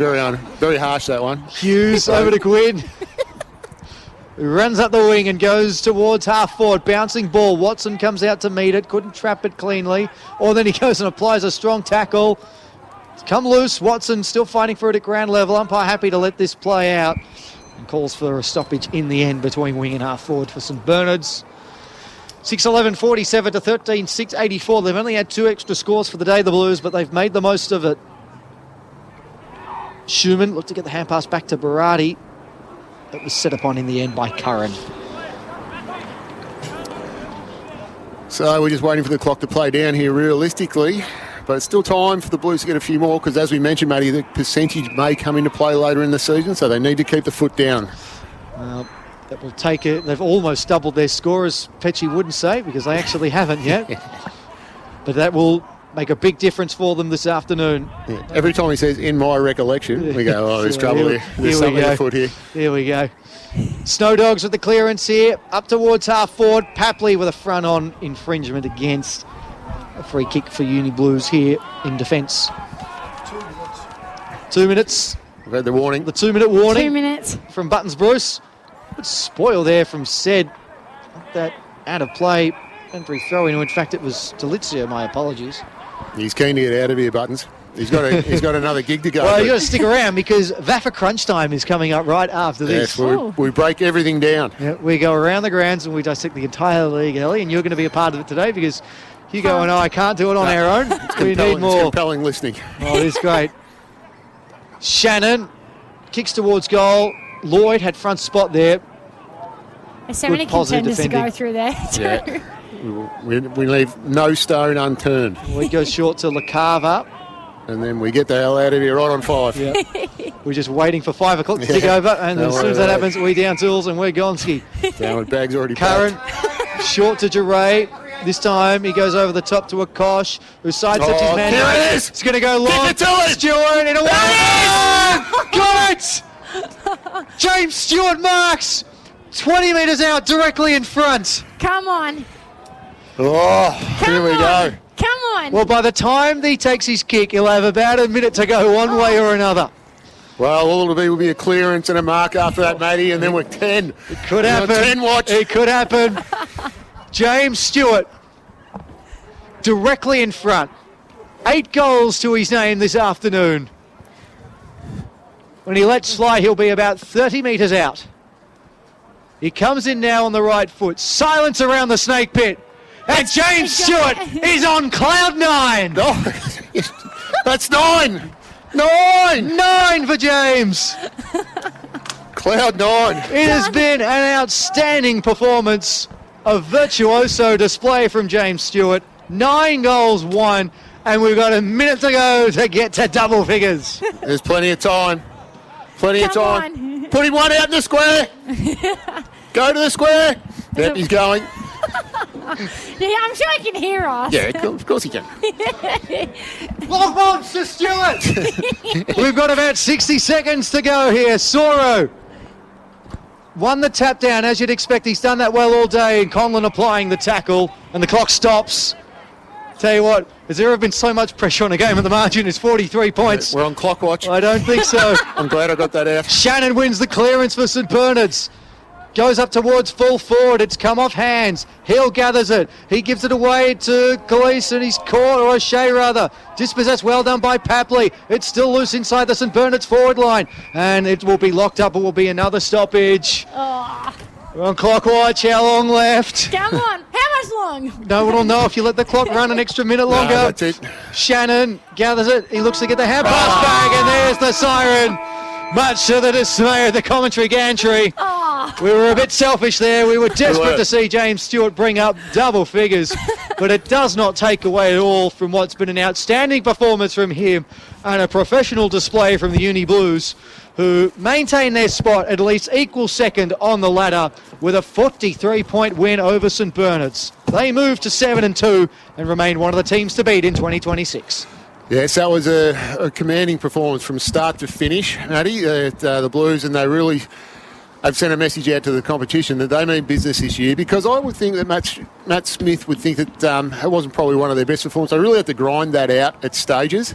Very harsh, that one. Hughes over to Gwynn. Who runs up the wing and goes towards half forward. Bouncing ball. Watson comes out to meet it. Couldn't trap it cleanly. Or then he goes and applies a strong tackle. It's come loose. Watson still fighting for it at ground level. Umpire happy to let this play out. And calls for a stoppage in the end between wing and half forward for St Bernard's. 6-11-47 to 13-6-84. They've only had 2 extra scores for the day, the Blues, but they've made the most of it. Schumann looked to get the hand pass back to Berardi. It was set upon in the end by Curran. So we're just waiting for the clock to play down here realistically. But it's still time for the Blues to get a few more because, as we mentioned, Matty, the percentage may come into play later in the season, so they need to keep the foot down. Well, that will take it. They've almost doubled their score, as Pecci wouldn't say, because they actually haven't yet. But that will make a big difference for them this afternoon. Yeah. Every time he says, in my recollection, we go, oh, there's trouble here. There's something afoot here. Here we go. Snow Dogs with the clearance here, up towards half forward. Papley with a front-on infringement against. A free kick for Uni Blues here in defence. 2 minutes. We've had the warning. The 2 minute warning. 2 minutes. From Buttons Bruce. Good spoil there from Sed. That out of play. And free throw in. In fact, it was Delizia. My apologies. He's keen to get out of here, Buttons. He's got another gig to go. Well, you've got to stick around because VAFA Crunch Time is coming up right after this. Yes, we break everything down. Yeah, we go around the grounds and we dissect the entire league, Ellie, and you're going to be a part of it today because Hugo and I can't do it on our own. We need more. It's compelling listening. Oh, it is great. Shannon kicks towards goal. Lloyd had front spot there. There's so many contenders to go through there. Yeah. We leave no stone unturned. We go short to LaCava. And then we get the hell out of here right on 5. Yeah. We're just waiting for 5 o'clock to tick over, and as soon as that happens, we down tools and we're Gonski. Down with bags already Curran, short to Jarray. This time he goes over the top to Akosh, who sidesteps his man. There it is! It's going to go long. Kick it to it! Stewart in a way. Got it! James Stewart marks 20 metres out, directly in front. Come on. Oh, here we go. Come on. Well, by the time he takes his kick, he'll have about a minute to go one way or another. Well, all it'll be will be a clearance and a mark after that, Matty, and then we're 10. It could happen. 10 watch. It could happen. James Stewart, directly in front. 8 goals to his name this afternoon. When he lets fly, he'll be about 30 metres out. He comes in now on the right foot. Silence around the snake pit. And James Stewart is on cloud 9. That's 9. 9 for James. Cloud 9. It has been an outstanding performance. A virtuoso display from James Stewart. 9 goals, 1. And we've got a minute to go to get to double figures. There's plenty of time. Plenty of time. Put him one out in the square. Go to the square. Yep, he's going. Yeah, I'm sure he can hear us. Yeah, of course he can. Long bombs to Stewart. We've got about 60 seconds to go here. Soro won the tap down, as you'd expect. He's done that well all day. And Conlon applying the tackle, and the clock stops. Tell you what, has there ever been so much pressure on a game at the margin? It's 43 points. We're on clock watch. I don't think so. I'm glad I got that out. Shannon wins the clearance for St Bernard's. Goes up towards full forward. It's come off hands. Hill gathers it. He gives it away to Gleeson. He's caught, or O'Shea rather. Dispossessed. Well done by Papley. It's still loose inside the St Bernard's forward line. And it will be locked up. It will be another stoppage. Oh. We're on clock watch. How long left? Come on. How much long? No one will know if you let the clock run an extra minute longer. No, that's it. Shannon gathers it. He looks to get the hand pass back. And there's the siren. Much to the dismay of the commentary gantry. Oh. We were a bit selfish there. We were desperate to see James Stewart bring up double figures, but it does not take away at all from what's been an outstanding performance from him and a professional display from the Uni Blues, who maintain their spot at least equal second on the ladder with a 43-point win over St Bernard's. They move to 7-2 and remain one of the teams to beat in 2026. Yes, that was a commanding performance from start to finish, Matty. The Blues, and they really have sent a message out to the competition that they mean business this year, because I would think that Matt Smith would think that it wasn't probably one of their best performances. They really had to grind that out at stages,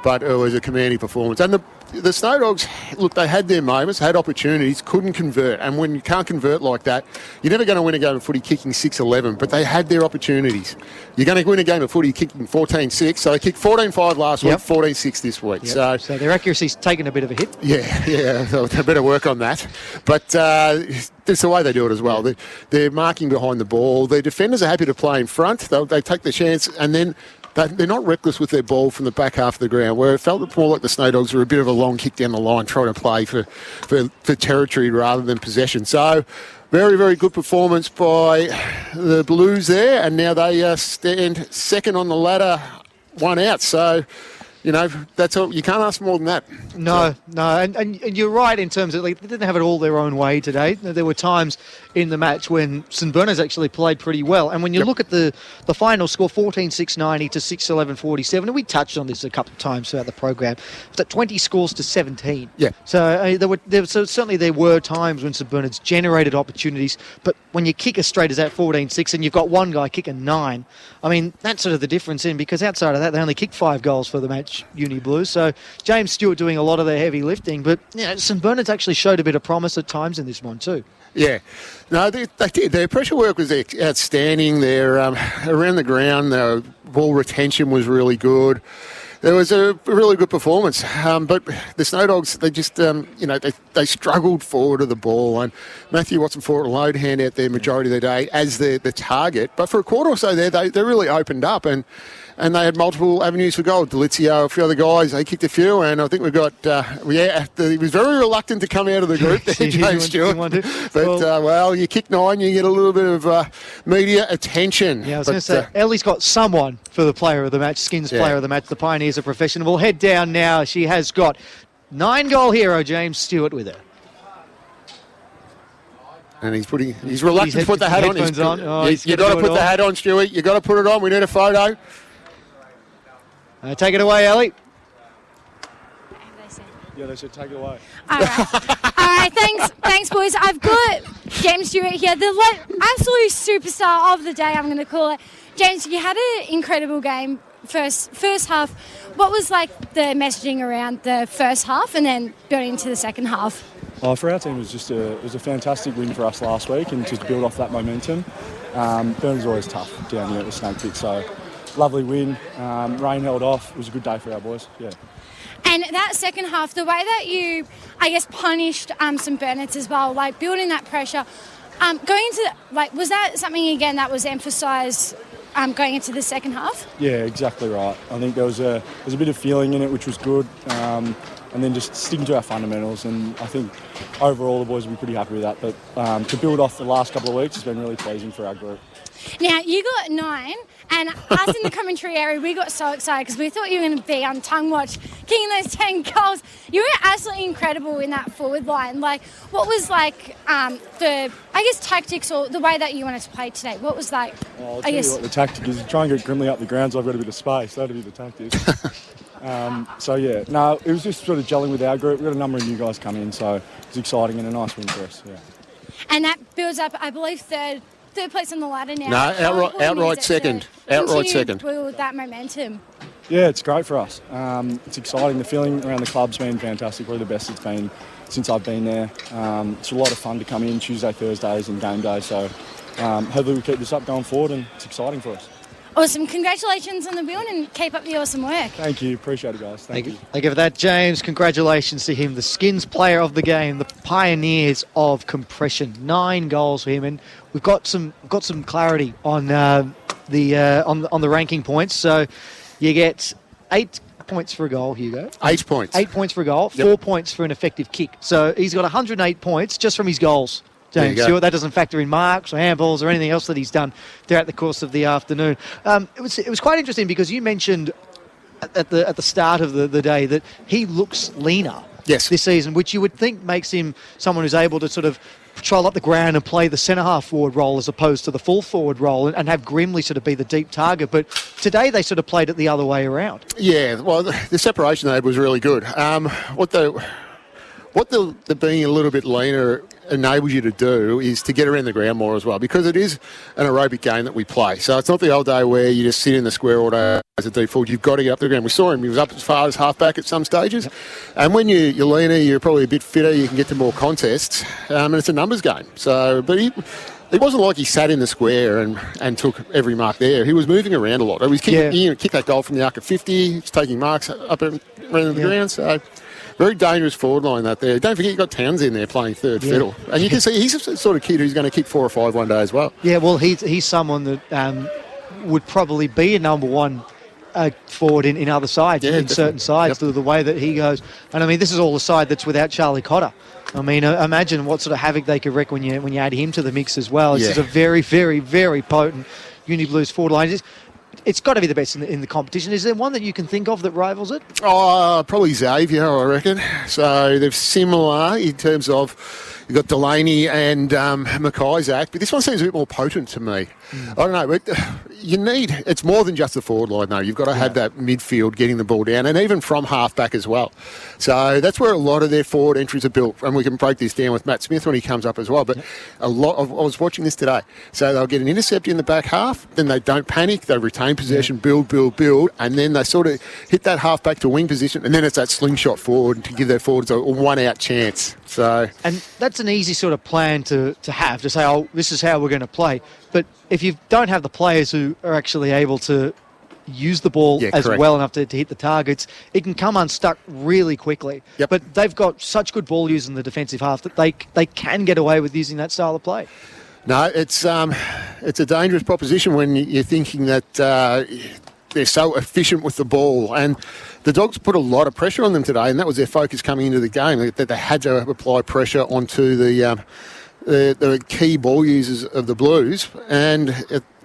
but it was a commanding performance. And the Snow Dogs, look, they had their moments, had opportunities, couldn't convert. And when you can't convert like that, you're never going to win a game of footy kicking 6-11, but they had their opportunities. You're going to win a game of footy kicking 14-6, so they kicked 14-5 last week, 14-6 this week. Yep. So their accuracy's taken a bit of a hit. Yeah, they better work on that. But that's the way they do it as well. They're marking behind the ball. Their defenders are happy to play in front. They take the chance, and then they're not reckless with their ball from the back half of the ground, where it felt more like the Snow Dogs were a bit of a long kick down the line, trying to play for territory rather than possession. So very, very good performance by the Blues there, and now they stand second on the ladder, one out. So, you know, that's all. You can't ask more than that. No, and you're right in terms of they didn't have it all their own way today. There were times in the match when St Bernard's actually played pretty well. And when you look at the final score, 14-6-90 to 6-11-47, and we touched on this a couple of times throughout the program, that 20 scores to 17. Yeah. So certainly there were times when St Bernard's generated opportunities, but when you kick as straight as that 14-6 and you've got one guy kicking 9, I mean, that's sort of the difference because outside of that, they only kicked 5 goals for the match, Uni Blues. So James Stewart doing a lot of the heavy lifting, but St Bernard's actually showed a bit of promise at times in this one too. Yeah. No, they did. Their pressure work was outstanding. Their around the ground, their ball retention was really good. There was a really good performance. But the Snow Dogs, they just, they struggled forward of the ball. And Matthew Watson fought a load hand out there majority of the day as the target. But for a quarter or so there, they really opened up and they had multiple avenues for goal. Delizio, a few other guys, they kicked a few, and I think we got, he was very reluctant to come out of the group there, James Stewart. But, you kick 9, you get a little bit of media attention. Yeah, I was going to say, Ellie's got someone for the player of the match, Skins player of the match. The Pioneers are professional. We'll head down now. She has got 9-goal hero James Stewart with her. And he's reluctant to put the hat on. You got to put the hat on, Stewie. You got to put it on. We need a photo. Take it away, Ellie. Yeah, they said take it away. All right, thanks, boys. I've got James Stewart here, the absolute superstar of the day, I'm going to call it. James, you had an incredible game first half. What was like the messaging around the first half and then building into the second half? For our team, it was a fantastic win for us last week, and just to build off that momentum. Burnley's always tough down here at the Snake Pit, so lovely win. Rain held off. It was a good day for our boys. Yeah. And that second half, the way that you, I guess, punished St Bernard's as well, like building that pressure, going into was that something again that was emphasised going into the second half? Yeah, exactly right. I think there was a bit of feeling in it, which was good. And then just sticking to our fundamentals, and I think overall the boys will be pretty happy with that. But to build off the last couple of weeks has been really pleasing for our group. Now, you got 9, and us in the commentary area, we got so excited because we thought you were going to be on tongue watch, kicking those 10 goals. You were absolutely incredible in that forward line. Like, what was tactics or the way that you wanted to play today? What was like? Well, I'll tell you what the tactic is. Try and get Grimley up the ground so I've got a bit of space. That'd be the tactic. It was just sort of gelling with our group. We got a number of new guys come in, so it was exciting and a nice win for us. Yeah. And that builds up, I believe, third place on the ladder now. No, outright second. Outright second. Build that momentum. Yeah, it's great for us. It's exciting. The feeling around the club's been fantastic. Probably the best it's been since I've been there. It's a lot of fun to come in Tuesday, Thursdays and game day. So hopefully we keep this up going forward, and it's exciting for us. Awesome. Congratulations on the win and keep up the awesome work. Thank you. Appreciate it, guys. Thank you. Thank you for that, James. Congratulations to him, the Skins player of the game, the Pioneers of compression. 9 goals for him, and we've got some clarity on the ranking points. So you get 8 points for a goal, Hugo. 8 points. 8 points for a goal, 4 points for an effective kick. So he's got 108 points just from his goals. James Stewart. That doesn't factor in marks or handballs or anything else that he's done throughout the course of the afternoon. It was quite interesting because you mentioned at the start of the day that he looks leaner this season, which you would think makes him someone who's able to sort of patrol up the ground and play the centre-half forward role as opposed to the full forward role and have Grimley sort of be the deep target. But today they sort of played it the other way around. Yeah, well, the separation they had was really good. What the being a little bit leaner enables you to do is to get around the ground more as well, because it is an aerobic game that we play. So it's not the old day where you just sit in the square all day as a deep forward. You've got to get up the ground. We saw him. He was up as far as half-back at some stages. And when you're leaner, you're probably a bit fitter. You can get to more contests. And it's a numbers game. So, but he wasn't like he sat in the square and took every mark there. He was moving around a lot. He was kicked that goal from the arc of 50. He's taking marks up around the ground. So very dangerous forward line that there. Don't forget you've got Towns in there playing third fiddle. And you can see he's the sort of kid who's going to kick 4 or 5 one day as well. Yeah, well, he's someone that would probably be a number one forward in other sides, in definitely. certain sides, Yep. the way that he goes. And I mean, this is all the side that's without Charlie Cotter. I mean, imagine what sort of havoc they could wreak when you add him to the mix as well. It's just a very, very, very potent Uni Blues forward line. It's got to be the best in the competition. Is there one that you can think of that rivals it? Oh, probably Xavier, I reckon. So they're similar in terms of you've got Delaney and McIsaac, but this one seems a bit more potent to me. I don't know, but it's more than just the forward line, though. You've got to have that midfield getting the ball down, and even from half-back as well. So that's where a lot of their forward entries are built, and we can break this down with Matt Smith when he comes up as well. But I was watching this today. So they'll get an intercept in the back half, then they don't panic, they retain possession, build, and then they sort of hit that half-back to wing position, and then it's that slingshot forward to give their forwards a one-out chance. And that's an easy sort of plan to have, to say, oh, this is how we're going to play. But if you don't have the players who are actually able to use the ball well enough to hit the targets, it can come unstuck really quickly. Yep. But they've got such good ball use in the defensive half that they can get away with using that style of play. No, it's a dangerous proposition when you're thinking that they're so efficient with the ball. And the Dogs put a lot of pressure on them today, and that was their focus coming into the game, that they had to apply pressure onto the key ball users of the Blues, and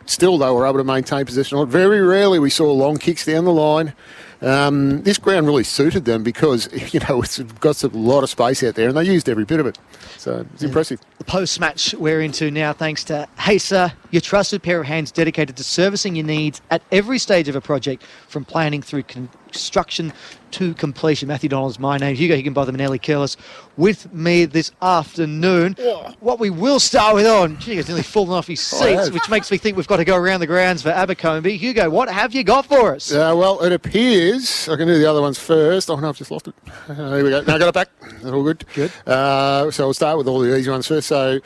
still they were able to maintain possession. Very rarely we saw long kicks down the line. This ground really suited them because, it's got a lot of space out there, and they used every bit of it. So it's impressive. The post-match we're into now, thanks to HASA, your trusted pair of hands dedicated to servicing your needs at every stage of a project, from planning through construction to completion. Matthew Donald's my name, Hugo Higginbotham Elly Kirlis with me this afternoon. What we will start with he's nearly fallen off his seats, which makes me think we've got to go around the grounds for Abercrombie. Hugo, what have you got for us? Well, it appears, I can do the other ones first. Oh no, I've just lost it. Here we go. No, I got it back. That's all good. Good. So we'll start with all the easy ones first. So,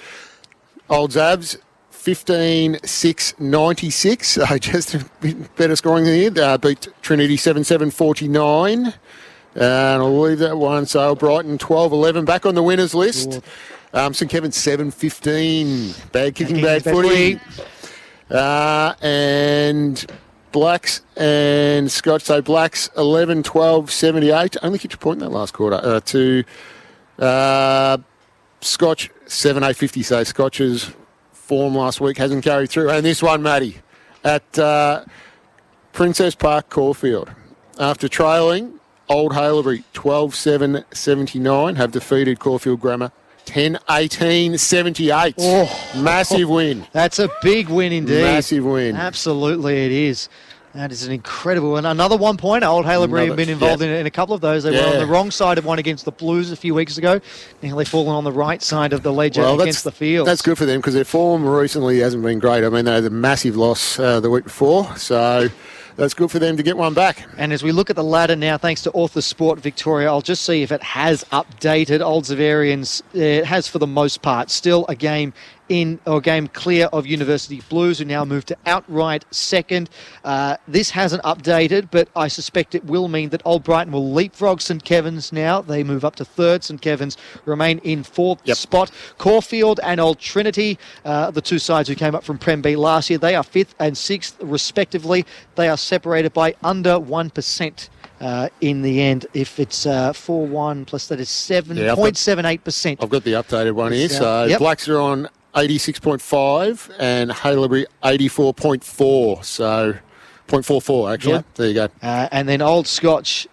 Old Zabs, 15-6-96. So just a bit better scoring than here. Beat Trinity 7-7-49. And I'll leave that one. So Brighton 12-11, back on the winners list. St Kevin's 7-15. Bad kicking, bad footy. And Blacks and Scotch. So Blacks 11-12-78. Only kicked a point in that last quarter. To Scotch 7-8-50. So Scotch's form last week hasn't carried through. And this one, Matty, at Princess Park, Caulfield. After trailing, Old Haileybury 12-7-79 have defeated Caulfield Grammar 10-18-78. Massive win. That's a big win indeed. Massive win. Absolutely it is. That is an incredible one. Another 1 point. Old Haileybury have been involved in a couple of those. They were on the wrong side of one against the Blues a few weeks ago. Now they've fallen on the right side of the ledger against the field. That's good for them because their form recently hasn't been great. I mean, they had a massive loss the week before. So that's good for them to get one back. And as we look at the ladder now, thanks to Author Sport Victoria, I'll just see if it has updated. Old Zavarians, it has for the most part. Still a game clear of University Blues, who now move to outright second. This hasn't updated, but I suspect it will mean that Old Brighton will leapfrog St Kevin's now. They move up to third. St Kevin's remain in fourth spot. Caulfield and Old Trinity, the two sides who came up from Prem B last year, they are fifth and sixth respectively. They are separated by under 1%. In the end, if it's 4-1 plus that is 7.78%. I've got the updated one here. So Blacks are on 86.5 and Haileybury 84.4. So 0.44 actually. Yep. There you go. And then Old Scotch,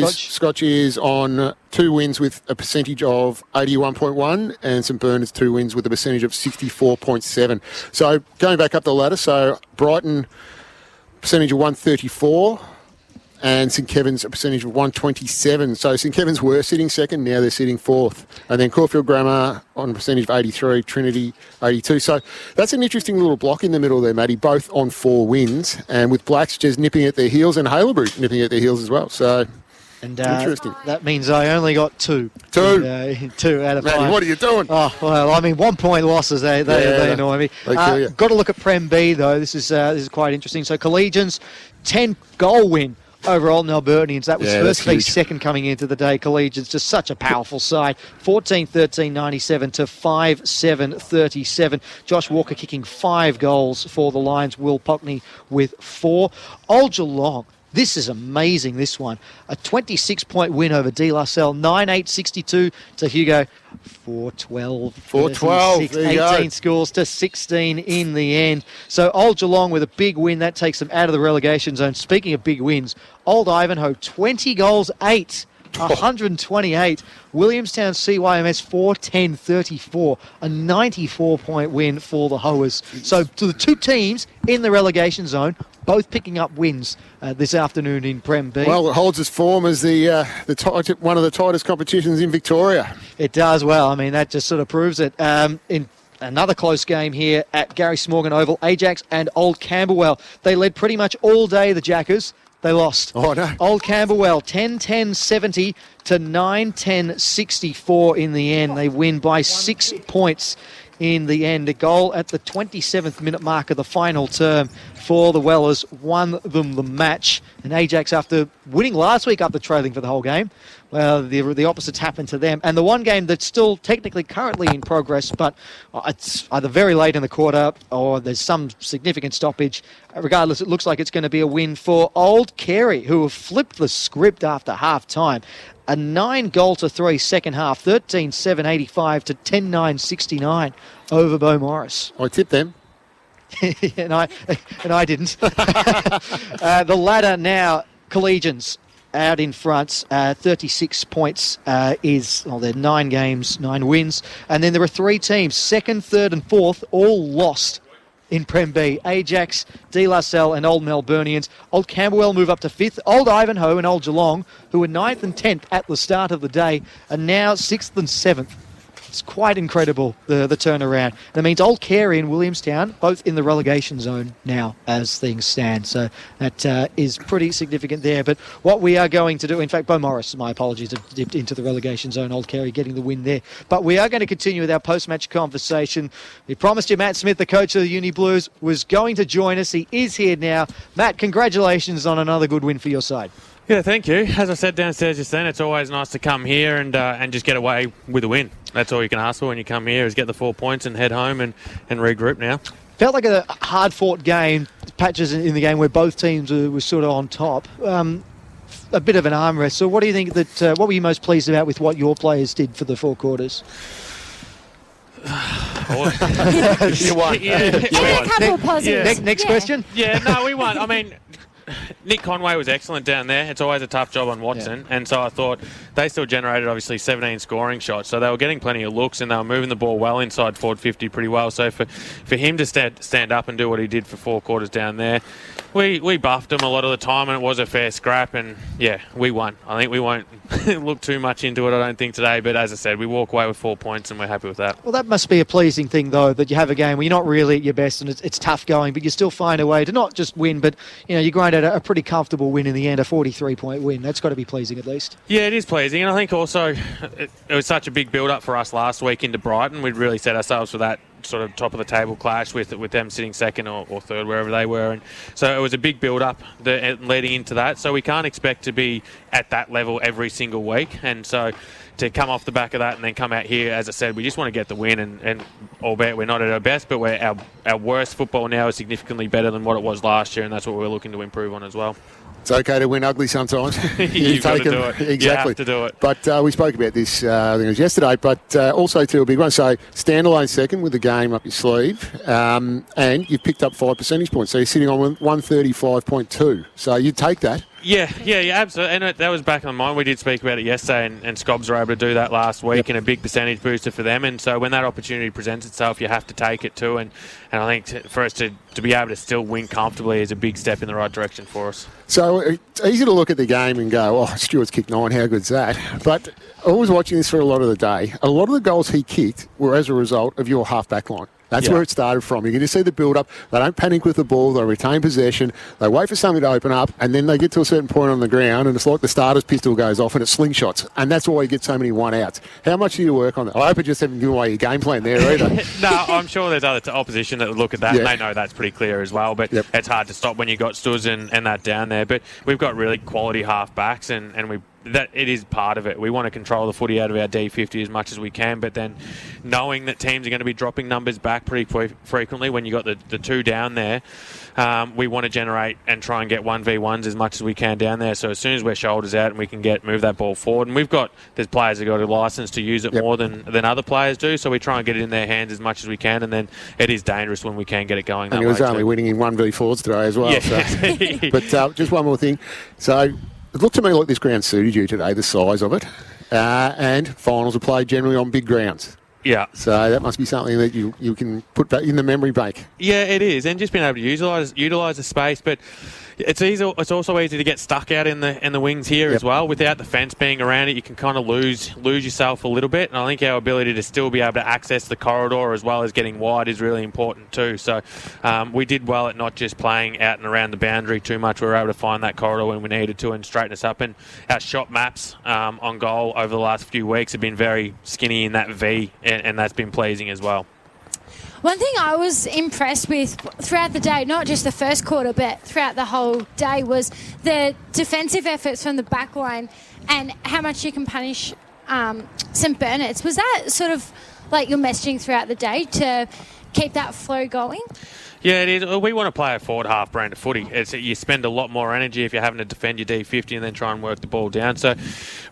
Scotch is on 2 wins with a percentage of 81.1 and St Bernard's 2 wins with a percentage of 64.7. So going back up the ladder, so Brighton percentage of 134 and St Kevin's a percentage of 127. So St Kevin's were sitting second, now they're sitting fourth. And then Caulfield Grammar on a percentage of 83, Trinity 82. So that's an interesting little block in the middle there, Matty, both on 4 wins. And with Blacks just nipping at their heels and Haileybury nipping at their heels as well. So interesting. That means I only got 2. 2 out of 5. Matty, what are you doing? Oh, well, I mean, 1 point losses, they annoy me. Got to look at Prem B, though. This is quite interesting. So Collegians, 10-goal win over Old Melburnians. That was first v huge. second coming into the day. Collegians, just such a powerful side. 14-13-97 to 5-7-37. Josh Walker kicking 5 goals for the Lions. Will Pockney with 4. Old Geelong. This is amazing, this one. A 26-point win over De La Salle. 9-8-62 to Hugo. 4-12. 4-12. There you 18 go. scores to 16 in the end. So Old Geelong with a big win. That takes them out of the relegation zone. Speaking of big wins, Old Ivanhoe, 20 goals, 8. 128. Williamstown CYMS 4-10-34. A 94-point win for the Hoers. So to the two teams in the relegation zone, both picking up wins this afternoon in Prem B. Well, it holds its form as one of the tightest competitions in Victoria. It does well. I mean, that just sort of proves it. In another close game here at Gary Smorgon Oval, Ajax and Old Camberwell. They led pretty much all day, the Jackers. They lost. Oh, no. Old Camberwell, 10-10-70 to 9-10-64 in the end. They win by 6 points in the end. A goal at the 27th minute mark of the final term for the Wellers won them the match. And Ajax, after winning last week after trailing for the whole game, well, the opposites happened to them. And the one game that's still technically currently in progress, but it's either very late in the quarter or there's some significant stoppage. Regardless, it looks like it's going to be a win for Old Carey, who have flipped the script after half-time. A 9-3 second half, 13-7-85 to 10-9-69 over Beau Morris. I tipped them. and I didn't. The ladder now, Collegians out in front, 36 points they're 9 games, 9 wins. And then there are 3 teams, 2nd, 3rd and 4th, all lost in Prem B. Ajax, De La Salle and Old Melburnians. Old Camberwell move up to 5th. Old Ivanhoe and Old Geelong, who were 9th and 10th at the start of the day, are now 6th and 7th. It's quite incredible, the turnaround. That means Old Carey and Williamstown, both in the relegation zone now as things stand. So that is pretty significant there. But what we are going to do, in fact, Beau Morris, my apologies, have dipped into the relegation zone. Old Carey getting the win there. But we are going to continue with our post-match conversation. We promised you Matt Smith, the coach of the Uni Blues, was going to join us. He is here now. Matt, congratulations on another good win for your side. Yeah, thank you. As I said downstairs just then, it's always nice to come here and just get away with a win. That's all you can ask for when you come here, is get the 4 points and head home and regroup now. Felt like a hard-fought game, patches in the game where both teams were sort of on top. A bit of an arm wrestle. So what do you think what were you most pleased about with what your players did for the 4 quarters? You won. Yeah, And a couple of positives. Next question? Yeah, no, we won. I mean, Nick Conway was excellent down there. It's always a tough job on Watson. And so I thought they still generated, obviously, 17 scoring shots. So they were getting plenty of looks and they were moving the ball well inside forward 50 pretty well. So for him to stand up and do what he did for 4 quarters down there, we buffed him a lot of the time and it was a fair scrap. And, yeah, we won. I think we won't look too much into it, I don't think, today. But as I said, we walk away with 4 points and we're happy with that. Well, that must be a pleasing thing, though, that you have a game where you're not really at your best and it's tough going, but you still find a way to not just win, but, you grind out a pretty comfortable win in the end, a 43-point win. That's got to be pleasing at least. Yeah, it is pleasing. And I think also it was such a big build-up for us last week into Brighton. We'd really set ourselves for that sort of top-of-the-table clash with them sitting second or third, wherever they were. And so it was a big build-up leading into that. So we can't expect to be at that level every single week. And so to come off the back of that and then come out here, as I said, we just want to get the win. And albeit we're not at our best, but our worst football now is significantly better than what it was last year, and that's what we're looking to improve on as well. It's okay to win ugly sometimes. You've got to do it. Exactly. You have to do it. But we spoke about this, I think it was yesterday, but also too a big one. So standalone second with the game up your sleeve, and you've picked up 5 percentage points. So you're sitting on 135.2. So you'd take that. Yeah, absolutely. And that was back on mind. We did speak about it yesterday, and Scobbs were able to do that last week, and a big percentage booster for them. And so when that opportunity presents itself, you have to take it too. And I think for us to be able to still win comfortably is a big step in the right direction for us. So it's easy to look at the game and go, oh, Stewart's kicked 9, how good's that? But I was watching this for a lot of the day. A lot of the goals he kicked were as a result of your half-back line. That's where it started from. You can just see the build-up. They don't panic with the ball. They retain possession. They wait for something to open up, and then they get to a certain point on the ground, and it's like the starter's pistol goes off, and it slingshots. And that's why you get so many one-outs. How much do you work on that? I hope it just haven't given away your game plan there either. No, I'm sure there's other opposition that would look at that, and they know that's pretty clear as well. But it's hard to stop when you got Stuz and that down there. But we've got really quality half-backs, and that it is part of it. We want to control the footy out of our D50 as much as we can, but then knowing that teams are going to be dropping numbers back pretty frequently when you got the two down there, we want to generate and try and get 1v1s as much as we can down there. So as soon as we're shoulders out and we can move that ball forward, and there's players that got a license to use it more than other players do, so we try and get it in their hands as much as we can, and then it is dangerous when we can get it going that way. And he was only winning in 1v4s today as well. So. But just one more thing. So it looked to me like this ground suited you today, the size of it, and finals are played generally on big grounds. Yeah. So that must be something that you can put back in the memory bank. Yeah, it is, and just being able to utilise the space, but it's also easy to get stuck out in the wings here as well. Without the fence being around it, you can kind of lose yourself a little bit, and I think our ability to still be able to access the corridor as well as getting wide is really important too. So we did well at not just playing out and around the boundary too much. We were able to find that corridor when we needed to and straighten us up, and our shot maps on goal over the last few weeks have been very skinny in that V, and that's been pleasing as well. One thing I was impressed with throughout the day, not just the first quarter, but throughout the whole day, was the defensive efforts from the back line and how much you can punish St Bernard's. Was that sort of like your messaging throughout the day to keep that flow going? Yeah, it is. We want to play a forward half brand of footy. You spend a lot more energy if you're having to defend your D50 and then try and work the ball down. So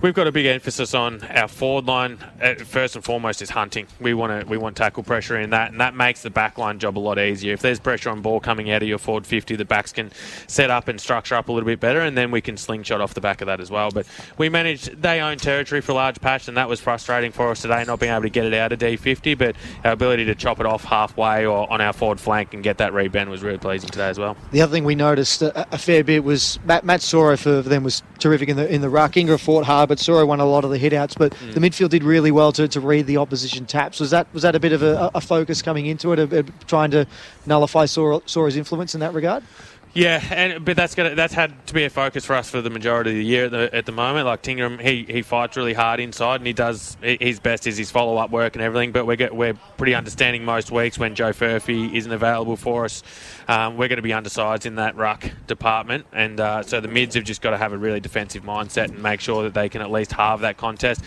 we've got a big emphasis on our forward line. First and foremost is hunting. We want tackle pressure in that, and that makes the back line job a lot easier. If there's pressure on ball coming out of your forward 50, the backs can set up and structure up a little bit better, and then we can slingshot off the back of that as well. But they own territory for a large patch, and that was frustrating for us today, not being able to get it out of D50, but our ability to chop it off halfway or on our forward flank and get that rebound was really pleasing today as well. The other thing we noticed a fair bit was Matt Soro for them was terrific in the ruck. Ingra fought hard, but Soro won a lot of the hit-outs. But the midfield did really well to read the opposition taps. Was that a bit of a focus coming into it, trying to nullify Soro's influence in that regard? Yeah, but that's had to be a focus for us for the majority of the year at the moment. Like Tingram, he fights really hard inside, and he does his best is his follow-up work and everything. But we're pretty understanding most weeks when Joe Furphy isn't available for us. We're going to be undersized in that ruck department, and so the mids have just got to have a really defensive mindset and make sure that they can at least halve that contest.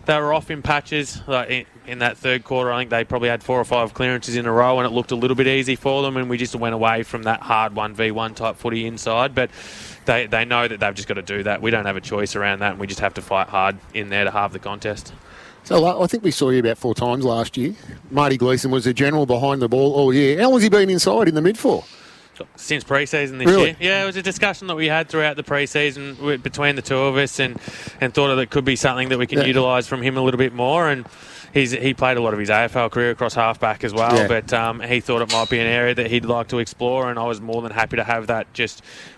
They were off in patches. Like in that third quarter, I think they probably had 4 or 5 clearances in a row, and it looked a little bit easy for them, and we just went away from that hard 1v1 type footy inside. But they know that they've just got to do that. We don't have a choice around that, and we just have to fight hard in there to halve the contest. So I think we saw you about 4 times last year. Marty Gleeson was the general behind the ball all year. How long has he been inside in the mid for? Since pre-season this year. Yeah, it was a discussion that we had throughout the pre-season between the two of us and thought that it could be something that we can utilise from him a little bit more. And he played a lot of his AFL career across halfback as well, but he thought it might be an area that he'd like to explore, and I was more than happy to have that.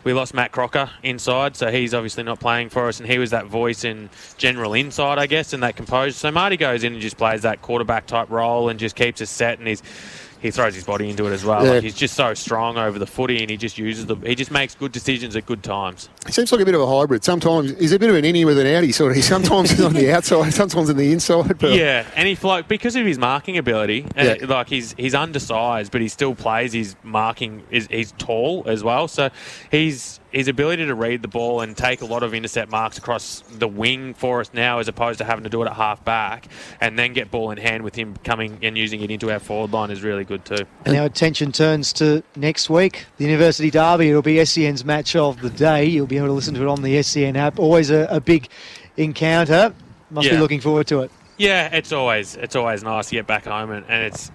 We lost Matt Crocker inside, so he's obviously not playing for us, and he was that voice in general inside, I guess, and that composure. So Marty goes in and just plays that quarterback type role and just keeps us set, and he throws his body into it as well. Like, he's just so strong over the footy, and he just makes good decisions at good times. He seems like a bit of a hybrid. Sometimes he's a bit of an innie with an outie sort of. Sometimes he's on the outside, sometimes on the inside. But yeah, and because of his marking ability, like he's undersized, but he still plays. His marking he's tall as well, so his ability to read the ball and take a lot of intercept marks across the wing for us now, as opposed to having to do it at half back and then get ball in hand with him coming and using it into our forward line, is really good too. And our attention turns to next week, the University Derby. It'll be SEN's match of the day. You'll be able to listen to it on the SEN app. Always a big encounter. Must be looking forward to it. Yeah, it's always nice to get back home, and it's.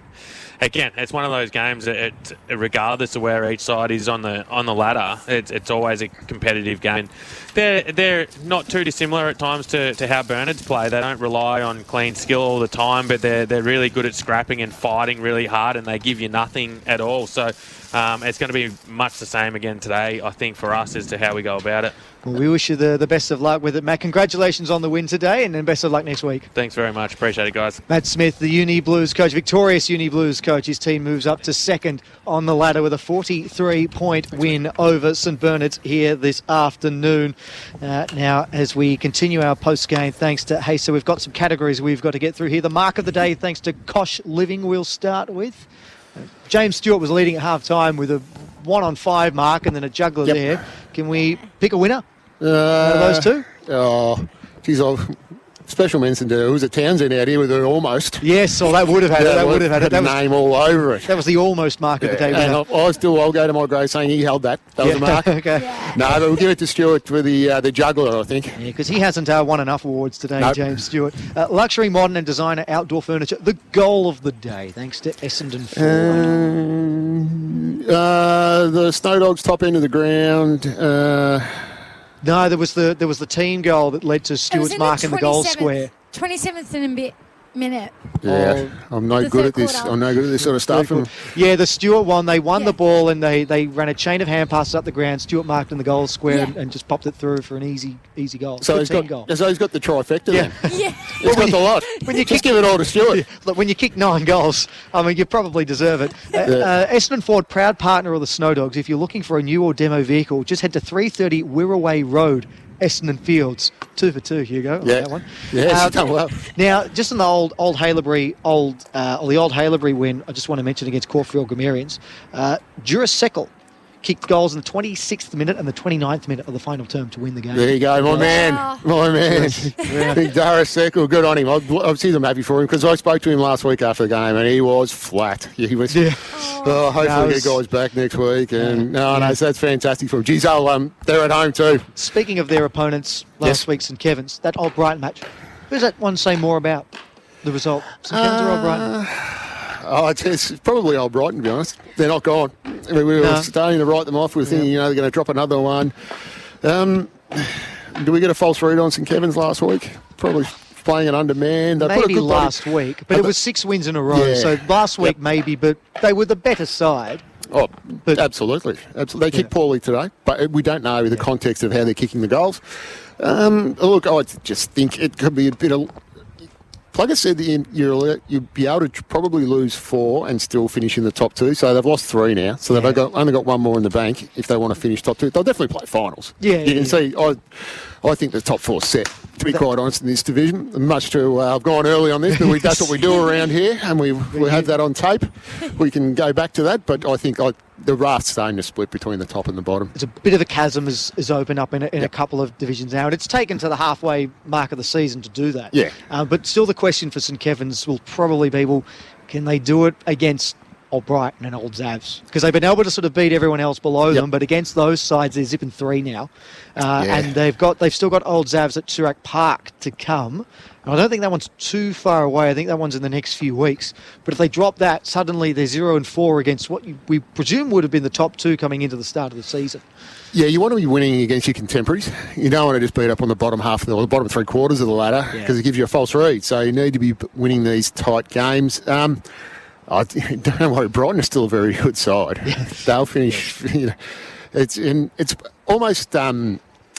Again, it's one of those games that, regardless of where each side is on the ladder, it's always a competitive game. They're not too dissimilar at times to how Bernards play. They don't rely on clean skill all the time, but they're really good at scrapping and fighting really hard, and they give you nothing at all. So it's going to be much the same again today, I think, for us as to how we go about it. Well, we wish you the best of luck with it, Matt. Congratulations on the win today, and then best of luck next week. Thanks very much. Appreciate it, guys. Matt Smith, the Uni Blues coach, victorious Uni Uni Blues coach. His team moves up to second on the ladder with a 43-point win over St Bernard's here this afternoon. Now, as we continue our post-game, thanks to Hasa, we've got some categories we've got to get through here. The mark of the day, thanks to Kosh Living, we'll start with. James Stewart was leading at half-time with a 1-on-5 mark and then a juggler there. Can we pick a winner? Those two? Oh, geez, special mention to, was it Townsend out here with an almost? Yes, or that would have had it. That would have had it. That was name all over it. That was the almost mark of the day. And I'll go to my grave saying he held that. That was a mark. Okay. Yeah. No, but we'll give it to Stewart for the juggler, I think. Yeah, because he hasn't won enough awards today, James Stewart. Luxury, modern and designer outdoor furniture. The goal of the day, thanks to Essendon Ford. The Snow Dogs top end of the ground. No, there was the team goal that led to Stewart's mark in the goal square. 27th and a bit minute. Yeah, I'm no good at this. I'm no good at this sort of stuff. Yeah, the Stewart one. They won the ball and they ran a chain of hand passes up the ground. Stewart marked in the goal square and just popped it through for an easy goal. So he's got the trifecta then. Yeah. He's got the lot. Just give it all to Stewart. Look, when you kick 9 goals, I mean, you probably deserve it. Essendon Ford, proud partner of the Snow Dogs. If you're looking for a new or demo vehicle, just head to 330 Wirraway Road, Essendon Fields. 2 for 2, Hugo. Yeah, that one. Yeah, she's done well. Now, just in the old Haileybury win, I just want to mention against Caulfield Grammarians, Jurasekal kicked goals in the 26th minute and the 29th minute of the final term to win the game. There you go, my man. Big Jurasekal, good on him. I've seen him happy for him because I spoke to him last week after the game and he was flat. He was. Yeah. Hopefully we get guys back next week. And so that's fantastic for him. Geez, they're at home too. Speaking of their opponents last week, St Kevin's, that Old Brighton match, who does that one say more about the result? St Kevin's or Old Brighton? It's probably Old Brighton, to be honest. They're not gone. I mean, we were starting to write them off. We were thinking, they're going to drop another one. Do we get a false read on St Kevin's last week? Probably playing it undermanned. Maybe last week, but it was 6 wins in a row. Yeah. So last week maybe, but they were the better side. Oh, but absolutely. They kicked poorly today, but we don't know the context of how they're kicking the goals. Look, I just think it could be a bit of... Like I said, you'd be able to probably lose 4 and still finish in the top 2. So they've lost 3 now. So they've only got 1 more in the bank if they want to finish top 2. They'll definitely play finals. You can see, I think the top 4's set, to be quite honest, in this division. Much to, I've gone early on this, but that's what we do around here, and we have that on tape. We can go back to that, but I think the raft's starting to split between the top and the bottom. It's a bit of a chasm has opened up in a couple of divisions now, and it's taken to the halfway mark of the season to do that. Yeah. But still the question for St Kevin's will probably be, well, can they do it against Old Brighton and Old Zavs? Because they've been able to sort of beat everyone else below them, but against those sides they're zipping 3 now. And they've still got Old Zavs at Toorak Park to come. And I don't think that one's too far away. I think that one's in the next few weeks. But if they drop that, suddenly they're 0-4 against what we presume would have been the top 2 coming into the start of the season. Yeah, you want to be winning against your contemporaries. You don't want to just beat up on the bottom half or the bottom 3/4 of the ladder because it gives you a false read. So you need to be winning these tight games. Don't worry, Brighton is still a very good side. They'll finish. It's almost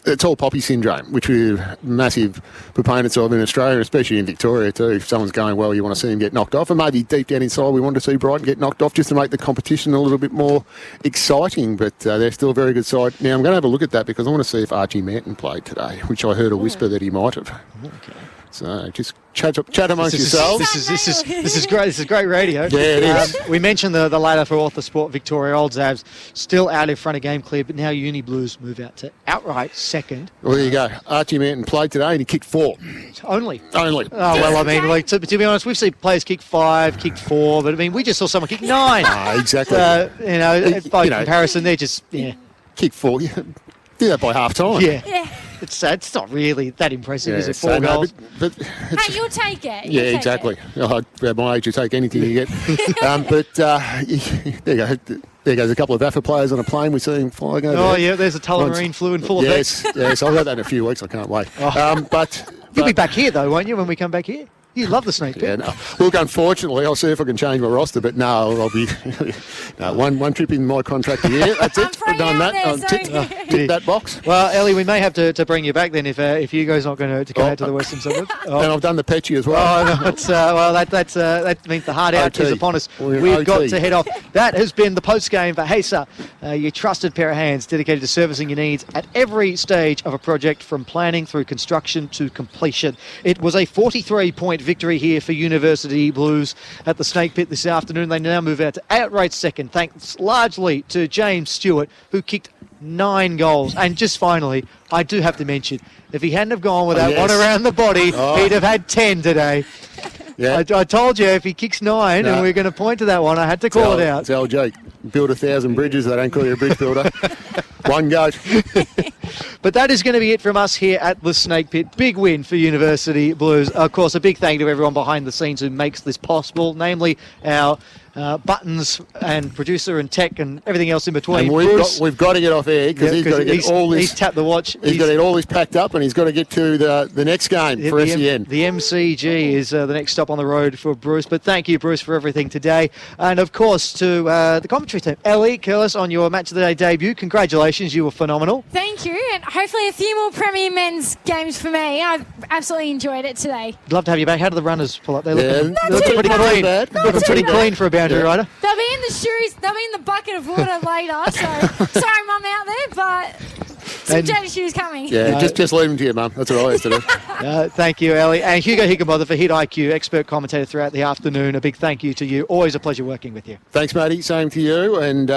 it's all poppy syndrome, which we're massive proponents of in Australia, especially in Victoria too. If someone's going well, you want to see them get knocked off, and maybe deep down inside, we want to see Brighton get knocked off just to make the competition a little bit more exciting. But they're still a very good side. Now I'm going to have a look at that because I want to see if Archie Manton played today, which I heard a whisper that he might have. Okay. So just chat amongst yourselves. This is great. This is great radio. Yeah, it is. We mentioned the ladder for Author Sport Victoria. Old Zavs still out in front of game clear, but now Uni Blues move out to outright second. Well, there you go. Archie Manton played today and he kicked 4. Only. Oh, well, I mean, to be honest, we've seen players kick 5, kick 4, but I mean, we just saw someone kick 9. Exactly. By comparison, they're just, kick 4. Do that by half time. Yeah. It's not really that impressive, is it? 4 goals. But hey, you'll take it. Yeah, exactly. At my age, you take anything you get. There you go. There goes a couple of VAFA players on a plane. We see them flying over. Oh, yeah, there's a Tullamarine fluid full of Yes, I'll have that in a few weeks. I can't wait. But you'll be back here, though, won't you, when we come back here? You love the Snake Pit. Yeah, no. Look, unfortunately, I'll see if I can change my roster, but no, I'll be no, one trip in my contract a year. That's it. I've done that. I've ticked that box. Well, Ellie, we may have to bring you back then if Hugo's not going to come out to the Western Suburbs. And I've done the Petchy as well. Oh, no, that means the hard out is upon us. We've got to head off. That has been the post-game for VAFA, your trusted pair of hands dedicated to servicing your needs at every stage of a project, from planning through construction to completion. It was a 43-point victory here for University Blues at the Snake Pit this afternoon. They now move out to outright second, thanks largely to James Stewart, who kicked 9 goals. And just finally, I do have to mention, if he hadn't have gone with that one around the body, he'd have had 10 today. Yeah. I told you, if he kicks 9, and we're going to point to that one, I had to call it out. It's LG. Build 1,000 bridges, they don't call you a bridge builder. One goat. But that is going to be it from us here at the Snake Pit. Big win for University Blues. Of course, a big thank you to everyone behind the scenes who makes this possible, namely our buttons and producer and tech and everything else in between. And we've got to get off air because he's got to get all this. He's tapped the watch. He's got to get all this packed up, and he's got to get to the next game for SEN. The MCG is the next stop on the road for Bruce. But thank you, Bruce, for everything today. And of course to the commentary team. Elly Kirlis, on your Match of the Day debut. Congratulations, you were phenomenal. Thank you, and hopefully a few more Premier Men's games for me. I've absolutely enjoyed it today. I'd love to have you back. How do the runners pull up? They're looking pretty clean. Looking pretty clean for a boundary rider. They'll be in the shoes. They'll be in the bucket of water later. So sorry, Mum, out there, but some dirty shoes coming. Yeah, just leave them to you, Mum. That's what I used to do. Thank you, Elly. And Hugo Higginbotham for Hit IQ, expert commentator throughout the afternoon. A big thank you to you. Always a pleasure working with you. Thanks, matey. Same to you. And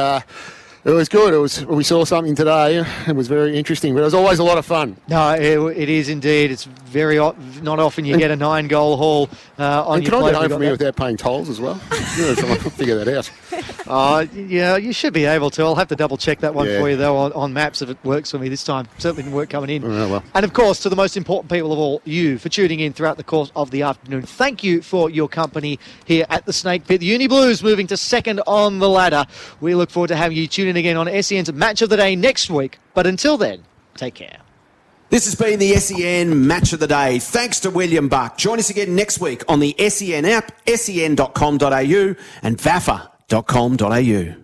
it was good. We saw something today. It was very interesting, but it was always a lot of fun. No, it is indeed. It's very not often you get a 9-goal haul on your plate. Can I get home from here without paying tolls as well? Someone figure that out. Yeah, you should be able to. I'll have to double check that one for you though on maps if it works for me this time. Certainly didn't work coming in. Well. And of course, to the most important people of all, you, for tuning in throughout the course of the afternoon. Thank you for your company here at the Snake Pit. The Uni Blues moving to second on the ladder. We look forward to having you tune in again on SEN's Match of the Day next week. But until then, take care. This has been the SEN Match of the Day. Thanks to William Buck. Join us again next week on the SEN app, sen.com.au and vafa.com.au.